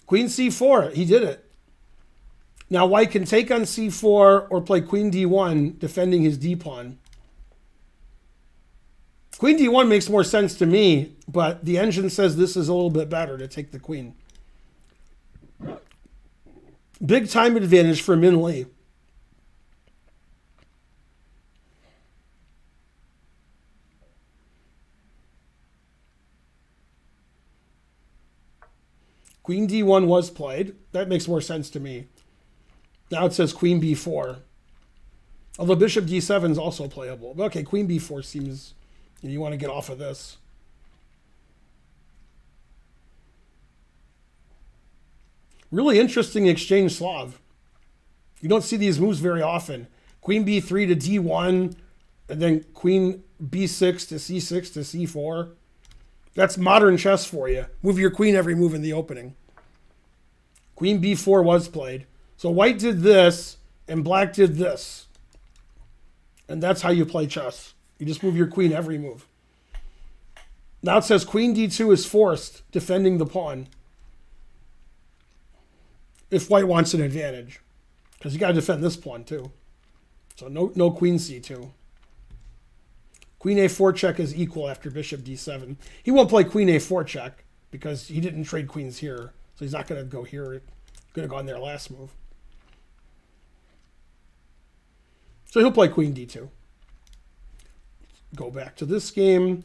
Queen c4. He did it. Now white can take on c4 or play queen d1, defending his d-pawn. Queen d1 makes more sense to me, but the engine says this is a little bit better to take the queen. Big time advantage for Min Lee. Queen d1 was played. That makes more sense to me. Now it says queen b4. Although bishop d7 is also playable. But okay, queen b4 seems... You want to get off of this. Really interesting exchange Slav. You don't see these moves very often. Queen b3 to d1, and then queen b6 to c6 to c4. That's modern chess for you. Move your queen every move in the opening. Queen b4 was played. So white did this, and black did this. And that's how you play chess. You just move your queen every move. Now it says queen d2 is forced, defending the pawn. If white wants an advantage. Because you got to defend this pawn too. So no queen c2. Queen a4 check is equal after bishop d7. He won't play queen a4 check because he didn't trade queens here. So he's not going to go here. He's going to go on their last move. So he'll play queen d2. Go back to this game.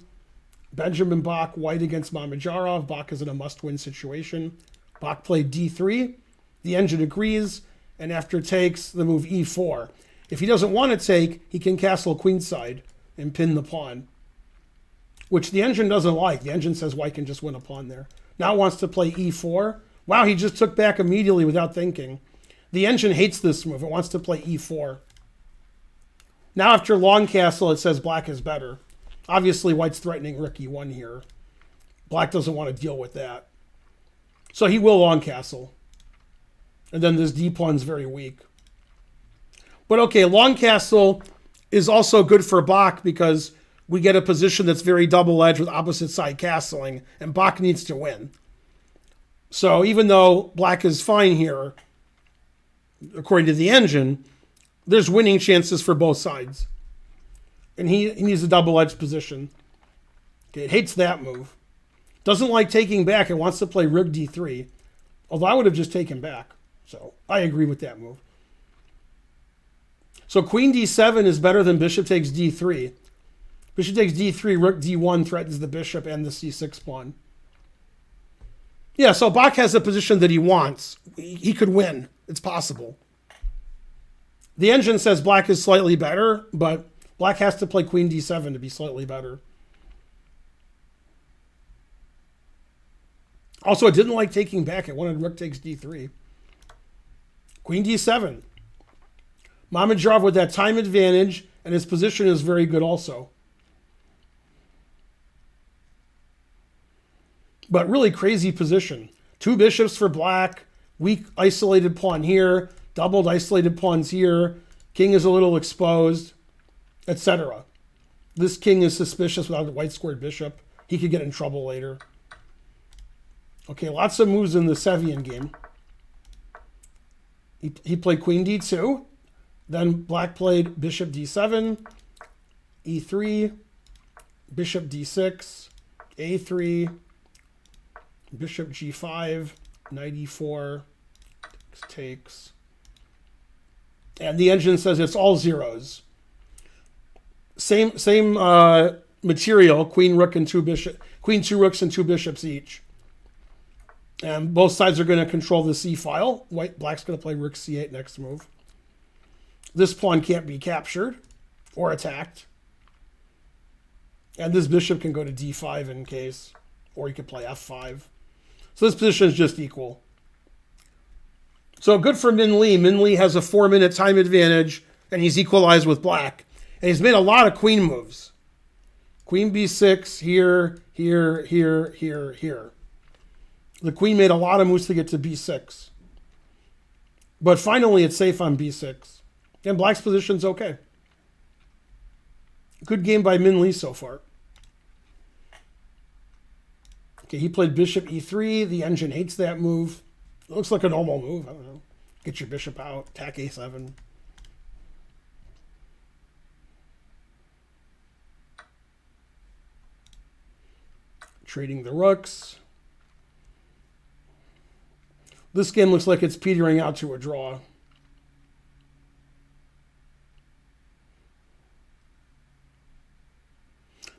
Benjamin Bach, white against Mamedyarov. Bach is in a must-win situation. Bach played d3. The engine agrees. And after takes, the move e4. If he doesn't want to take, he can castle queenside and pin the pawn, which the engine doesn't like. The engine says white can just win a pawn there. Now it wants to play e4. Wow, he just took back immediately without thinking. The engine hates this move. It wants to play e4. Now after long castle, it says black is better. Obviously, white's threatening rook e1 here. Black doesn't want to deal with that. So he will long castle. And then this d-pawn's very weak. But okay, long castle is also good for Bach because we get a position that's very double-edged with opposite side castling, and Bach needs to win. So even though black is fine here, according to the engine, there's winning chances for both sides. And he needs a double-edged position. Okay, it hates that move. Doesn't like taking back. It wants to play rook d3. Although I would have just taken back. So I agree with that move. So queen d7 is better than bishop takes d3. Bishop takes d3, rook d1 threatens the bishop and the c6 pawn. Yeah, so Bach has a position that he wants. He could win. It's possible. The engine says black is slightly better, but black has to play queen d7 to be slightly better. Also, it didn't like taking back. It wanted rook takes d3. Queen d7. Mamedyarov with that time advantage, and his position is very good also. But really crazy position. Two bishops for black, weak isolated pawn here, doubled isolated pawns here, king is a little exposed, etc. This king is suspicious without a white squared bishop. He could get in trouble later. Okay, lots of moves in the Sevian game. He played queen d2. Then black played bishop d7, e3, bishop d6, a3, bishop g5, knight e4, takes. And the engine says it's all zeros. Same material, queen rook and two rooks and two bishops each. And both sides are going to control the c file. Black's going to play rook c8 next move. This pawn can't be captured or attacked. And this bishop can go to d5 in case, or he could play f5. So this position is just equal. So good for Min Lee. Min Lee has a 4-minute time advantage, and he's equalized with black. And he's made a lot of queen moves. Queen b6, here, here, here, here, here. The queen made a lot of moves to get to b6. But finally, it's safe on b6. And black's position's okay. Good game by Min Lee so far. Okay, he played bishop e3. The engine hates that move. It looks like a normal move. I don't know. Get your bishop out. Attack a7. Trading the rooks. This game looks like it's petering out to a draw.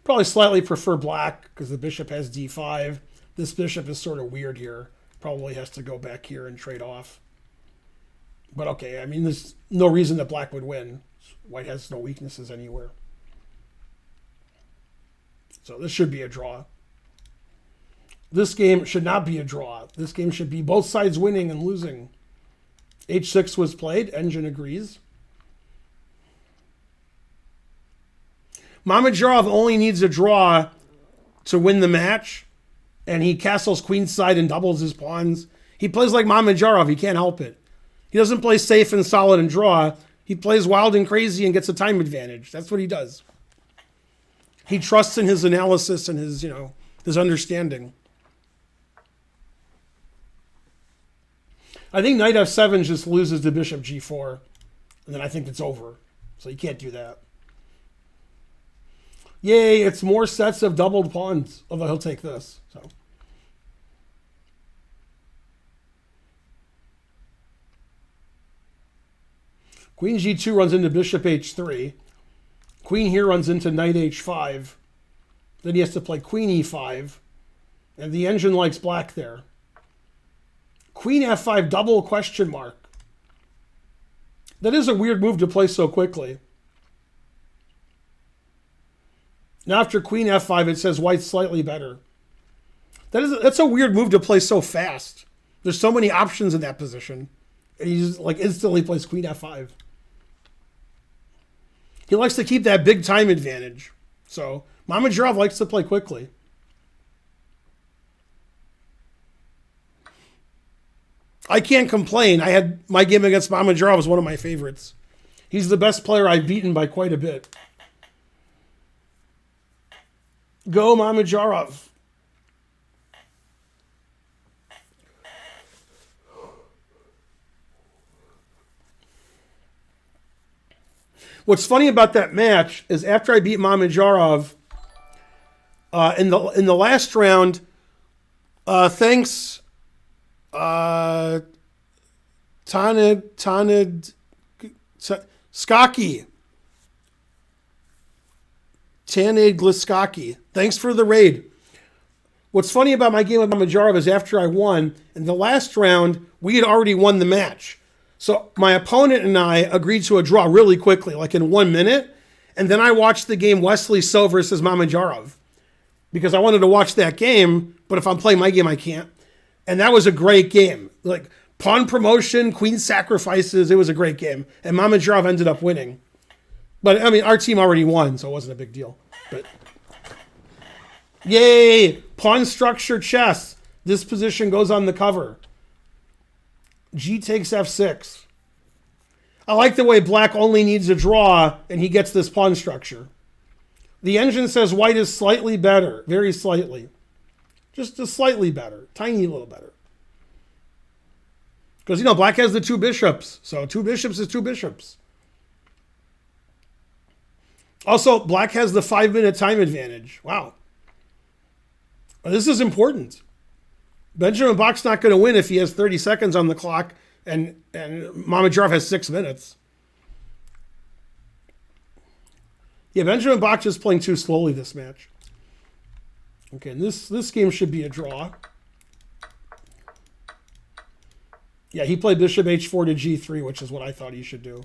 Probably slightly prefer black because the bishop has d5. This bishop is sort of weird here. Probably has to go back here and trade off. But okay, I mean, there's no reason that black would win. White has no weaknesses anywhere. So this should be a draw. This game should not be a draw. This game should be both sides winning and losing. h6 was played. Engine agrees. Mamedyarov only needs a draw to win the match, and he castles queenside and doubles his pawns. He plays like Mamedyarov. He can't help it. He doesn't play safe and solid and draw. He plays wild and crazy and gets a time advantage. That's what he does. He trusts in his analysis and his, his understanding. I think knight f7 just loses to bishop g4, and then I think it's over. So you can't do that. Yay, it's more sets of doubled pawns, although he'll take this. So queen g2 runs into bishop h3. Queen here runs into knight h5. Then he has to play queen e5. And the engine likes black there. Queen f5 double question mark. That is a weird move to play so quickly. Now after queen f5, it says white's slightly better. That's a weird move to play so fast. There's so many options in that position. And he just instantly plays queen f5. He likes to keep that big time advantage. So Mamedyarov likes to play quickly. I can't complain. My game against Mamedyarov was one of my favorites. He's the best player I've beaten by quite a bit. Go Mamedyarov. What's funny about that match is after I beat Mamedyarov in the last round, thanks Tanid Skaki. Tanid Gliskaki. Thanks for the raid. What's funny about my game with Mamedyarov is after I won, in the last round, we had already won the match. So my opponent and I agreed to a draw really quickly, like in 1 minute. And then I watched the game Wesley So versus Mamedyarov because I wanted to watch that game, but if I'm playing my game, I can't. And that was a great game. Like pawn promotion, queen sacrifices. It was a great game. And Mamedyarov ended up winning. But I mean, our team already won, so it wasn't a big deal. But yay! Pawn structure chess. This position goes on the cover. G takes f6. I like the way black only needs a draw and he gets this pawn structure. The engine says white is slightly better, very slightly. Just slightly better, tiny little better. Because, black has the two bishops. So 2 bishops is 2 bishops. Also, black has the 5-minute time advantage. Wow. This is important. Benjamin Bach's not going to win if he has 30 seconds on the clock and Mamedyarov has 6 minutes. Yeah, Benjamin Bach just playing too slowly this match. Okay, and this game should be a draw. Yeah, he played bishop h4 to g3, which is what I thought he should do.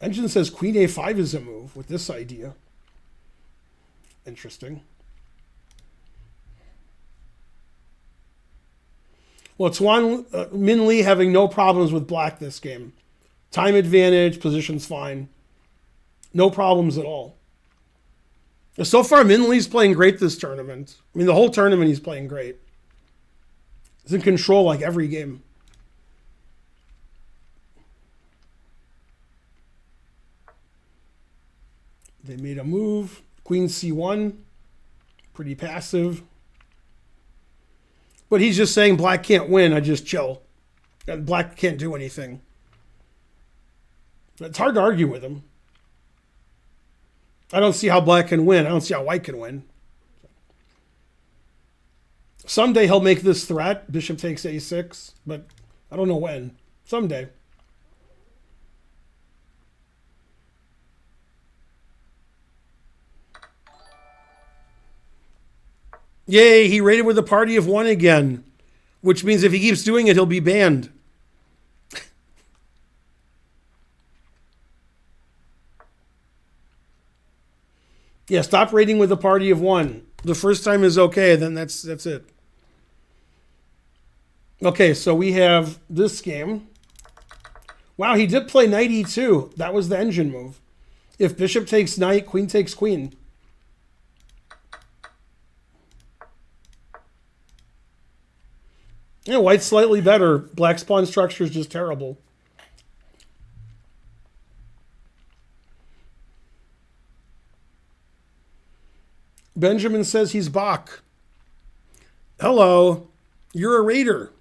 Engine says queen a5 is a move with this idea. Interesting. Well, Min Lee having no problems with black this game. Time advantage, position's fine. No problems at all. So far, Min Lee's playing great this tournament. I mean, the whole tournament he's playing great. He's in control like every game. They made a move. Queen c1. Pretty passive. But he's just saying black can't win. I just chill. And black can't do anything. It's hard to argue with him. I don't see how black can win. I don't see how white can win. Someday he'll make this threat. Bishop takes a6. But I don't know when. Someday. Yay, he raided with a party of one again. Which means if he keeps doing it, he'll be banned. Yeah, stop raiding with a party of one. The first time is okay, then that's it. Okay, so we have this game. Wow, he did play knight e2. That was the engine move. If bishop takes knight, queen takes queen. Yeah, white's slightly better. Black's pawn structure is just terrible. Benjamin says he's Bach. Hello. You're a raider.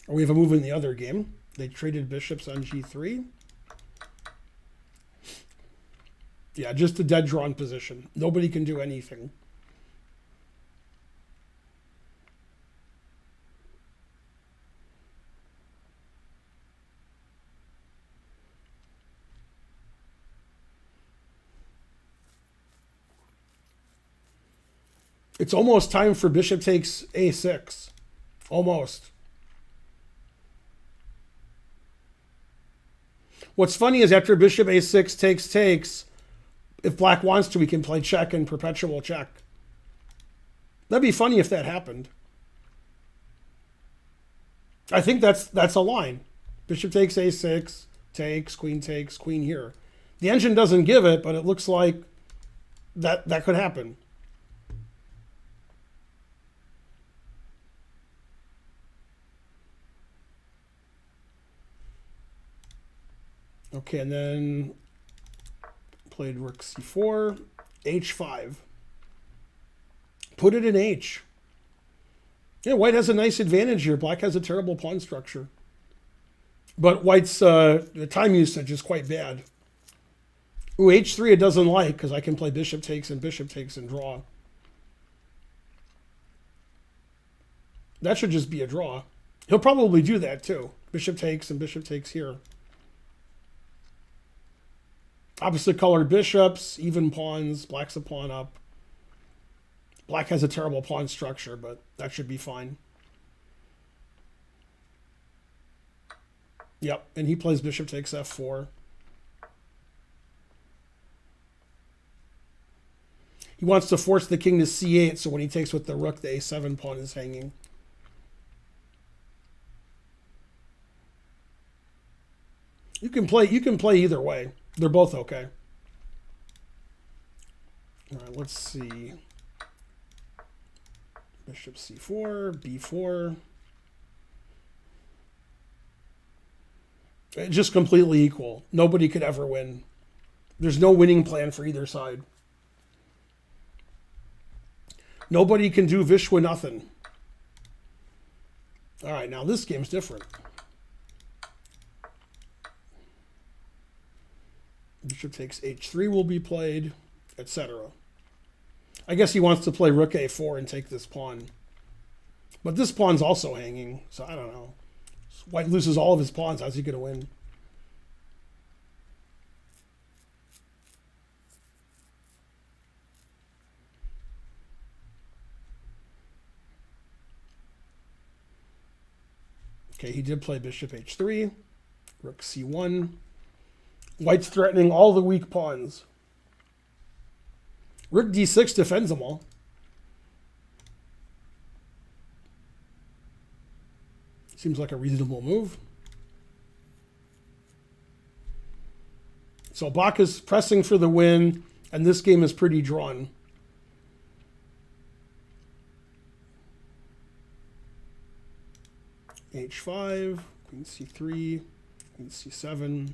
We have a move in the other game. They traded bishops on g3. Yeah, just a dead drawn position. Nobody can do anything. It's almost time for bishop takes a6. Almost. What's funny is after bishop a6 takes, if black wants to, we can play check and perpetual check. That'd be funny if that happened. I think that's a line. Bishop takes a6, takes, queen here. The engine doesn't give it, but it looks like that could happen. Okay, and then played rook c4, h5. Put it in h. Yeah, white has a nice advantage here. Black has a terrible pawn structure. But white's time usage is quite bad. Ooh, h3 it doesn't like, because I can play bishop takes and draw. That should just be a draw. He'll probably do that too. Bishop takes and bishop takes here. Opposite colored bishops, even pawns, black's a pawn up. Black has a terrible pawn structure, but that should be fine. Yep, and he plays bishop takes f4. He wants to force the king to c8, so when he takes with the rook, the a7 pawn is hanging. You can play either way. They're both okay. All right, let's see. Bishop c4, b4. It's just completely equal. Nobody could ever win. There's no winning plan for either side. Nobody can do Vishwa nothing. All right, now this game's different. Bishop takes h3 will be played, etc. I guess he wants to play rook a4 and take this pawn. But this pawn's also hanging, so I don't know. White loses all of his pawns. How's he going to win? Okay, he did play bishop h3, rook c1. White's threatening all the weak pawns. Rook d6 defends them all. Seems like a reasonable move. So Bach is pressing for the win, and this game is pretty drawn. h5, queen c3, queen c7.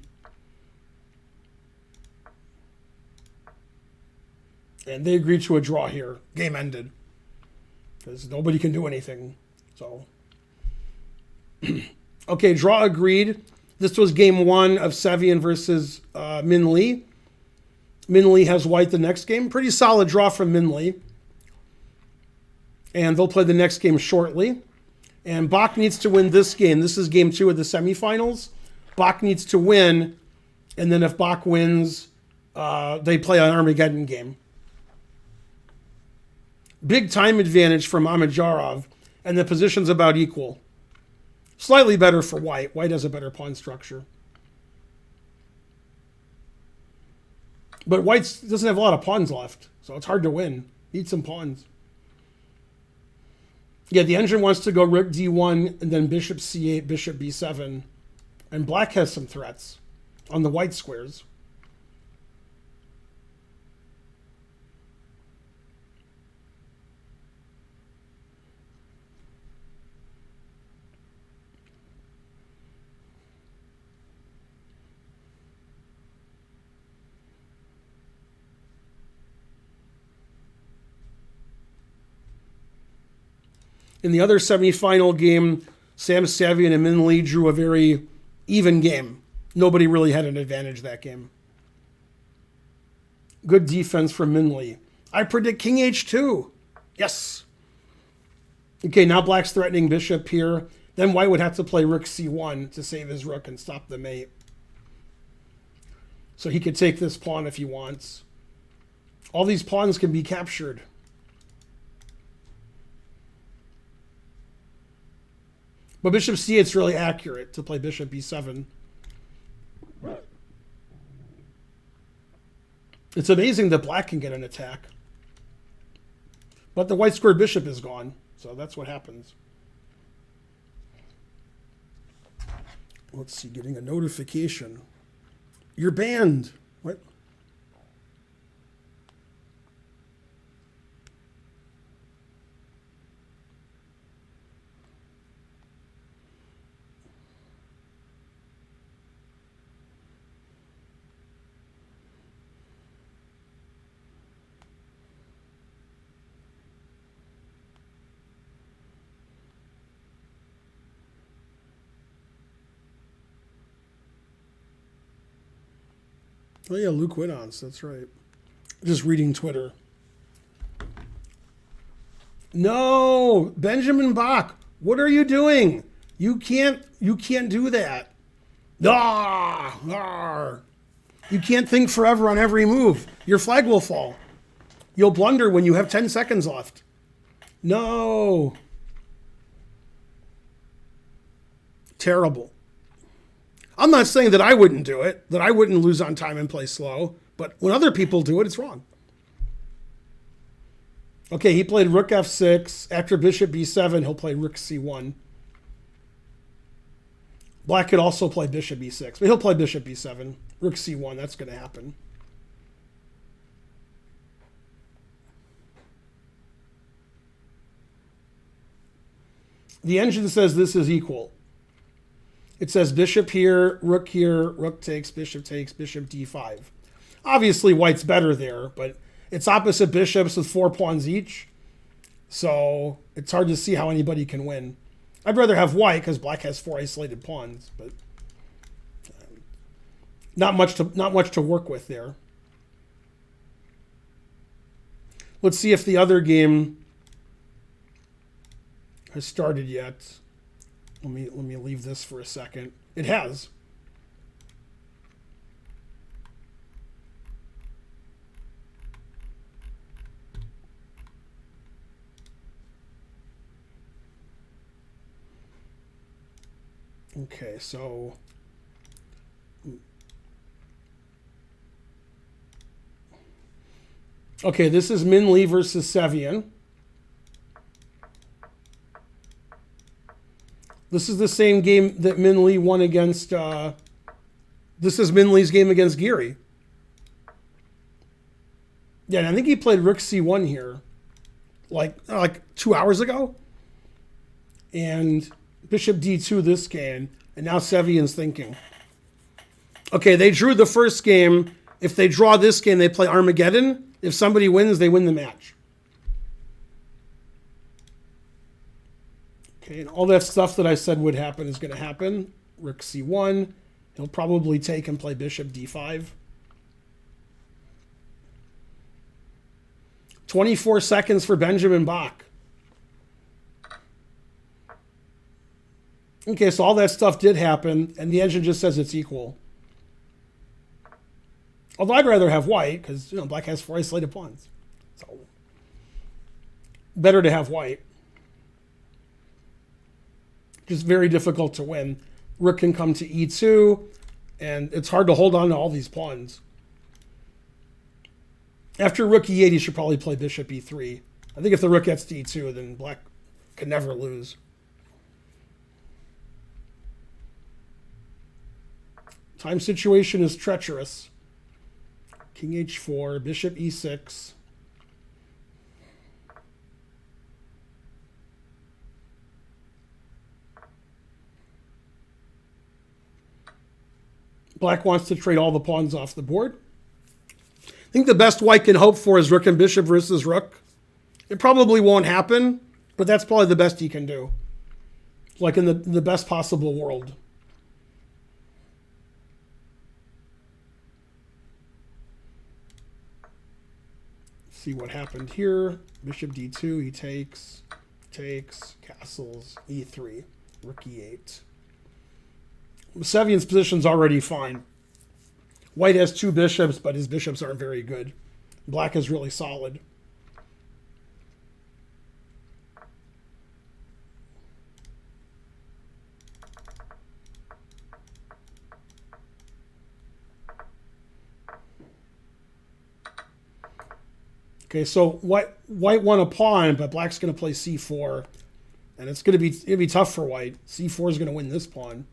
And they agreed to a draw here. Game ended. Because nobody can do anything. So, okay, draw agreed. This was game one of Sevian versus Min Lee. Min Lee has white the next game. Pretty solid draw from Min Lee. And they'll play the next game shortly. And Bach needs to win this game. This is game two of the semifinals. Bach needs to win. And then if Bach wins, they play an Armageddon game. Big time advantage for Mamedyarov. And the position's about equal. Slightly better for white. White has a better pawn structure. But white doesn't have a lot of pawns left. So it's hard to win. Need some pawns. Yeah, the engine wants to go rook d1 and then bishop c8, bishop b7. And black has some threats on the white squares. In the other semifinal game, Sam Savian and Min Lee drew a very even game. Nobody really had an advantage that game. Good defense from Min Lee. I predict king h2. Yes. Okay, now black's threatening bishop here. Then white would have to play rook c1 to save his rook and stop the mate. So he could take this pawn if he wants. All these pawns can be captured. But bishop c8 is really accurate to play bishop b7. It's amazing that black can get an attack. But the white square bishop is gone. So that's what happens. Let's see, getting a notification. You're banned. What? Oh yeah, Luke Wittons, that's right. Just reading Twitter. No, Benjamin Bach, what are you doing? You can't do that. You can't think forever on every move. Your flag will fall. You'll blunder when you have 10 seconds left. No. Terrible. I'm not saying that I wouldn't do it, that I wouldn't lose on time and play slow, but when other people do it, it's wrong. Okay, he played rook f6. After bishop b7, he'll play rook c1. Black could also play bishop b6, but he'll play bishop b7. Rook c1, that's going to happen. The engine says this is equal. It says bishop here, rook takes, bishop d5. Obviously, white's better there, but it's opposite bishops with 4 pawns each. So it's hard to see how anybody can win. I'd rather have white because black has 4 isolated pawns, but not much to work with there. Let's see if the other game has started yet. Let me leave this for a second. It has. Okay, so okay, this is Min Lee versus Sevian. This is the same game that Min Lee won against, this is Min Lee's game against Geary. Yeah, and I think he played rook c1 here, like 2 hours ago. And bishop d2 this game, and now Sevian's thinking. Okay, they drew the first game. If they draw this game, they play Armageddon. If somebody wins, they win the match. Okay, and all that stuff that I said would happen is going to happen. Rook c1. He'll probably take and play bishop d5. 24 seconds for Benjamin Bach. Okay, so all that stuff did happen, and the engine just says it's equal. Although I'd rather have white, because black has 4 isolated pawns. So better to have white. Just very difficult to win. Rook can come to e2, and it's hard to hold on to all these pawns. After rook e8, he should probably play bishop e3. I think if the rook gets to e2, then black can never lose. Time situation is treacherous. King h4, bishop e6. Black wants to trade all the pawns off the board. I think the best white can hope for is rook and bishop versus rook. It probably won't happen, but that's probably the best he can do. Like in the best possible world. See what happened here. Bishop d2, he takes, castles, e3, rook e8. Sevian's position's already fine. White has 2 bishops, but his bishops aren't very good. Black is really solid. Okay, so white won a pawn, but black's going to play c4, and it's going to be tough for white. c4 is going to win this pawn.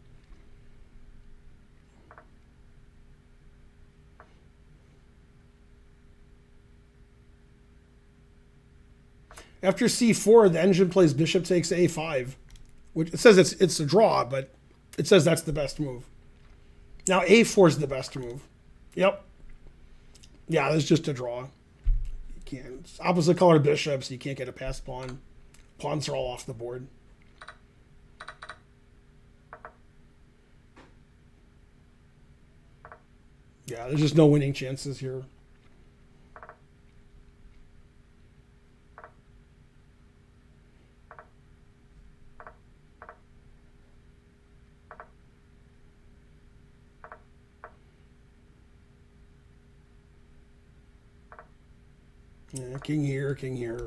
After c4, the engine plays bishop takes a5, which it says it's a draw, but it says that's the best move. Now a4 is the best move. Yep. Yeah, that's just a draw. It's opposite colored bishops. You can't get a passed pawn. Pawns are all off the board. Yeah, there's just no winning chances here. Yeah, king here, king here.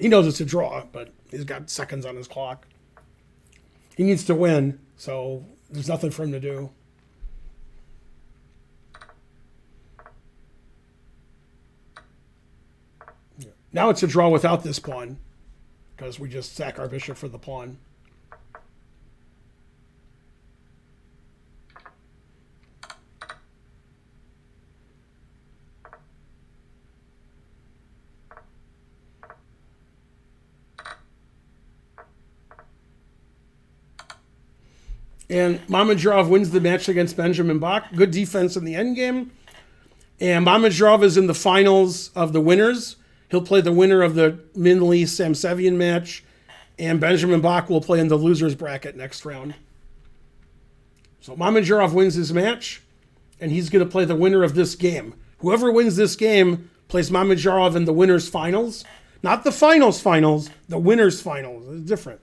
He knows it's a draw, but he's got seconds on his clock. He needs to win, so there's nothing for him to do. Yeah. Now it's a draw without this pawn, because we just sack our bishop for the pawn. And Mamedyarov wins the match against Benjamin Bach. Good defense in the endgame. And Mamedyarov is in the finals of the winners. He'll play the winner of the Min Lee Samsevian match. And Benjamin Bach will play in the loser's bracket next round. So Mamedyarov wins his match. And he's going to play the winner of this game. Whoever wins this game plays Mamedyarov in the winner's finals. Not the finals, the winner's finals. It's different.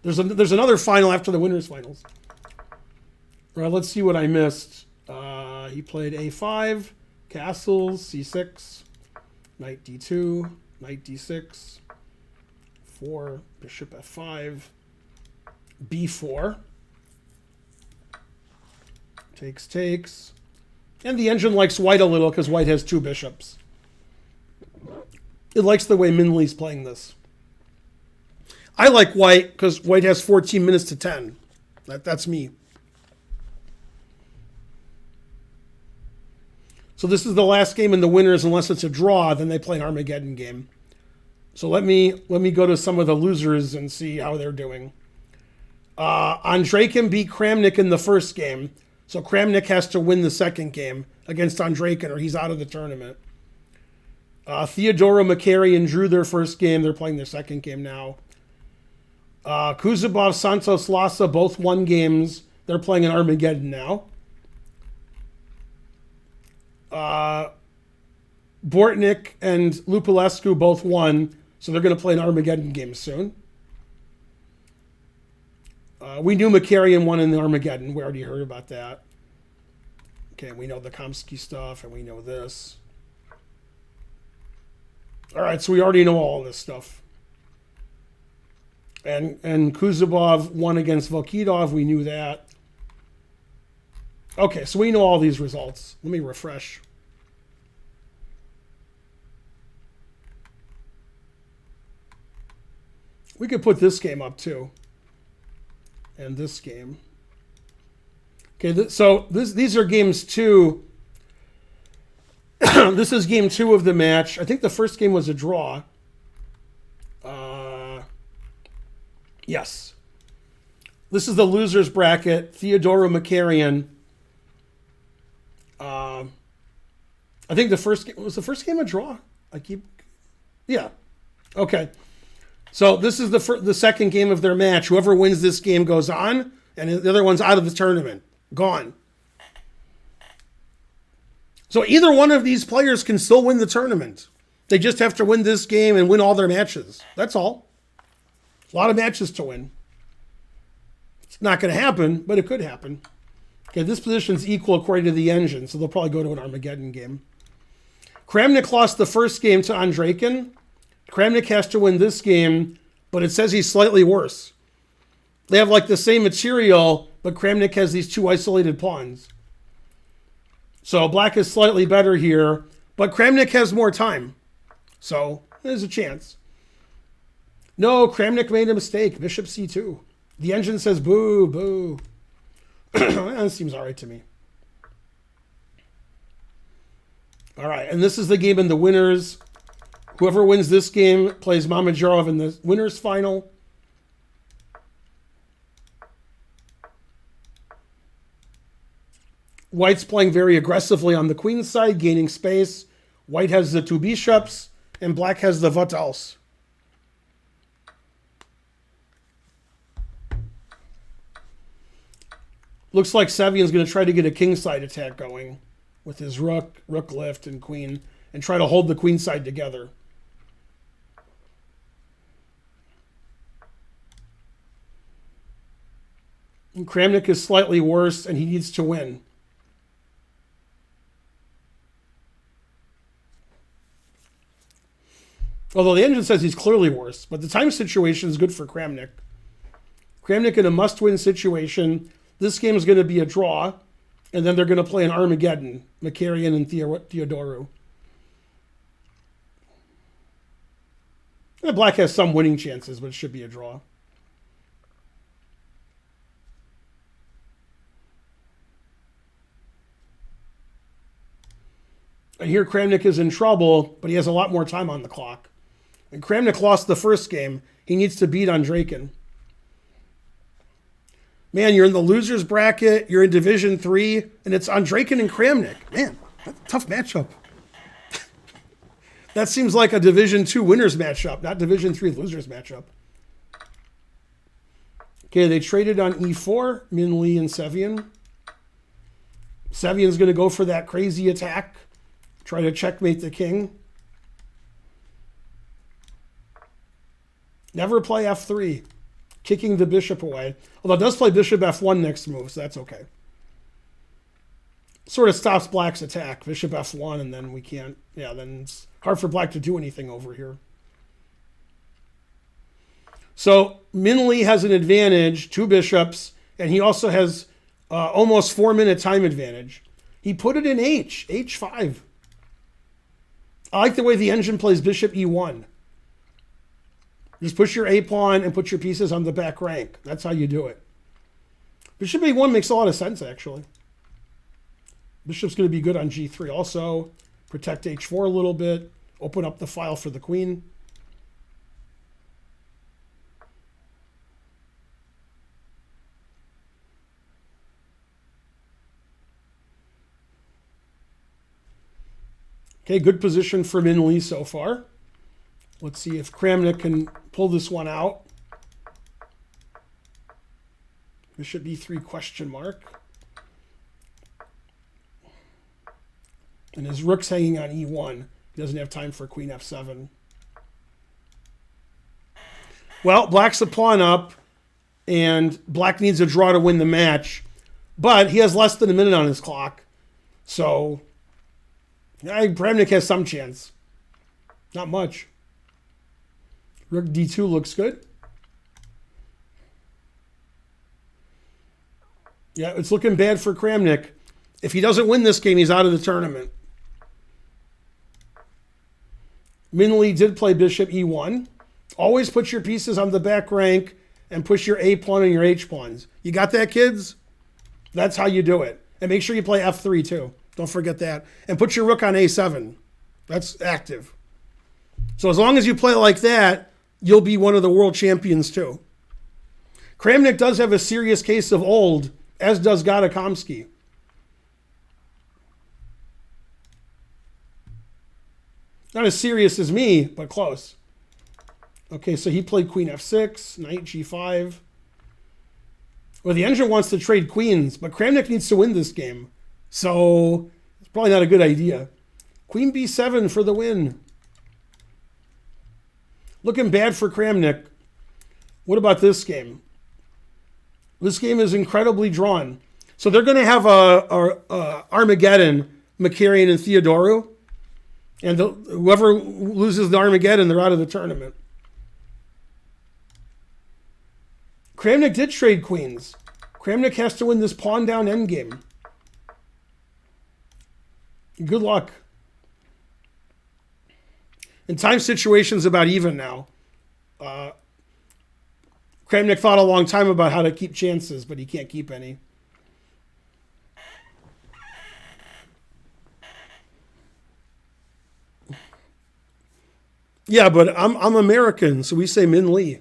There's another final after the winner's finals. All right, let's see what I missed. He played a5, castles, c6, knight d2, knight d6, 4, bishop f5, b4, takes. And the engine likes white a little because white has 2 bishops. It likes the way Min Lee's playing this. I like white because white has 14 minutes to 10. That's me. So this is the last game in the winners. Unless it's a draw, then they play an Armageddon game. So let me go to some of the losers and see how they're doing. Andrejkin beat Kramnik in the first game. So Kramnik has to win the second game against Andrejkin or he's out of the tournament. Theodora Makarian drew their first game. They're playing their second game now. Kuzubov, Santos, Lassa both won games. They're playing in Armageddon now. Bortnik and Lupulescu both won, so they're going to play an Armageddon game soon. We knew Makarian won in the Armageddon. We already heard about that. Okay, we know the Kamsky stuff, and we know this. All right, so we already know all this stuff. And Kuzubov won against Volkidov. We knew that. Okay, so we know all these results. Let me refresh. We could put this game up too. And this game. Okay, so these are games 2. This is game 2 of the match. I think the first game was a draw. Yes. This is the losers bracket. Theodora Makarian. I think the first game was the first game a draw. Yeah. Okay. So this is the second game of their match. Whoever wins this game goes on, and the other one's out of the tournament. Gone. So either one of these players can still win the tournament. They just have to win this game and win all their matches. That's all. A lot of matches to win. It's not going to happen, but it could happen. Okay, this position's equal according to the engine, so they'll probably go to an Armageddon game. Kramnik lost the first game to Andrejkin. Kramnik has to win this game, but it says he's slightly worse. They have like the same material, but Kramnik has these 2 isolated pawns. So black is slightly better here, but Kramnik has more time. So there's a chance. No, Kramnik made a mistake. Bishop c2. The engine says boo, boo. That seems all right to me. All right, and this is the game in the winners. Whoever wins this game plays Mamedyarov in the winners final. White's playing very aggressively on the queen side, gaining space. White has the 2 bishops, and black has the Vatals. Looks like Savian's going to try to get a kingside attack going with his rook lift, and queen, and try to hold the queen side together. And Kramnik is slightly worse, and he needs to win. Although the engine says he's clearly worse, but the time situation is good for Kramnik. Kramnik in a must-win situation. This game is going to be a draw, and then they're going to play an Armageddon, Makarian and Theodoru. And black has some winning chances, but it should be a draw. And here Kramnik is in trouble, but he has a lot more time on the clock. And Kramnik lost the first game. He needs to beat Andrejkin. Man, you're in the losers bracket. You're in Division 3, and it's Andrejkin and Kramnik. Man, that's a tough matchup. That seems like a Division 2 winners matchup, not Division 3 losers matchup. Okay, they traded on e4, Min Lee and Sevian. Sevian's going to go for that crazy attack. Try to checkmate the king. Never play f3. Kicking the bishop away. Although it does play bishop f1 next move, so that's okay. Sort of stops black's attack. Bishop f1, and then we can't... Yeah, then it's hard for black to do anything over here. So Min Lee has an advantage, 2 bishops, and he also has almost 4-minute time advantage. He put it in h5. I like the way the engine plays bishop e1. Just push your a-pawn and put your pieces on the back rank. That's how you do it. Bishop a1 makes a lot of sense, actually. Bishop's going to be good on g3 also. Protect h4 a little bit. Open up the file for the queen. Okay, good position for Min Lee so far. Let's see if Kramnik can pull this one out. Bishop b3 question mark. And his rook's hanging on e1. He doesn't have time for queen f7. Well, black's a pawn up, and black needs a draw to win the match. But he has less than a minute on his clock. So, Kramnik has some chance. Not much. Rook d2 looks good. Yeah, it's looking bad for Kramnik. If he doesn't win this game, he's out of the tournament. Min Lee did play bishop e1. Always put your pieces on the back rank and push your A pawn and your H pawns. You got that, kids? That's how you do it. And make sure you play f3 too. Don't forget that. And put your rook on a7. That's active. So as long as you play like that, you'll be one of the world champions too. Kramnik does have a serious case of old, as does Gadakomsky. Not as serious as me, but close. Okay, so he played queen f6, knight g5. Well, the engine wants to trade queens, but Kramnik needs to win this game. So it's probably not a good idea. Queen b7 for the win. Looking bad for Kramnik. What about this game? This game is incredibly drawn. So they're going to have a Armageddon, Mkhitaryan and Theodoru. And whoever loses the Armageddon, they're out of the tournament. Kramnik did trade queens. Kramnik has to win this pawn down endgame. Good luck. And time situation's about even now. Kramnik thought a long time about how to keep chances, but he can't keep any. Yeah, but I'm American, so we say Min Lee.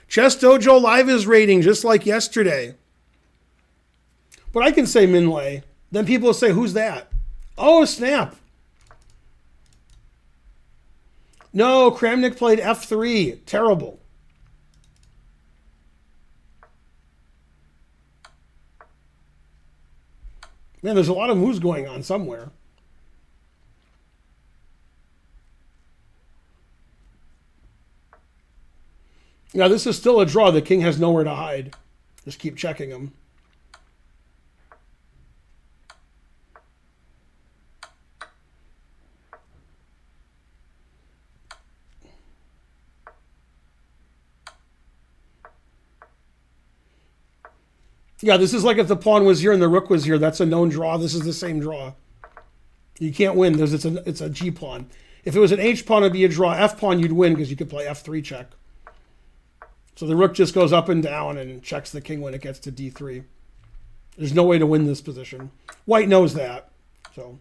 Chess Dojo Live is rating just like yesterday. But I can say Min Lee. Then people will say, who's that? Oh, snap. No, Kramnik played f3. Terrible. Man, there's a lot of moves going on somewhere. Now, this is still a draw. The king has nowhere to hide. Just keep checking him. Yeah, this is like if the pawn was here and the rook was here. That's a known draw. This is the same draw. You can't win. It's a G pawn. If it was an H pawn, it'd be a draw. F pawn, you'd win because you could play F3 check. So the rook just goes up and down and checks the king when it gets to D3. There's no way to win this position. White knows that. So.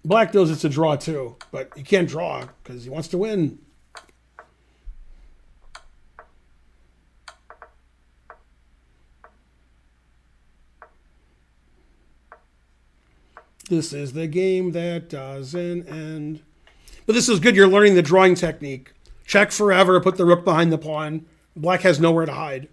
Black knows it's a draw too, but he can't draw because he wants to win. This is the game that doesn't end. But this is good. You're learning the drawing technique. Check forever, put the rook behind the pawn. Black has nowhere to hide.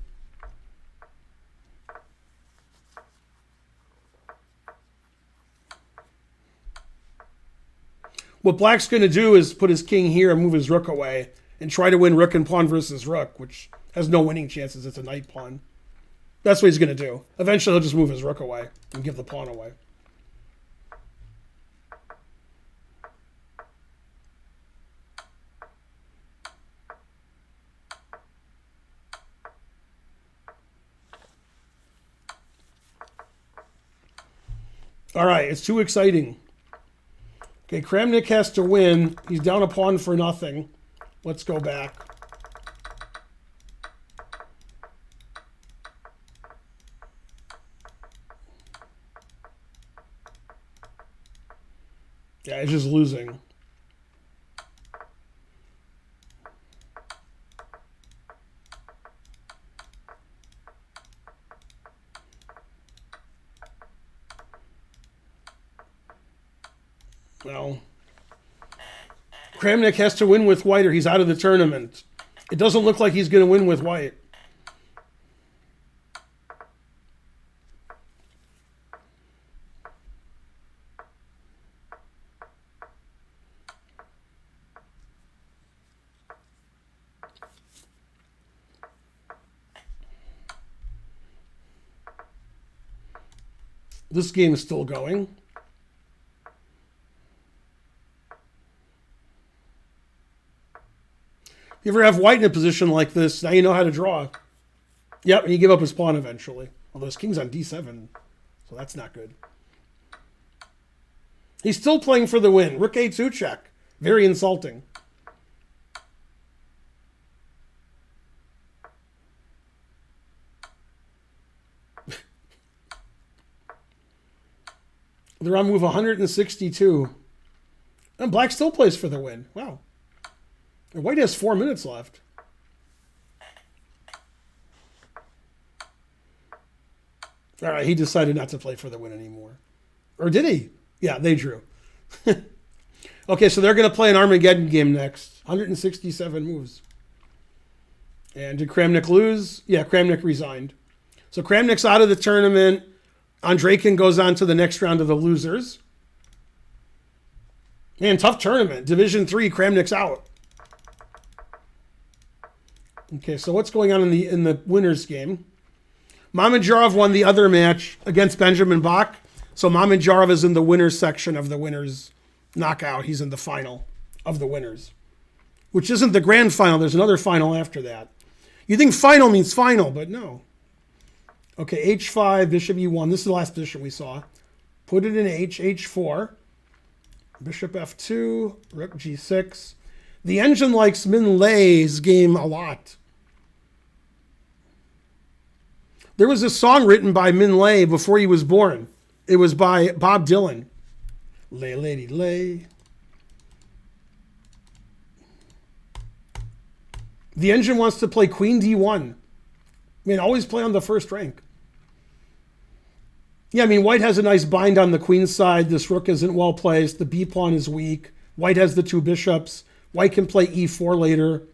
What Black's going to do is put his king here and move his rook away and try to win rook and pawn versus rook, which has no winning chances. It's a knight pawn. That's what he's going to do. Eventually, he'll just move his rook away and give the pawn away. All right, it's too exciting. Okay, Kramnik has to win. He's down a pawn for nothing. Let's go back. Yeah, he's just losing. Well, Kramnik has to win with white or he's out of the tournament. It doesn't look like he's going to win with white. This game is still going. If you ever have white in a position like this, now you know how to draw. Yep, and you give up his pawn eventually. Although his king's on d7, so that's not good. He's still playing for the win. Rook a2 check. Very insulting. They're on move 162. And black still plays for the win. Wow. And white has 4 minutes left. All right, he decided not to play for the win anymore. Or did he? Yeah, they drew. Okay, so they're going to play an Armageddon game next. 167 moves. And did Kramnik lose? Yeah, Kramnik resigned. So Kramnik's out of the tournament. Andreykin goes on to the next round of the losers. Man, tough tournament. Division 3, Kramnik's out. Okay, so what's going on in the winners game? Mamedyarov won the other match against Benjamin Bach. So Mamedyarov is in the winners section of the winners knockout. He's in the final of the winners, which isn't the grand final. There's another final after that. You think final means final, but no. Okay, h5, bishop e1. This is the last position we saw. Put it in h4. Bishop f2, rook g6. The engine likes Min Lei's game a lot. There was a song written by Min Lei before he was born. It was by Bob Dylan. Lay, lady, lay. The engine wants to play queen d1. I mean, always play on the first rank. Yeah, I mean, white has a nice bind on the queen side. This rook isn't well placed. The b pawn is weak. White has the two bishops. White can play e4 later.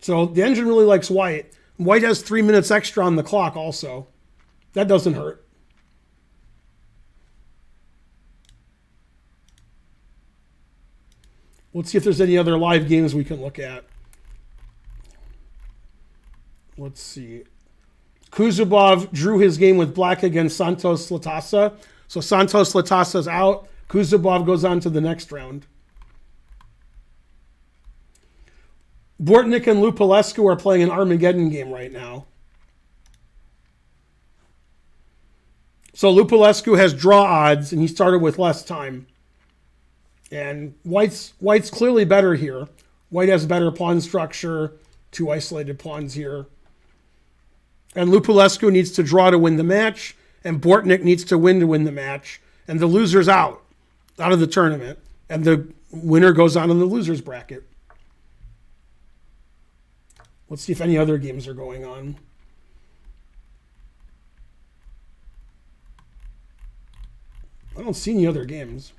So the engine really likes white. White has 3 minutes extra on the clock also. That doesn't hurt. Let's see if there's any other live games we can look at. Let's see. Kuzubov drew his game with black against Santos Latasa. So Santos Latasa's out. Kuzubov goes on to the next round. Bortnik and Lupulescu are playing an Armageddon game right now. So Lupulescu has draw odds, and he started with less time. And White's clearly better here. White has better pawn structure, two isolated pawns here. And Lupulescu needs to draw to win the match, and Bortnik needs to win the match. And the loser's out of the tournament. And the winner goes on in the loser's bracket. Let's see if any other games are going on. I don't see any other games.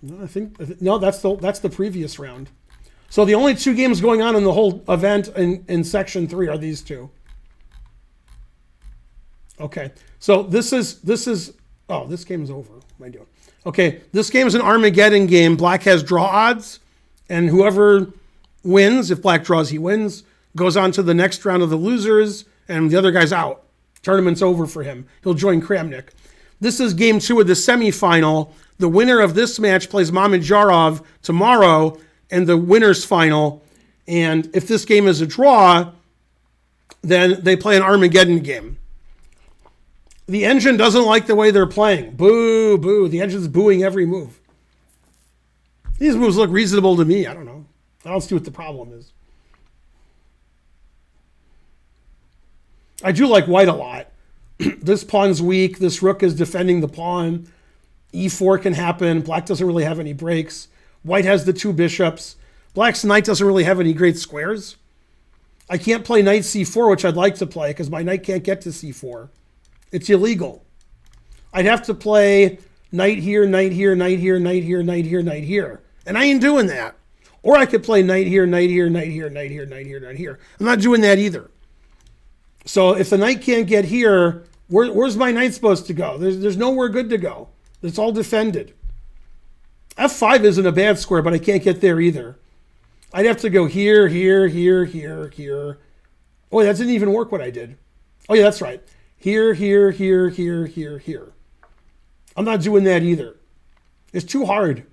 No, that's the previous round. So the only two games going on in the whole event in section 3 are these two. Okay, so this is oh, this game's over. What am I doing? Okay, this game is an Armageddon game. Black has draw odds, and whoever wins, if black draws, he wins, goes on to the next round of the losers, and the other guy's out. Tournament's over for him. He'll join Kramnik. This is game 2 of the semifinal. The winner of this match plays Mamedyarov tomorrow in the winner's final. And if this game is a draw, then they play an Armageddon game. The engine doesn't like the way they're playing. Boo, boo. The engine's booing every move. These moves look reasonable to me. I don't know. I don't see what the problem is. I do like white a lot. This pawn's weak. This rook is defending the pawn. E4 can happen. Black doesn't really have any breaks. White has the two bishops. Black's knight doesn't really have any great squares. I can't play knight c4, which I'd like to play, because my knight can't get to c4. It's illegal. I'd have to play knight here, knight here, knight here, knight here, knight here, knight here. And I ain't doing that. Or I could play knight here, knight here, knight here, knight here, knight here, knight here. I'm not doing that either. So if the knight can't get here, where's my knight supposed to go? There's nowhere good to go. It's all defended. F5 isn't a bad square, but I can't get there either. I'd have to go here, here, here, here, here. Oh, that didn't even work what I did. Oh, yeah, that's right. Here, here, here, here, here, here. I'm not doing that either. It's too hard.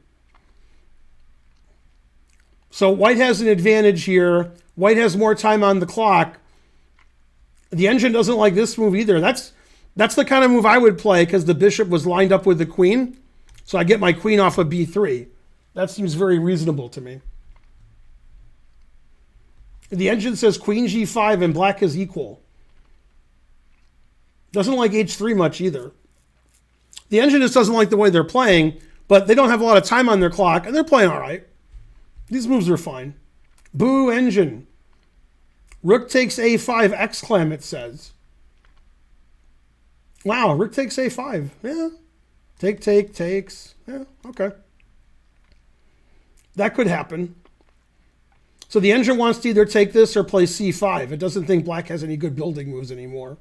So white has an advantage here. White has more time on the clock. The engine doesn't like this move either. That's the kind of move I would play because the bishop was lined up with the queen. So I get my queen off of b3. That seems very reasonable to me. The engine says queen g5 and black is equal. Doesn't like h3 much either. The engine just doesn't like the way they're playing, but they don't have a lot of time on their clock, and they're playing all right. These moves are fine. Boo, engine. Rook takes a5, exclam, it says. Wow, rook takes a5. Yeah. Takes. Yeah, okay. That could happen. So the engine wants to either take this or play c5. It doesn't think black has any good building moves anymore.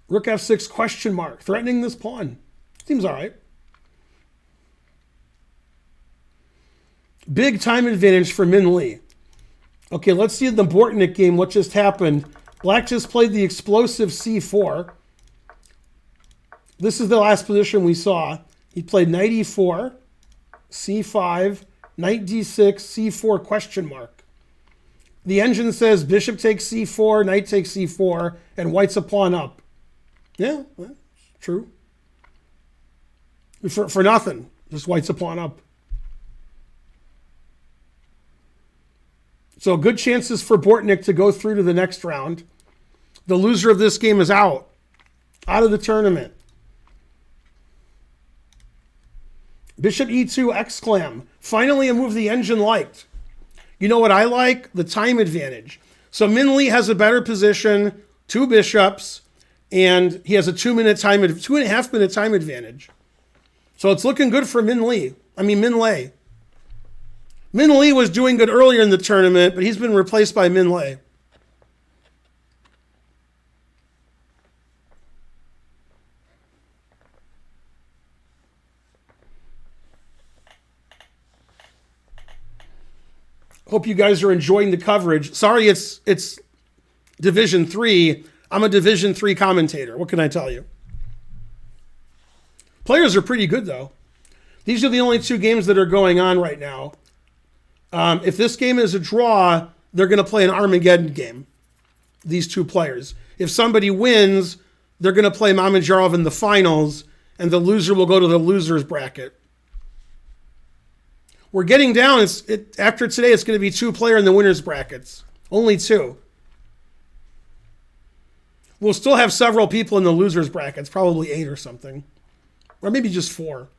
Rook f6 question mark, threatening this pawn. Seems all right. Big time advantage for Min Lee. Okay, let's see in the Bortnick game what just happened. Black just played the explosive c4. This is the last position we saw. He played knight e4, c5, knight d6, c4 question mark. The engine says bishop takes c4, knight takes c4, and white's a pawn up. Yeah, well, true. For nothing. Just white's a pawn up. So good chances for Bortnick to go through to the next round. The loser of this game is out of the tournament. Bishop e2, exclam. Finally a move the engine liked. You know what I like? The time advantage. So Min Lee has a better position, two bishops, and he has a 2.5 minute time advantage. So it's looking good for Min Lee. Min Lei. Min Lee was doing good earlier in the tournament, but he's been replaced by Min Lei. Hope you guys are enjoying the coverage. Sorry, it's Division 3. I'm a Division 3 commentator. What can I tell you? Players are pretty good, though. These are the only two games that are going on right now. If this game is a draw, they're going to play an Armageddon game, these two players. If somebody wins, they're going to play Mamedyarov in the finals, and the loser will go to the loser's bracket. We're getting down. After today, it's going to be two-player in the winner's brackets. Only two. We'll still have several people in the loser's brackets, probably 8 or something. Or maybe just 4.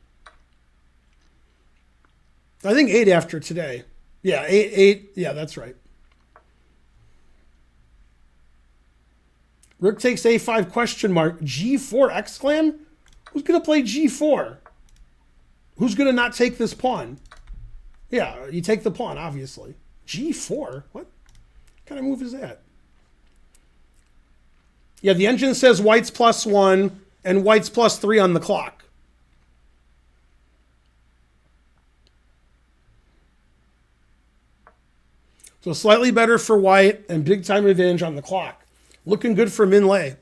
I think 8 after today. Yeah, 8. Yeah, that's right. Rook takes a5 question mark. G4 exclam? Who's going to play G4? Who's going to not take this pawn? Yeah, you take the pawn, obviously. G4? What kind of move is that? Yeah, the engine says white's +1 and white's +3 on the clock. So slightly better for white and big time advantage on the clock. Looking good for Min Lei.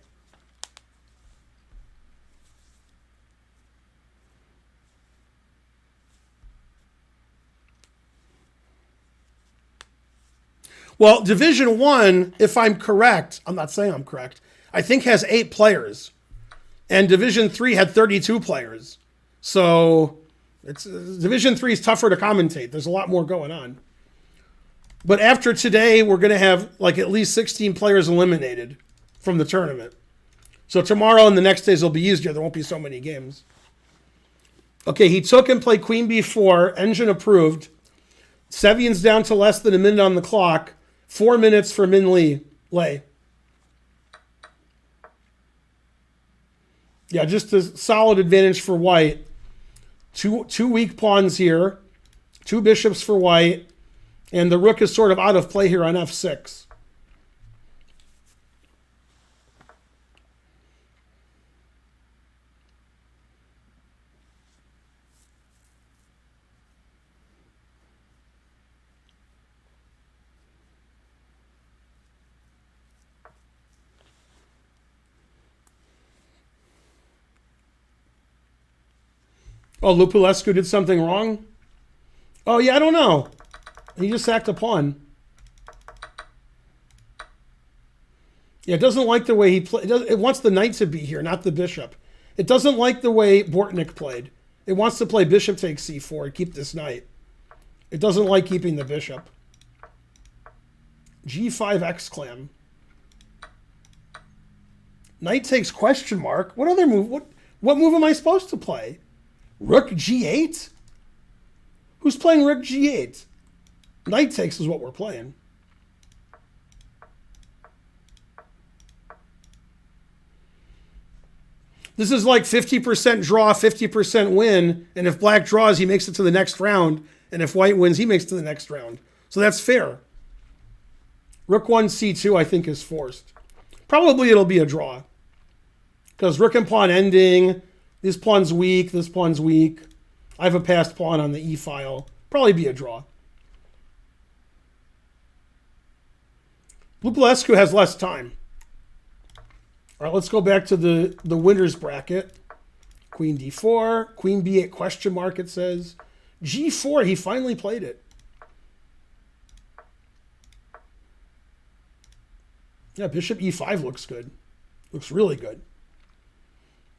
Well, Division 1, if I'm correct, I'm not saying I'm correct, I think has 8 players. And Division 3 had 32 players. So Division 3 is tougher to commentate. There's a lot more going on. But after today, we're going to have like at least 16 players eliminated from the tournament. So tomorrow and the next days will be easier. There won't be so many games. Okay, he took and played Queen B4. Engine approved. Sevian's down to less than a minute on the clock. 4 minutes for Min Lee. Lay. Yeah, just a solid advantage for white. Two weak pawns here. 2 bishops for white. And the rook is sort of out of play here on f6. Oh, Lupulescu did something wrong? Oh, yeah, I don't know. He just sacked a pawn. Yeah, it doesn't like the way he played. It wants the knight to be here, not the bishop. It doesn't like the way Bortnik played. It wants to play bishop takes c4 and keep this knight. It doesn't like keeping the bishop. G5 exclam. Knight takes question mark. What other move? What move am I supposed to play? Rook G8? Who's playing Rook G8? Knight takes is what we're playing. This is like 50% draw, 50% win. And if black draws, he makes it to the next round. And if white wins, he makes it to the next round. So that's fair. Rook 1 C2, I think, is forced. Probably it'll be a draw. Because rook and pawn ending. This pawn's weak. This pawn's weak. I have a passed pawn on the E file. Probably be a draw. Lupulescu has less time. All right, let's go back to the winner's bracket. Queen D4, Queen B8 question mark, it says. G4, he finally played it. Yeah, Bishop E5 looks good. Looks really good.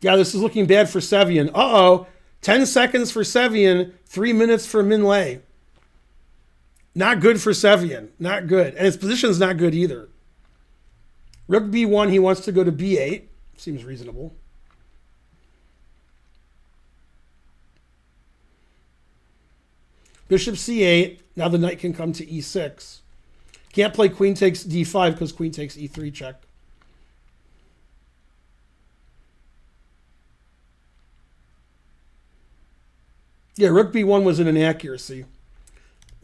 Yeah, this is looking bad for Sevian. Uh-oh. 10 seconds for Sevian, 3 minutes for Min Lei. Not good for Sevian. Not good. And his position's not good either. Rook B1, he wants to go to B8. Seems reasonable. Bishop C8. Now the knight can come to E6. Can't play queen takes D5 because queen takes E3 check. Yeah, Rook B1 was an inaccuracy.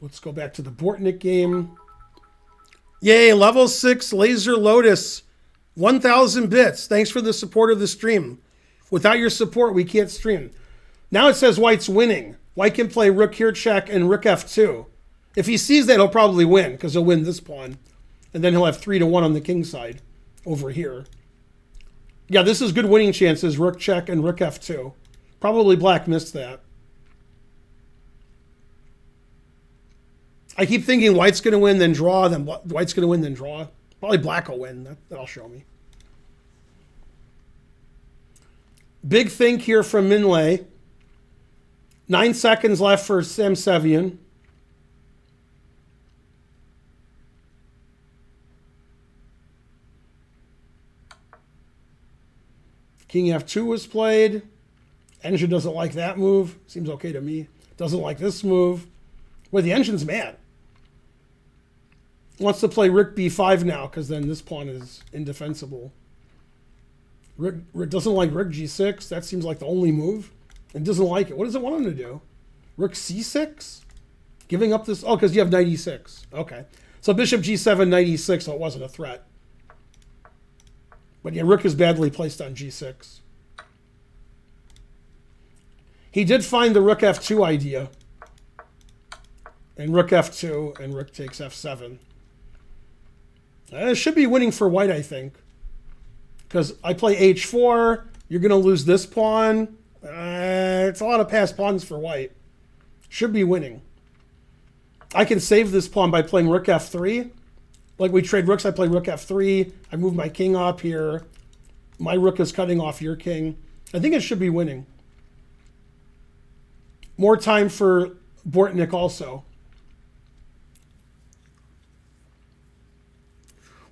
Let's go back to the Bortnik game. Yay, level 6 Laser Lotus. 1,000 bits. Thanks for the support of the stream. Without your support, we can't stream. Now it says white's winning. White can play rook here check and rook F2. If he sees that, he'll probably win because he'll win this pawn. And then he'll have 3-1 on the king side over here. Yeah, this is good winning chances. Rook check and rook F2. Probably black missed that. I keep thinking white's going to win, then draw, then white's going to win, then draw. Probably black will win. That'll show me. Big think here from Min Lei. 9 seconds left for Sam Sevian. King F2 was played. Engine doesn't like that move. Seems okay to me. Doesn't like this move. Well, the engine's mad. Wants to play rook B5 now because then this pawn is indefensible. Rook doesn't like rook G6. That seems like the only move. And doesn't like it. What does it want him to do? Rook C6? Giving up this... Oh, because you have knight E6. Okay. So bishop G7, knight E6, so it wasn't a threat. But yeah, rook is badly placed on G6. He did find the rook F2 idea. And rook F2, and rook takes F7. It should be winning for white, I think. Because I play H4, you're going to lose this pawn. It's a lot of passed pawns for white. Should be winning. I can save this pawn by playing rook F3. Like we trade rooks, I play rook f3. I move my king up here. My rook is cutting off your king. I think it should be winning. More time for Bortnick also.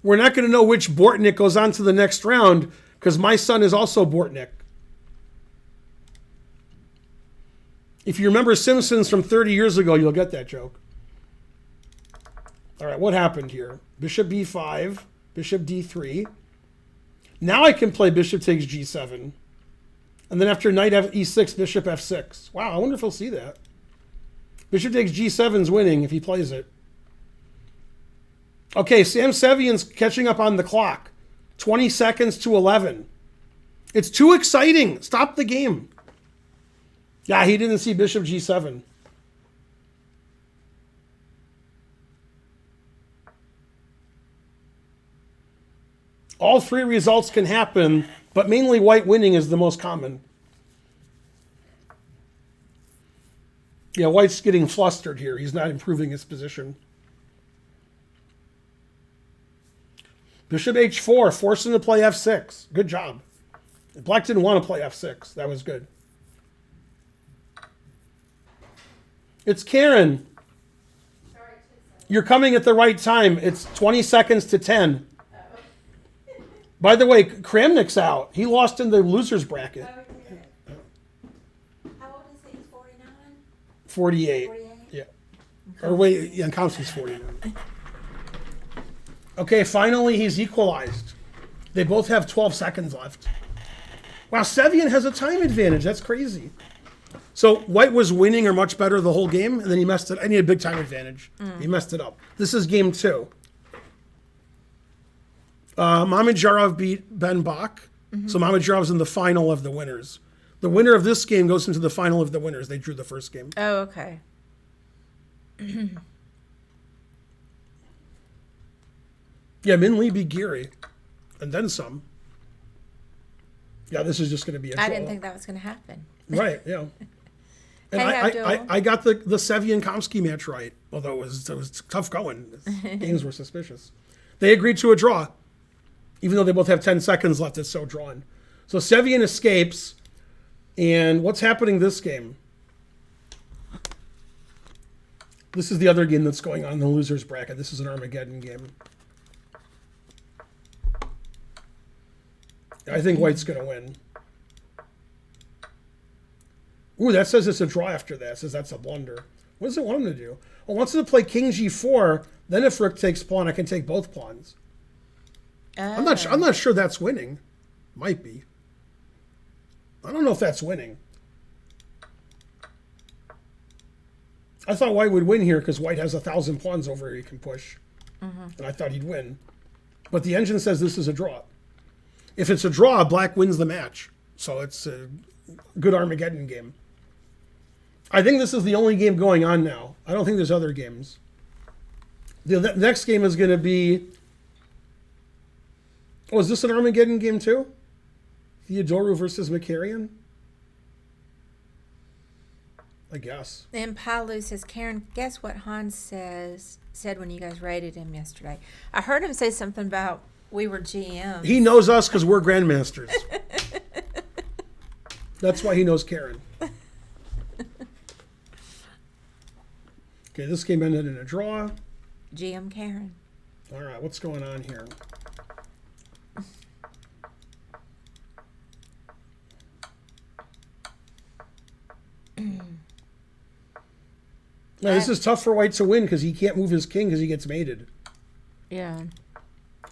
We're not going to know which Bortnick goes on to the next round because my son is also Bortnick. If you remember Simpsons from 30 years ago, you'll get that joke. All right, what happened here? Bishop b5, bishop d3. Now I can play bishop takes g7. And then after knight e6, bishop f6. Wow, I wonder if he'll see that. Bishop takes g7 is winning if he plays it. Okay, Sam Sevian's catching up on the clock. 20 seconds to 11. It's too exciting. Stop the game. Yeah, he didn't see bishop g7. All three results can happen, but mainly white winning is the most common. Yeah, white's getting flustered here. He's not improving his position. Bishop h4, forced him to play f6. Good job. Black didn't want to play f6. That was good. It's Karen. You're coming at the right time. It's 20 seconds to 10. By the way, Kramnik's out. He lost in the loser's bracket. How old is he? 49? 48. 48? Yeah. Or wait, yeah, Kamsky's 49. Okay, finally he's equalized. They both have 12 seconds left. Wow, Sevian has a time advantage. That's crazy. So white was winning or much better the whole game, and then he messed it. I need a big time advantage. He messed it up. This is game 2. Mamedyarov beat Ben Bach. So Mamedyarov is in the final of the winners. The winner of this game goes into the final of the winners. They drew the first game. Oh, okay. Yeah, Min Lee beat Geary. And then some. Yeah, this is just going to be a draw. I didn't think that was going to happen. Right, yeah. And Hey, I got the Sevian-Kamsky match right, although it was tough going. Games were suspicious. They agreed to a draw. Even though they both have 10 seconds left, it's so drawn. So Sevian escapes. And what's happening this game? This is the other game that's going on in the loser's bracket. This is an Armageddon game. I think white's going to win. Ooh, that says it's a draw after that. It says that's a blunder. What does it want him to do? Well, it wants him to play king g4. Then if rook takes pawn, I can take both pawns. I'm not sure that's winning. Might be. I don't know if that's winning. I thought white would win here because white has 1,000 pawns over here he can push. And I thought he'd win. But the engine says this is a draw. If it's a draw, black wins the match. So it's a good Armageddon game. I think this is the only game going on now. I don't think there's other games. The next game is going to be... Oh, is this an Armageddon game too? Theodoru versus Makarian? I guess. And Palu says, Karen, guess what Hans said when you guys rated him yesterday? I heard him say something about we were GMs. He knows us because we're grandmasters. That's why he knows Karen. Okay, this game ended in a draw. GM Karen. All right, what's going on here? Now, this is tough for white to win because he can't move his king because he gets mated. Yeah.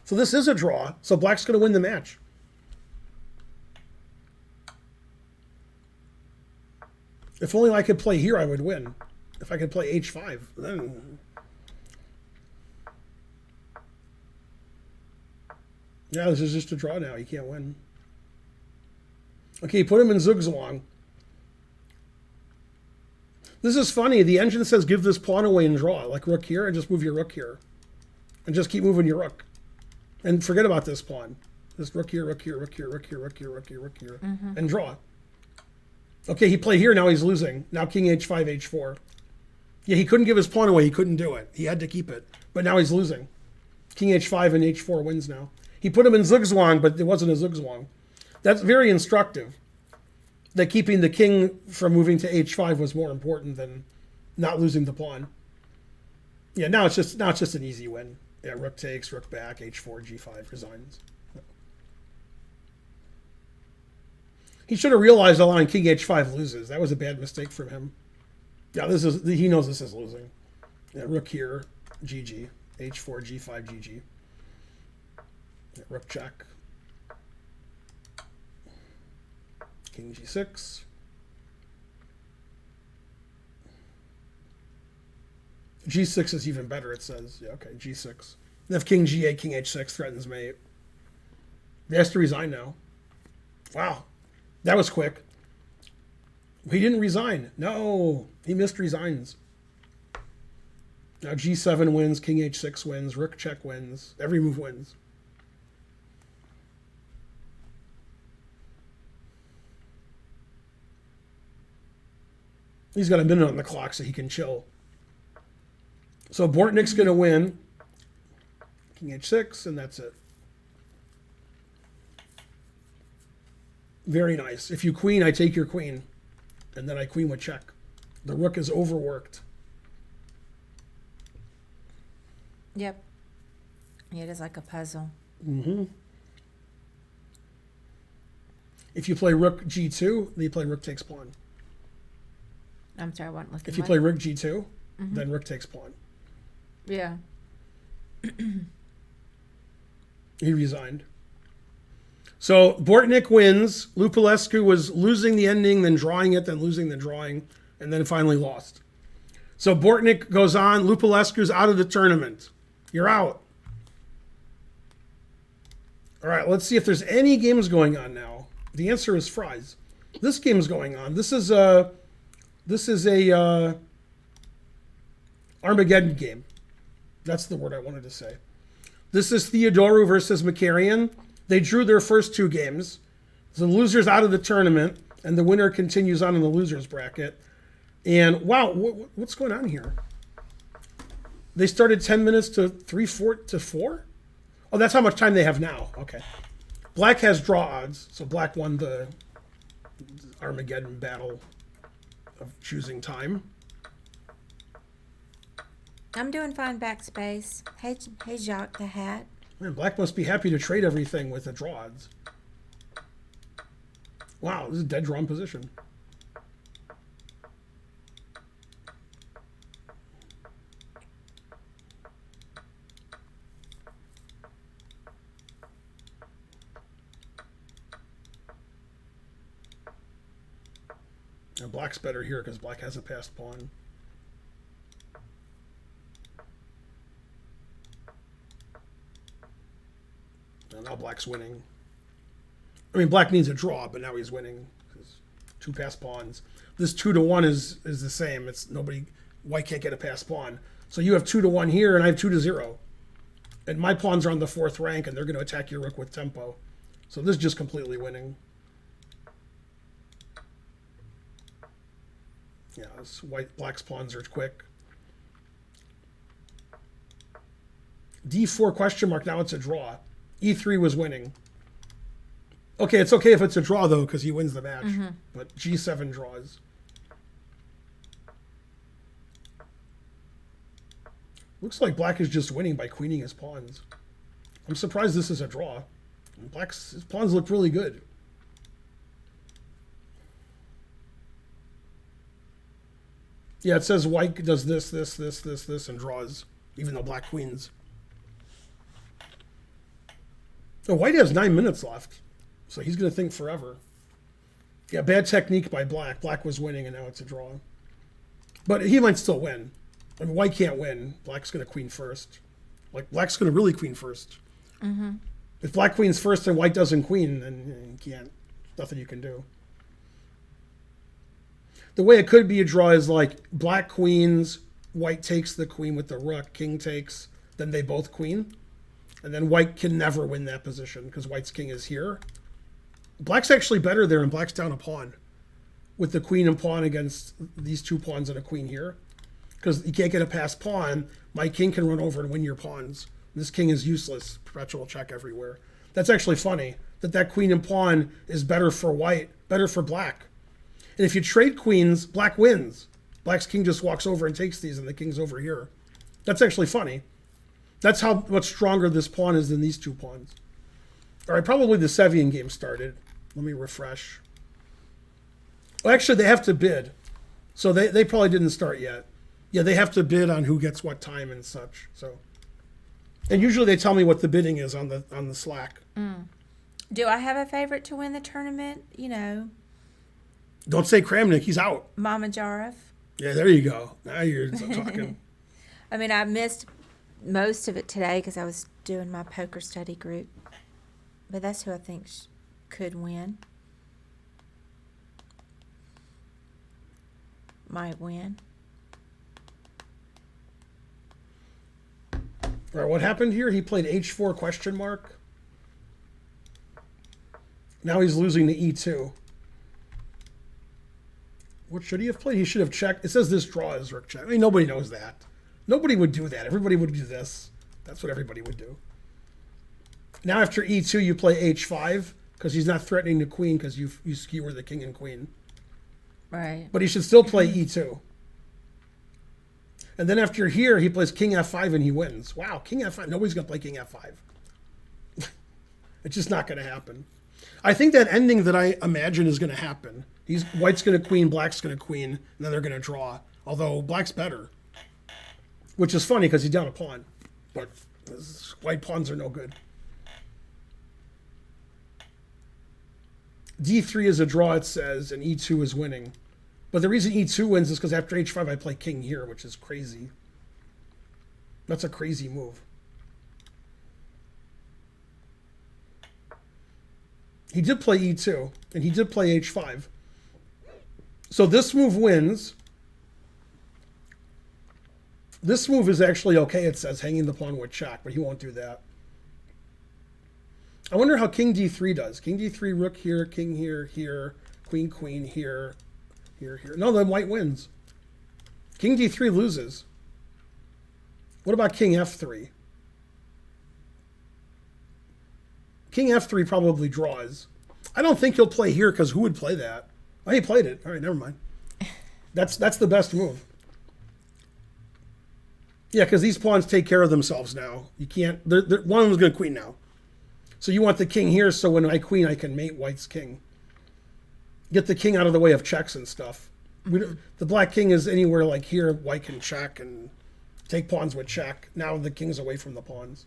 So this is a draw. So black's going to win the match. If only I could play here, I would win. If I could play h5, then... Yeah, this is just a draw now. He can't win. Okay, put him in Zugzwang. This is funny. The engine says give this pawn away and draw. Like rook here, and just move your rook here. And just keep moving your rook. And forget about this pawn. Just rook here, rook here, rook here, rook here, rook here, rook here, rook here. And draw. Okay, he played here. Now he's losing. Now king h5, h4. Yeah, he couldn't give his pawn away. He couldn't do it. He had to keep it. But now he's losing. King h5 and h4 wins now. He put him in zugzwang, but it wasn't a zugzwang. That's very instructive. That keeping the king from moving to h5 was more important than not losing the pawn. Yeah, now it's just an easy win. Yeah, rook takes, rook back, h4, g5, resigns. He should have realized allowing king h5 loses. That was a bad mistake from him. Yeah, he knows this is losing. Yeah, rook here, GG. h4, g5, GG. Yeah, rook check. King g6. G6 is even better, it says. Yeah, okay, g6. And if king g8, king h6 threatens mate. He has to resign now. Wow, that was quick. He didn't resign. No, he missed resigns. Now g7 wins, king h6 wins, rook check wins. Every move wins. He's got a minute on the clock so he can chill. So Bortnick's going to win. King h6, and that's it. Very nice. If you queen, I take your queen. And then I queen with check. The rook is overworked. Yep. Yeah, it is like a puzzle. Mm-hmm. If you play rook g2, then you play rook takes pawn. I'm sorry, I wasn't looking. If you play rook g2, then rook takes pawn. Yeah. He resigned. So Bortnick wins. Lupulescu was losing the ending, then drawing it, then losing the drawing, and then finally lost. So Bortnick goes on. Lupulescu's out of the tournament. You're out. All right, let's see if there's any games going on now. The answer is fries. This game's going on. This is a Armageddon game. That's the word I wanted to say. This is Theodoru versus Makarian. They drew their first two games. The loser's out of the tournament, and the winner continues on in the loser's bracket. And wow, what's going on here? They started 10 minutes to 4? Oh, that's how much time they have now. Okay. Black has draw odds, so Black won the Armageddon battle of choosing time. I'm doing fine, backspace. Hey, Jacques the Hat. Man, Black must be happy to trade everything with the draw odds. Wow, this is a dead drawn position. And Black's better here because Black has a passed pawn. And now Black's winning. I mean, Black needs a draw, but now he's winning. Two passed pawns. This 2-1 is the same. It's nobody. White can't get a passed pawn. So you have 2-1 here, and I have 2-0. And my pawns are on the 4th rank, and they're going to attack your rook with tempo. So this is just completely winning. Yeah, this Black's pawns are quick. D4 question mark. Now it's a draw. E3 was winning. Okay, it's okay if it's a draw, though, because he wins the match. But G7 draws. Looks like Black is just winning by queening his pawns. I'm surprised this is a draw. His pawns look really good. Yeah, it says White does this, and draws, even though Black queens. So White has 9 minutes left, so he's going to think forever. Yeah, bad technique by Black. Black was winning, and now it's a draw. But he might still win. I mean, White can't win. Black's going to queen first. Like, Black's going to really queen first. If Black queens first and White doesn't queen, then you can't. Nothing you can do. The way it could be a draw is like Black queens, White takes the queen with the rook, King takes, then they both queen. And then White can never win that position because White's king is here. Black's actually better there, and Black's down a pawn with the queen and pawn against these two pawns and a queen here. Because you can't get a passed pawn, my king can run over and win your pawns. This king is useless. Perpetual check everywhere. That's actually funny that queen and pawn is better for white, better for black. And if you trade queens, black wins. Black's king just walks over and takes these, and the king's over here. That's actually funny. That's how much stronger this pawn is than these two pawns. All right, probably the Sevian game started. Let me refresh. Well, actually, they have to bid. So they probably didn't start yet. Yeah, they have to bid on who gets what time and such. So, and usually they tell me what the bidding is on the Slack. Do I have a favorite to win the tournament? Don't say Kramnik. He's out. Mamajarov. Yeah, there you go. Now you're talking. I mean, I missed most of it today because I was doing my poker study group. But that's who I think could win. Might win. All right, what happened here? He played H4 question mark. Now he's losing to E2. What should he have played? He should have checked. It says this draw is rook check. I mean, nobody knows that. Nobody would do that. Everybody would do this. That's what everybody would do. Now after E2, you play H5 because he's not threatening the queen because you skewer the king and queen. Right. But he should still play E2. And then after here, he plays King F5 and he wins. Wow, King F5. Nobody's going to play King F5. It's just not going to happen. I think that ending that I imagine is going to happen. White's going to queen, black's going to queen, and then they're going to draw. Although black's better. Which is funny because he's down a pawn. But white pawns are no good. D3 is a draw, it says, and E2 is winning. But the reason E2 wins is because after H5 I play king here, which is crazy. That's a crazy move. He did play E2, and he did play H5. So this move wins. This move is actually okay, it says, hanging the pawn with check, but he won't do that. I wonder how King D3 does. King D3, rook here, king here, here, queen, queen, here, here, here. No, then white wins. King D3 loses. What about King F3? King F3 probably draws. I don't think he'll play here because who would play that? Oh, he played it. All right, never mind. That's the best move. Yeah, because these pawns take care of themselves now. You can't. One of them's going to queen now. So you want the king here so when I queen, I can mate white's king. Get the king out of the way of checks and stuff. The black king is anywhere like here, white can check and take pawns with check. Now the king's away from the pawns.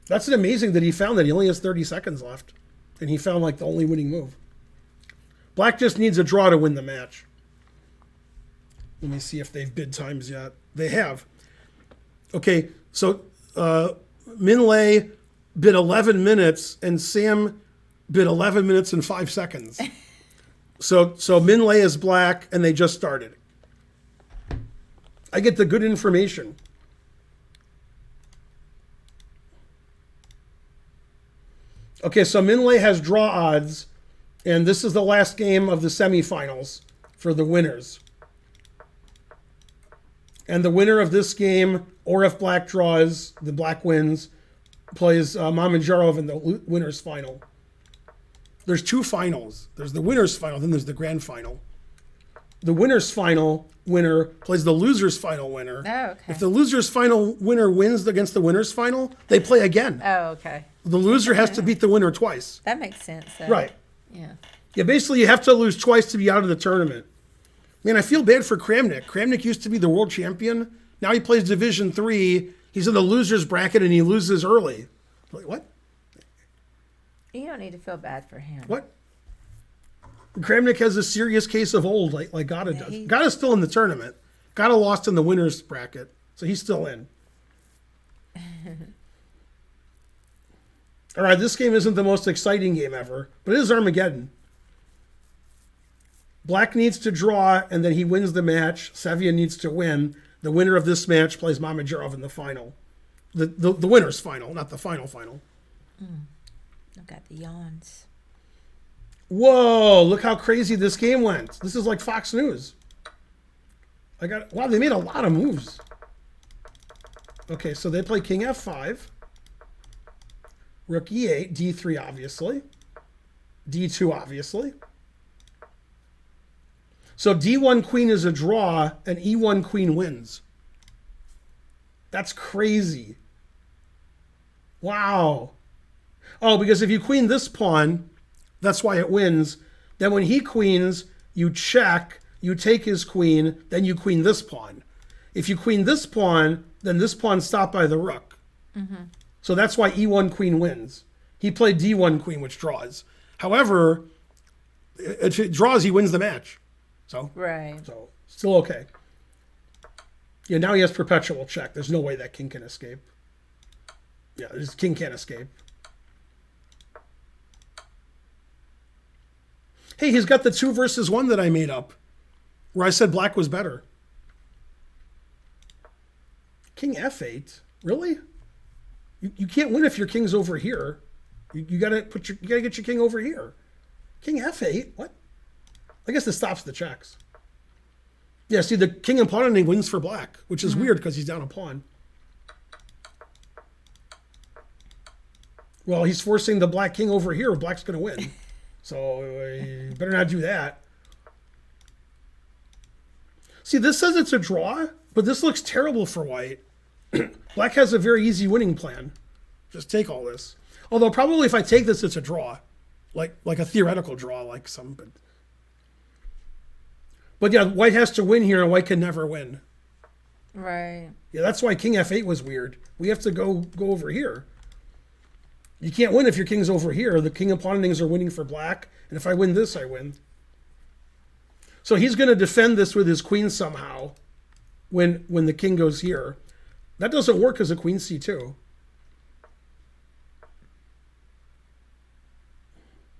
That's amazing that he found that. He only has 30 seconds left. And he found like the only winning move. Black just needs a draw to win the match. Let me see if they've bid times yet. They have. Okay, so Min Lei bid 11 minutes and Sam bid 11 minutes and 5 seconds. So Min Lei is black and they just started. I get the good information. Okay, so Min Lei has draw odds, and this is the last game of the semifinals for the winners. And the winner of this game, or if black draws, the black wins, plays Mamedyarov in the winner's final. There's two finals. There's the winner's final, then there's the grand final. The winner's final winner plays the loser's final winner. Oh, okay. If the loser's final winner wins against the winner's final, they play again. Oh, okay. The loser has to beat the winner twice. That makes sense, though. Right. Yeah. Yeah, basically you have to lose twice to be out of the tournament. Man, I feel bad for Kramnik. Kramnik used to be the world champion. Now he plays Division 3. He's in the loser's bracket and he loses early. Like, what? You don't need to feel bad for him. What? Kramnik has a serious case of old, like Gata does. Gata's still in the tournament. Gata lost in the winner's bracket, so he's still in. All right, this game isn't the most exciting game ever, but it is Armageddon. Black needs to draw, and then he wins the match. Sevilla needs to win. The winner of this match plays Mamedyarov in the final. The winner's final, not the final. I've got the yawns. Whoa, look how crazy this game went. This is like Fox News. Wow, they made a lot of moves. Okay, so they play king f5, rook e8, d3 obviously, d2 obviously. So d1 queen is a draw, and e1 queen wins. That's crazy. Wow. Oh, because if you queen this pawn, that's why it wins. Then when he queens, you check, you take his queen, then you queen this pawn. If you queen this pawn, then this pawn's stopped by the rook. Mm-hmm. So that's why e1 queen wins. He played d1 queen, which draws. However, if it draws, he wins the match. So still okay. Yeah, now he has perpetual check. There's no way that king can escape. Yeah, this king can't escape. Hey, he's got the 2 versus 1 that I made up, where I said black was better. King f8, really? You can't win if your king's over here. You gotta get your king over here. King f8, what? I guess this stops the checks. Yeah, see, the king and pawn ending wins for black, which is weird because he's down a pawn. Well, he's forcing the black king over here. Black's going to win. So you better not do that. See, this says it's a draw, but this looks terrible for white. Black has a very easy winning plan. Just take all this. Although probably if I take this, it's a draw. Like a theoretical draw, like some... But yeah, white has to win here, and white can never win. Right. Yeah, that's why king f8 was weird. We have to go over here. You can't win if your king's over here. The king and pawn endings are winning for black, and if I win this, I win. So he's going to defend this with his queen somehow when the king goes here. That doesn't work as a queen c2.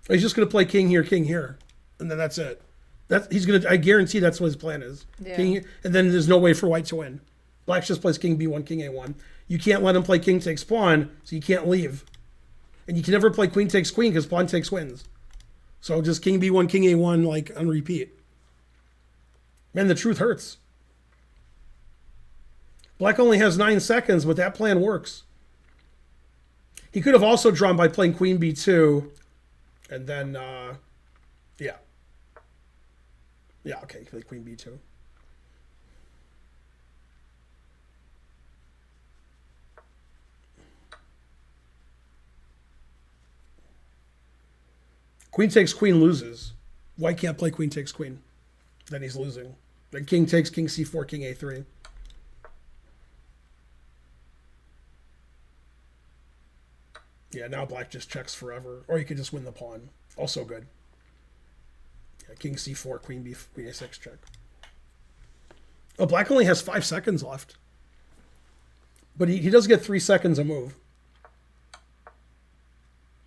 He's just going to play king here, and then that's it. I guarantee that's what his plan is. Yeah. King, and then there's no way for white to win. Black just plays king b1, king a1. You can't let him play king takes pawn, so you can't leave. And you can never play queen takes queen because pawn takes wins. So just king b1, king a1, like on repeat. Man, the truth hurts. Black only has 9 seconds, but that plan works. He could have also drawn by playing queen b2, and then, yeah. Yeah, okay, play queen b2. Queen takes queen loses. White can't play queen takes queen. Then he's losing. Then king takes king c4, king a3. Yeah, now black just checks forever. Or you could just win the pawn. Also good. Yeah, king c4, queen a6 check. Oh, black only has 5 seconds left. But he does get 3 seconds a move.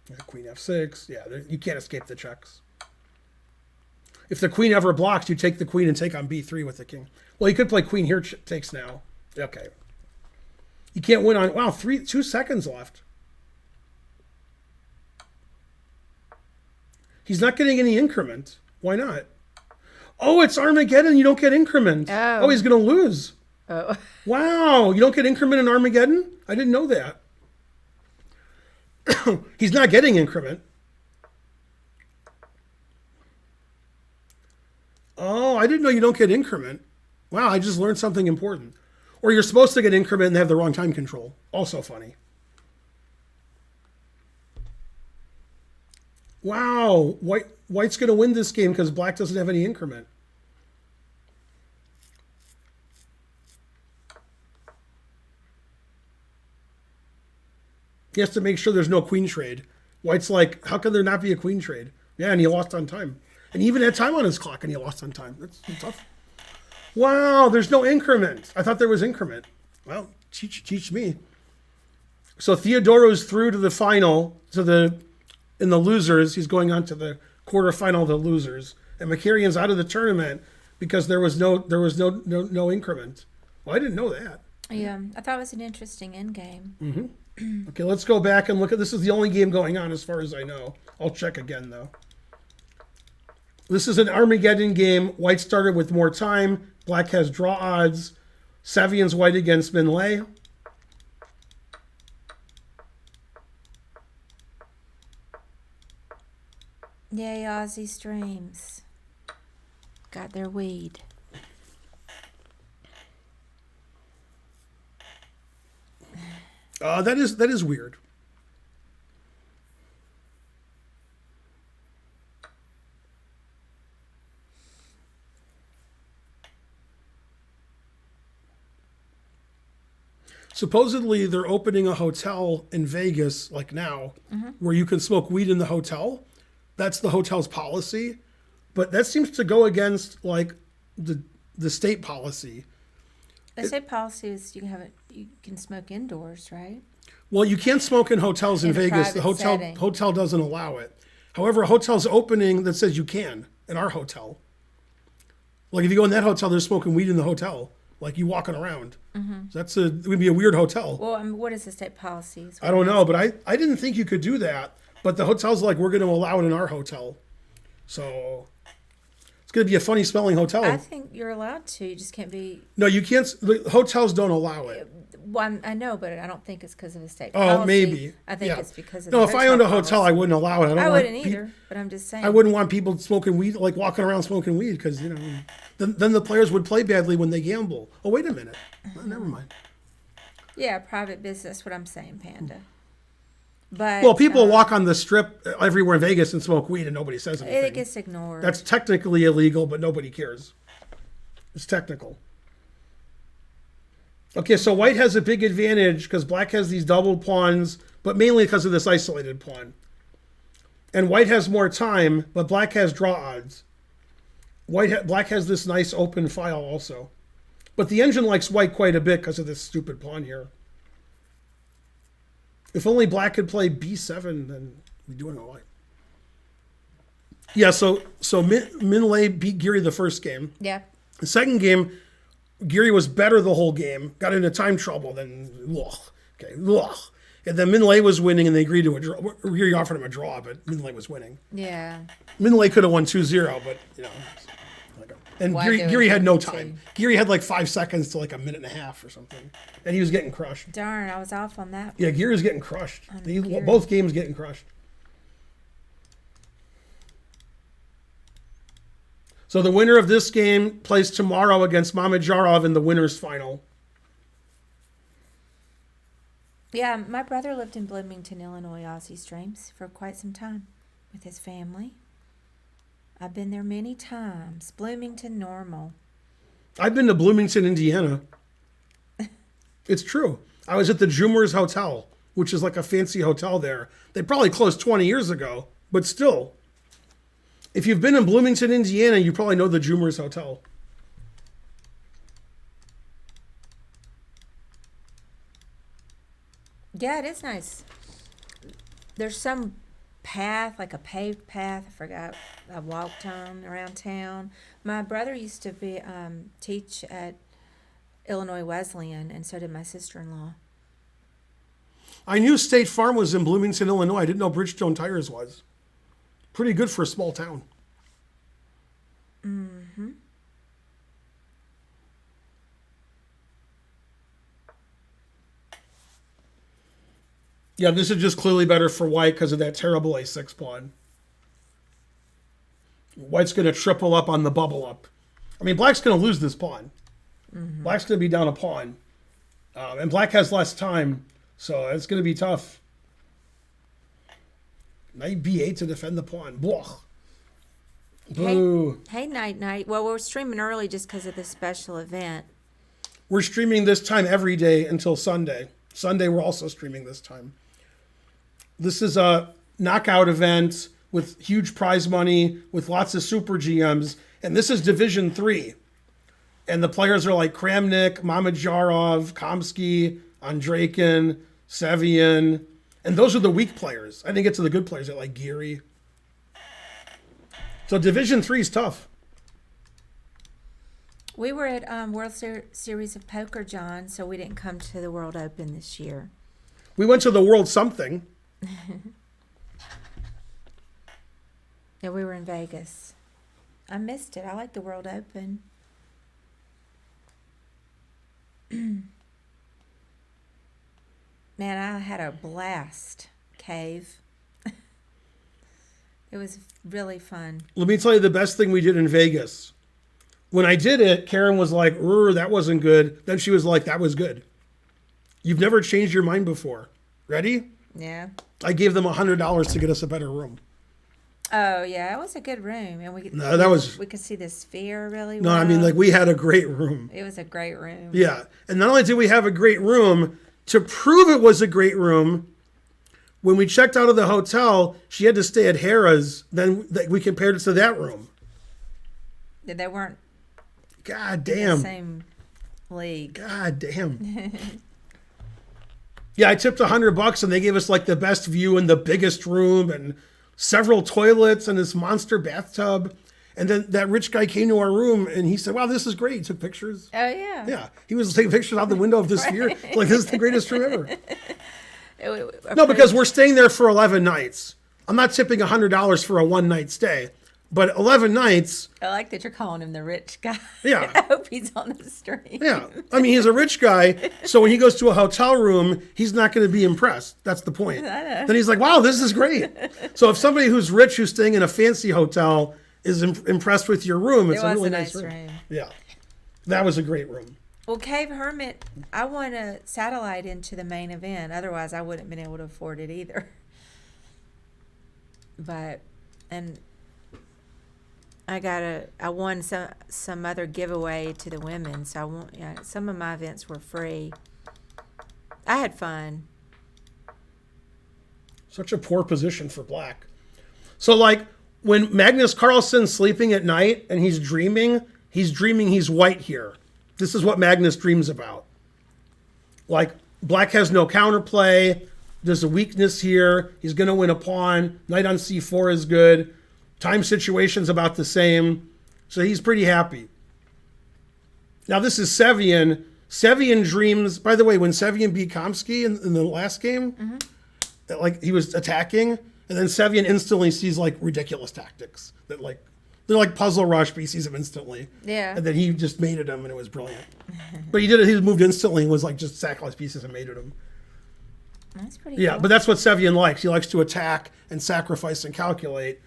Yeah, queen f6. Yeah, you can't escape the checks. If the queen ever blocks, you take the queen and take on b3 with the king. Well, you could play queen here takes now. Okay. You can't win on... Wow, 2 seconds left. He's not getting any increment. Why not? Oh, it's Armageddon. You don't get increment. Oh, he's going to lose. Oh. Wow, you don't get increment in Armageddon? I didn't know that. He's not getting increment. Oh, I didn't know you don't get increment. Wow, I just learned something important. Or you're supposed to get increment and they have the wrong time control. Also funny. Wow, white's going to win this game because black doesn't have any increment. He has to make sure there's no queen trade. White's like, how can there not be a queen trade? Yeah, and he lost on time. And he even had time on his clock and he lost on time. That's tough. Wow, there's no increment. I thought there was increment. Well, teach me. So Theodoro's through to the final, in the losers. He's going on to the quarterfinal of the losers. And Makarian's out of the tournament because there was no increment. Well, I didn't know that. Yeah, I thought it was an interesting end game. Mm-hmm. Okay, let's go back and look at this. Is the only game going on as far as I know. I'll check again though. This is an Armageddon game. White started with more time. Black has draw odds. Savian's white against Minlay. Yay, Aussie Streams. Got their weed. That is weird. Supposedly, they're opening a hotel in Vegas, like now, where you can smoke weed in the hotel. That's the hotel's policy, but that seems to go against like the state policy. The state policy is you can smoke indoors, right? Well, you can't smoke in hotels in In a Vegas. The private setting. hotel doesn't allow it. However, a hotel's opening that says you can in our hotel. Like if you go in that hotel, they're smoking weed in the hotel. Like you walking around. So it would be a weird hotel. Well, I mean, what is the state policy? I don't know, but I didn't think you could do that. But the hotel's like, we're going to allow it in our hotel. So it's going to be a funny smelling hotel. I think you're allowed to. You just can't be. No, you can't. The hotels don't allow it. Well, I know, but I don't think it's because of a state Oh, policy. maybe. I think Yeah. it's because of No, the if I owned a policy. hotel, I wouldn't allow it. I want wouldn't pe- either, but I'm just saying. I wouldn't want people smoking weed, like walking around smoking weed, because then the players would play badly when they gamble. Oh, wait a minute. Oh, never mind. Yeah, private business. What I'm saying, Panda. But Well, people walk on the strip everywhere in Vegas and smoke weed, and nobody says anything. it gets ignored. That's technically illegal, but nobody cares. It's technical. Okay, so white has a big advantage because black has these double pawns, but mainly because of this isolated pawn. And white has more time, but black has draw odds. Black has this nice open file also. But the engine likes white quite a bit because of this stupid pawn here. If only black could play b7, then we'd be doing all right. Yeah, so Min Lei beat Geary the first game. Yeah. The second game, Geary was better the whole game, got into time trouble, then and then Min Lei was winning, and they agreed to a draw. Geary offered him a draw, but Min Lei was winning. Yeah. Min Lei could have won 2-0, but and Why do it Geary had no too? time. Geary had like 5 seconds to like a minute and a half or something, and he was getting crushed. Darn, I was off on that. Yeah, Geary was getting crushed. Geary. Both games getting crushed. So the winner of this game plays tomorrow against Mamajarov in the winners final. Yeah, my brother lived in Bloomington, Illinois, Aussie Streams, for quite some time with his family. I've been there many times. Bloomington, normal. I've been to Bloomington, Indiana. It's true. I was at the Jumers Hotel, which is like a fancy hotel there. They probably closed 20 years ago, but still. If you've been in Bloomington, Indiana, you probably know the Jumers Hotel. Yeah, it is nice. There's some path, like a paved path. I forgot. I walked on around town. My brother used to be teach at Illinois Wesleyan, and so did my sister-in-law. I knew State Farm was in Bloomington, Illinois. I didn't know Bridgestone Tires was. Pretty good for a small town. Mm-hmm. Yeah, this is just clearly better for white because of that terrible a6 pawn. White's going to triple up on the bubble up. I mean, black's going to lose this pawn. Mm-hmm. Black's going to be down a pawn. And black has less time, so it's going to be tough. Knight b8 to defend the pawn. Blah. Boo. Hey, Night. Well, we're streaming early just because of this special event. We're streaming this time every day until Sunday. Sunday, we're also streaming this time. This is a knockout event with huge prize money, with lots of super GMs. And this is Division 3. And the players are like Kramnik, Mamajarov, Kamsky, Andreikin, Sevian. And those are the weak players. I didn't get to the good players like Geary. So Division 3 is tough. We were at World Series of Poker, John, so we didn't come to the World Open this year. We went to the World something. Yeah, we were in Vegas. I missed it. I like the World Open. Man, I had a blast. Cave. It was really fun. Let me tell you the best thing we did in Vegas. When I did it, Karen was like, that wasn't good. Then she was like, that was good. You've never changed your mind before. Ready? Yeah. I gave them $100 to get us a better room. Oh yeah, it was a good room, and we could see the sphere really well. No, I mean, like, we had a great room. It was a great room. Yeah, and not only did we have a great room, to prove it was a great room, when we checked out of the hotel, she had to stay at Harrah's. Then we compared it to that room. They weren't. God in damn. the same league. God damn. Yeah, I tipped $100 and they gave us like the best view in the biggest room and several toilets and this monster bathtub. And then that rich guy came to our room and he said, wow, this is great. He took pictures. Oh, yeah. Yeah. He was taking pictures out the window of this sphere. Like, this is the greatest room ever. No, because we're staying there for 11 nights. I'm not tipping $100 for a one-night stay. But 11 nights. I like that you're calling him the rich guy. Yeah. I hope he's on the stream. Yeah. I mean, he's a rich guy. So when he goes to a hotel room, he's not going to be impressed. That's the point. I know. Then he's like, wow, this is great. So if somebody who's rich, who's staying in a fancy hotel, is impressed with your room, it's a really nice room. Yeah. That was a great room. Well, Cave Hermit, I want a satellite into the main event. Otherwise, I wouldn't have been able to afford it either. But, and I won some other giveaway to the women, so I won, some of my events were free. I had fun. Such a poor position for black. So, like, when Magnus Carlsen's sleeping at night and he's dreaming he's white here. This is what Magnus dreams about. Like, black has no counterplay. There's a weakness here. He's going to win a pawn. Knight on c4 is good. Time situation's about the same. So he's pretty happy. Now this is Sevian. Sevian dreams, by the way, when Sevian beat Kamsky in the last game, like he was attacking, and then Sevian instantly sees like ridiculous tactics that like, they're like puzzle rush, but he sees them instantly. Yeah. And then he just mated him and it was brilliant. But he did it, he moved instantly and was like just sacrificed pieces and mated him. That's pretty Yeah, cool. but that's what Sevian likes. He likes to attack and sacrifice and calculate.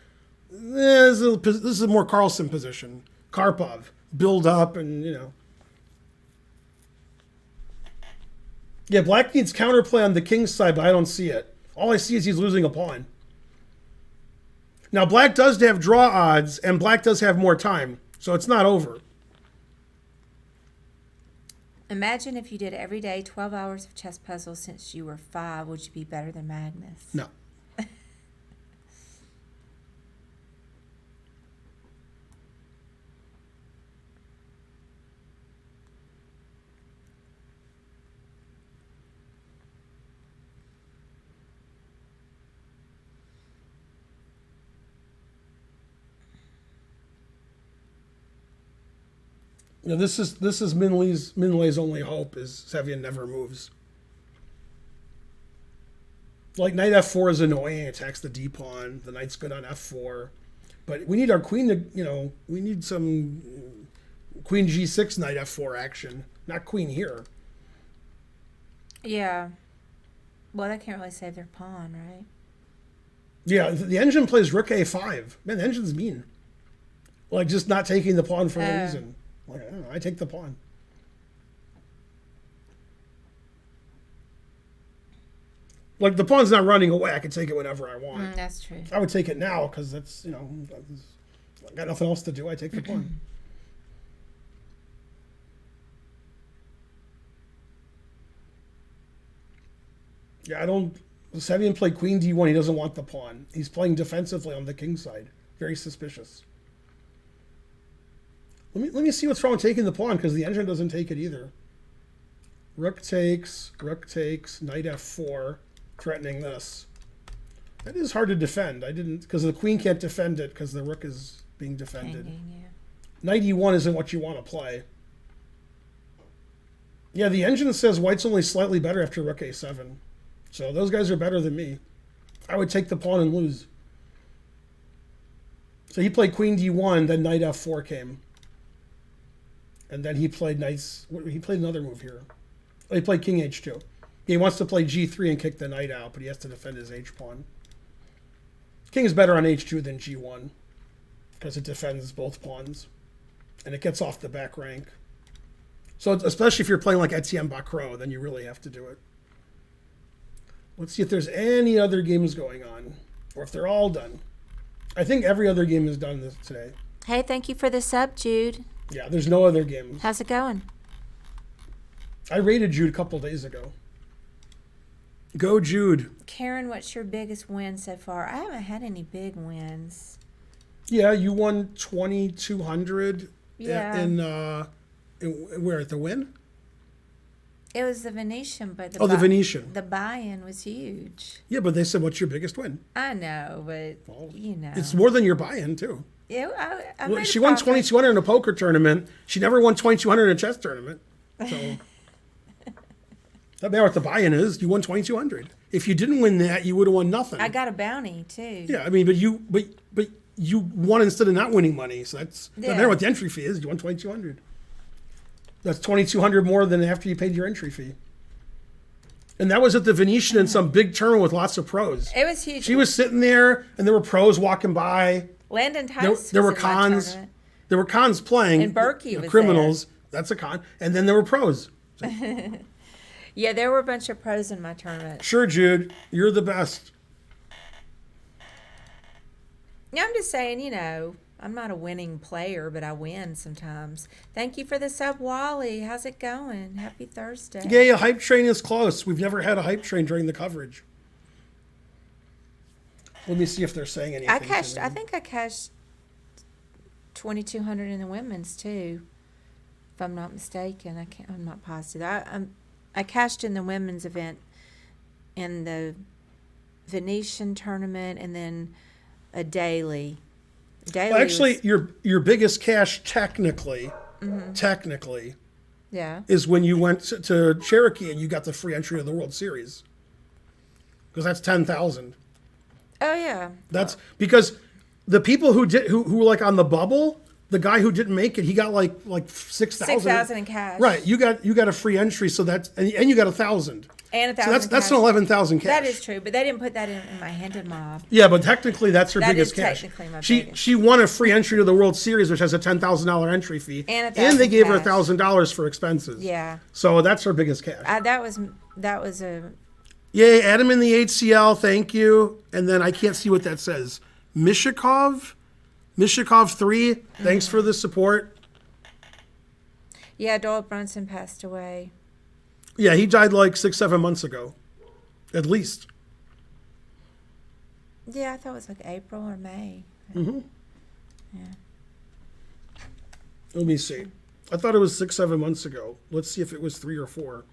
This is a more Carlsen position. Karpov. Build up and, Yeah, black needs counterplay on the king's side, but I don't see it. All I see is he's losing a pawn. Now, black does have draw odds, and black does have more time, so it's not over. Imagine if you did every day 12 hours of chess puzzles since you were 5. Would you be better than Magnus? No. This is Min-Lei's only hope is Sevian never moves. Like knight f4 is annoying, it attacks the d pawn. The knight's good on f4, but we need our queen to we need some queen g6 knight f4 action, not queen here. Yeah. Well, that can't really save their pawn, right? Yeah, the engine plays rook a5. Man, the engine's mean. Like just not taking the pawn for no reason. Like, I don't know, I take the pawn. Like, the pawn's not running away. I can take it whenever I want. That's true. I would take it now because that's, I got nothing else to do. I take the pawn. Yeah, Sevian played queen d1. He doesn't want the pawn. He's playing defensively on the king side. Very suspicious. Let me see what's wrong with taking the pawn, because the engine doesn't take it either. Rook takes, knight f4, threatening this. That is hard to defend. Because the queen can't defend it because the rook is being defended. Hanging, yeah. Knight e1 isn't what you want to play. Yeah, the engine says white's only slightly better after rook a7. So those guys are better than me. I would take the pawn and lose. So he played queen d1, then knight f4 came. And then he played he played another move here. Oh, he played king h2. He wants to play g3 and kick the knight out, but he has to defend his h-pawn. King is better on h2 than g1 because it defends both pawns, and it gets off the back rank. So especially if you're playing like Etienne Bacro, then you really have to do it. Let's see if there's any other games going on, or if they're all done. I think every other game is done today. Hey, thank you for the sub, Jude. Yeah, there's no other games. How's it going? I rated Jude a couple days ago. Go, Jude. Karen, what's your biggest win so far? I haven't had any big wins. Yeah, you won 2,200 Yeah. where, at the Win? It was the Venetian, but the Venetian. The buy-in was huge. Yeah, but they said, what's your biggest win? I know, but, It's more than your buy-in, too. Yeah, I made She a won profit. 2,200 in a poker tournament. She never won 2,200 in a chess tournament. So that matter what the buy-in is. You won 2,200. If you didn't win that, you would have won nothing. I got a bounty, too. Yeah, I mean, but you won instead of not winning money. So that's no matter what the entry fee is. You won 2,200. That's 2,200 more than after you paid your entry fee. And that was at the Venetian in some big tournament with lots of pros. It was huge. She was sitting there, and there were pros walking by. Landon Tice There were was in my cons. tournament. There were cons playing. And Berkey the was criminals. That's a con. And then there were pros. Yeah, there were a bunch of pros in my tournament. Sure, Jude. You're the best. Yeah, I'm just saying, I'm not a winning player, but I win sometimes. Thank you for the sub, Wally. How's it going? Happy Thursday. Yeah, hype train is close. We've never had a hype train during the coverage. Let me see if they're saying anything. I think I cashed 2,200 in the women's too, if I'm not mistaken. I'm not positive. I cashed in the women's event in the Venetian tournament, and then a daily. Well, actually, your biggest cash technically, yeah, is when you went to Cherokee and you got the free entry to the World Series. Because that's 10,000. Oh yeah. That's because the people who were like on the bubble, the guy who didn't make it, he got like 6,000. 6,000 in cash. Right. You got a free entry, so that's and you got 1,000. And 1,000. So that's an 11,000 cash. That is true, but they didn't put that in my handed mob. Yeah, but technically that's her That biggest is cash. technically my She biggest. she won a free entry to the World Series, which has a $10,000 entry fee, And they gave her cash. $1,000 for expenses. Yeah. So that's her biggest cash. That was a Yay, Adam in the HCL, thank you. And then I can't see what that says. Mishikov 3, thanks for the support. Yeah, Doyle Brunson passed away. Yeah, he died like 6-7 months ago, at least. Yeah, I thought it was like April or May. Mm-hmm. Yeah. Let me see. I thought it was 6-7 months ago. Let's see if it was 3 or 4.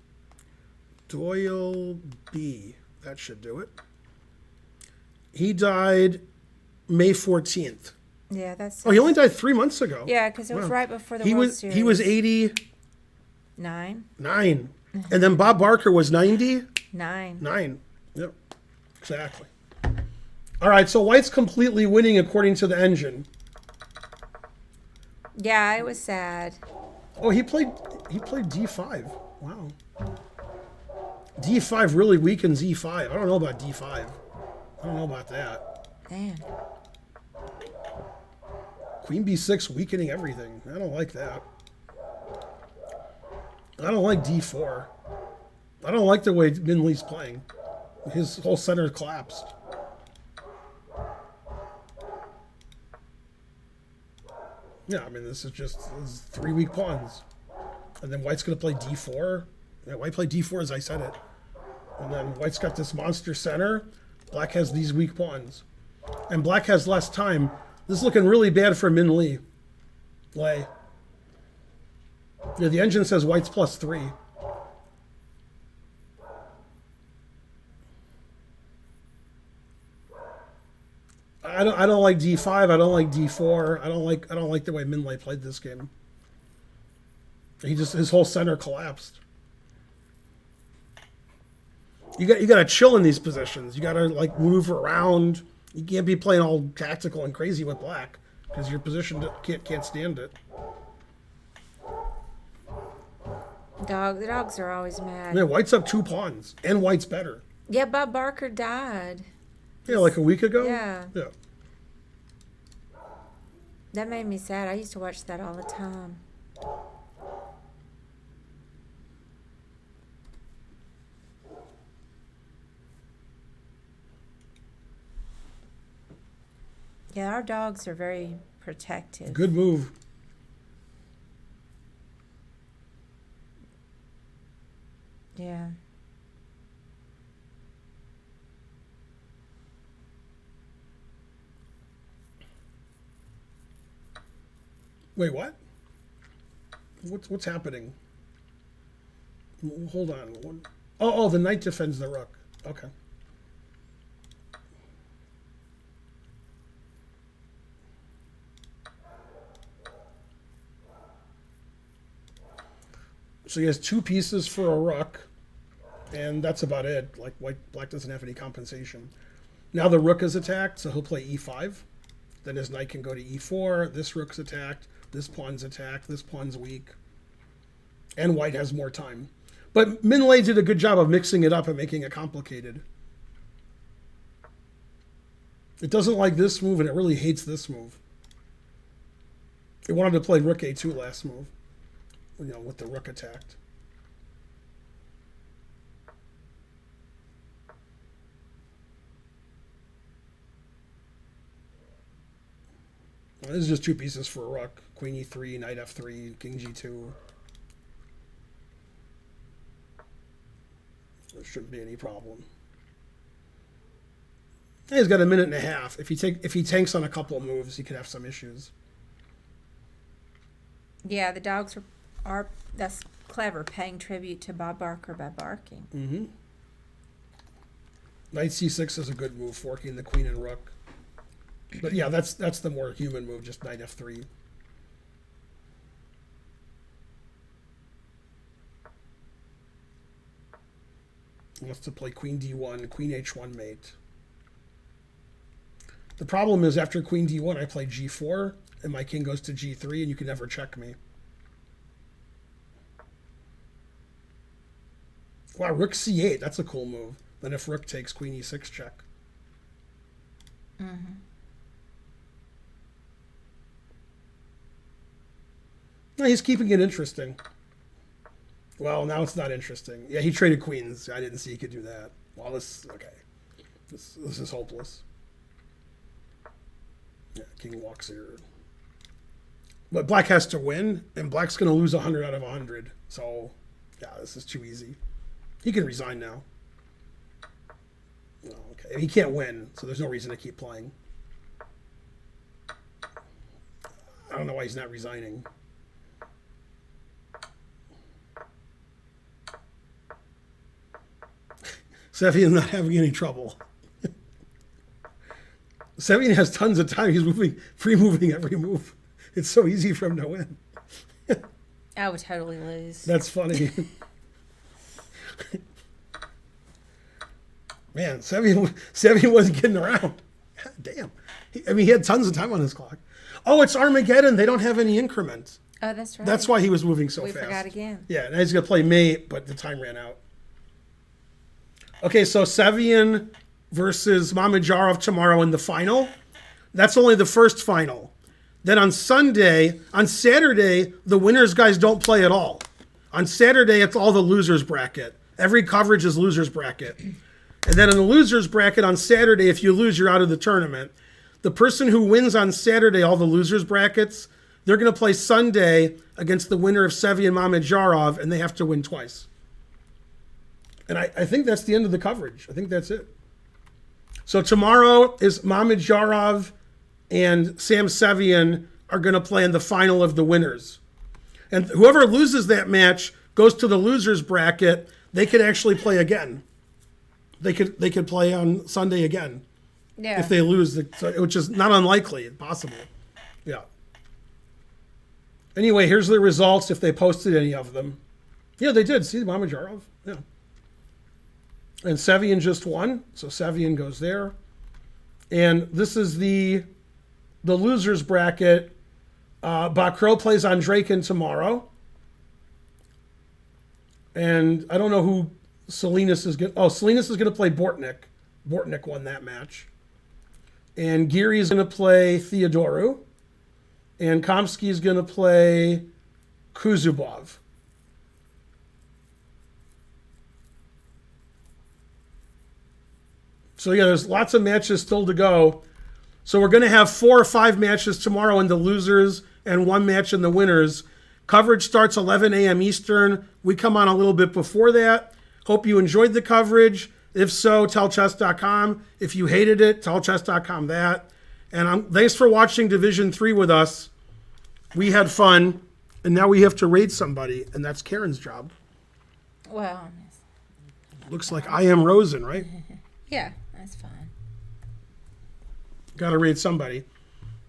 Doyle B. That should do it. He died May 14th. Yeah, that's. Oh, he only died 3 months ago. Yeah, because it was Wow. right before the He World was Series. he was 89, 9. and then Bob Barker was 90. 9. Yep, exactly. All right, so White's completely winning according to the engine. Yeah, it was sad. Oh, he played D5. Wow. D5 really weakens E5. I don't know about D5. I don't know about that. Man. Queen B6 weakening everything. I don't like that. I don't like D4. I don't like the way Minley's playing. His whole center collapsed. Yeah, I mean, this is 3 weak pawns. And then White's going to play D4. Yeah, White played D4 as I said it. And then White's got this monster center. Black has these weak pawns. And Black has less time. This is looking really bad for Min Lee. Lay. Yeah, the engine says White's +3. I don't like D5. I don't like D4. I don't like the way Minlay played this game. His whole center collapsed. You got to chill in these positions. You got to like move around. You can't be playing all tactical and crazy with Black because your position can't stand it. The dogs are always mad. Yeah, White's up 2 pawns, and White's better. Yeah, Bob Barker died. Yeah, like a week ago. Yeah. Yeah. That made me sad. I used to watch that all the time. Yeah, our dogs are very protective. Good move. Yeah. Wait, what? What's happening? Hold on. Oh, the knight defends the rook. Okay. So he has 2 pieces for a rook, and that's about it. Like black doesn't have any compensation. Now the rook is attacked, so he'll play e5. Then his knight can go to e4. This rook's attacked. This pawn's attacked. This pawn's weak. And white has more time. But Minlay did a good job of mixing it up and making it complicated. It doesn't like this move, and it really hates this move. It wanted to play rook a2 last move, with the rook attacked. Well, this is just 2 pieces for a rook. Queen e3, knight f3, king g2. There shouldn't be any problem. He's got a minute and a half. If he tanks on a couple of moves, he could have some issues. Yeah, the dogs are that's clever, paying tribute to Bob Barker by barking. Mm-hmm. Knight c6 is a good move, forking the queen and rook. But yeah, that's the more human move, just knight f3. He wants to play queen d1, queen h1 mate. The problem is after queen d1, I play g4, and my king goes to g3, and you can never check me. Wow, rook c8, that's a cool move. Then if rook takes, queen e6 check. Mm-hmm. No, he's keeping it interesting. Well, now it's not interesting. Yeah, he traded queens. I didn't see he could do that. Well, okay. This is hopeless. Yeah, king walks here. But black has to win, and black's going to lose 100 out of 100. So, yeah, this is too easy. He can resign now. No, okay. He can't win, so there's no reason to keep playing. I don't know why he's not resigning. Sevian not having any trouble. Sevian has tons of time. He's free moving every move. It's so easy for him to win. I would totally lose. That's funny. Man, Sevian wasn't getting around. God damn. He had tons of time on his clock. Oh, it's Armageddon. They don't have any increment. Oh, that's right. That's why he was moving so fast. We forgot again. Yeah, now he's going to play mate, but the time ran out. Okay, so Sevian versus Mamedyarov tomorrow in the final. That's only the first final. Then on Saturday, the winners guys don't play at all. On Saturday, it's all the losers bracket. Every coverage is losers bracket. And then in the losers bracket on Saturday, if you lose, you're out of the tournament. The person who wins on Saturday, all the losers brackets, they're going to play Sunday against the winner of Sevian Mamedyarov, and they have to win twice. And I think that's the end of the coverage. I think that's it. So tomorrow is Mamedyarov and Sam Sevian are going to play in the final of the winners. And whoever loses that match goes to the losers bracket. They could actually play again. They could play on Sunday again. Yeah. If they lose, which is not unlikely, possible. Yeah. Anyway, here's the results if they posted any of them. Yeah, they did. See Mamedyarov? Yeah. And Sevian just won, so Sevian goes there. And this is the losers bracket. Bakro plays Andreikin tomorrow. And I don't know who Salinas is going to... Oh, Salinas is going to play Bortnik. Bortnik won that match. And Geary's going to play Theodoru. And Komsky's going to play Kuzubov. So yeah, there's lots of matches still to go. So we're going to have 4 or 5 matches tomorrow in the losers and 1 match in the winners. Coverage starts 11 a.m. Eastern. We come on a little bit before that. Hope you enjoyed the coverage. If so, tellchess.com. If you hated it, tellchess.com that. And thanks for watching Division 3 with us. We had fun. And now we have to rate somebody, and that's Karen's job. Well, Looks like I am Rosen, right? yeah, that's fine. Got to rate somebody.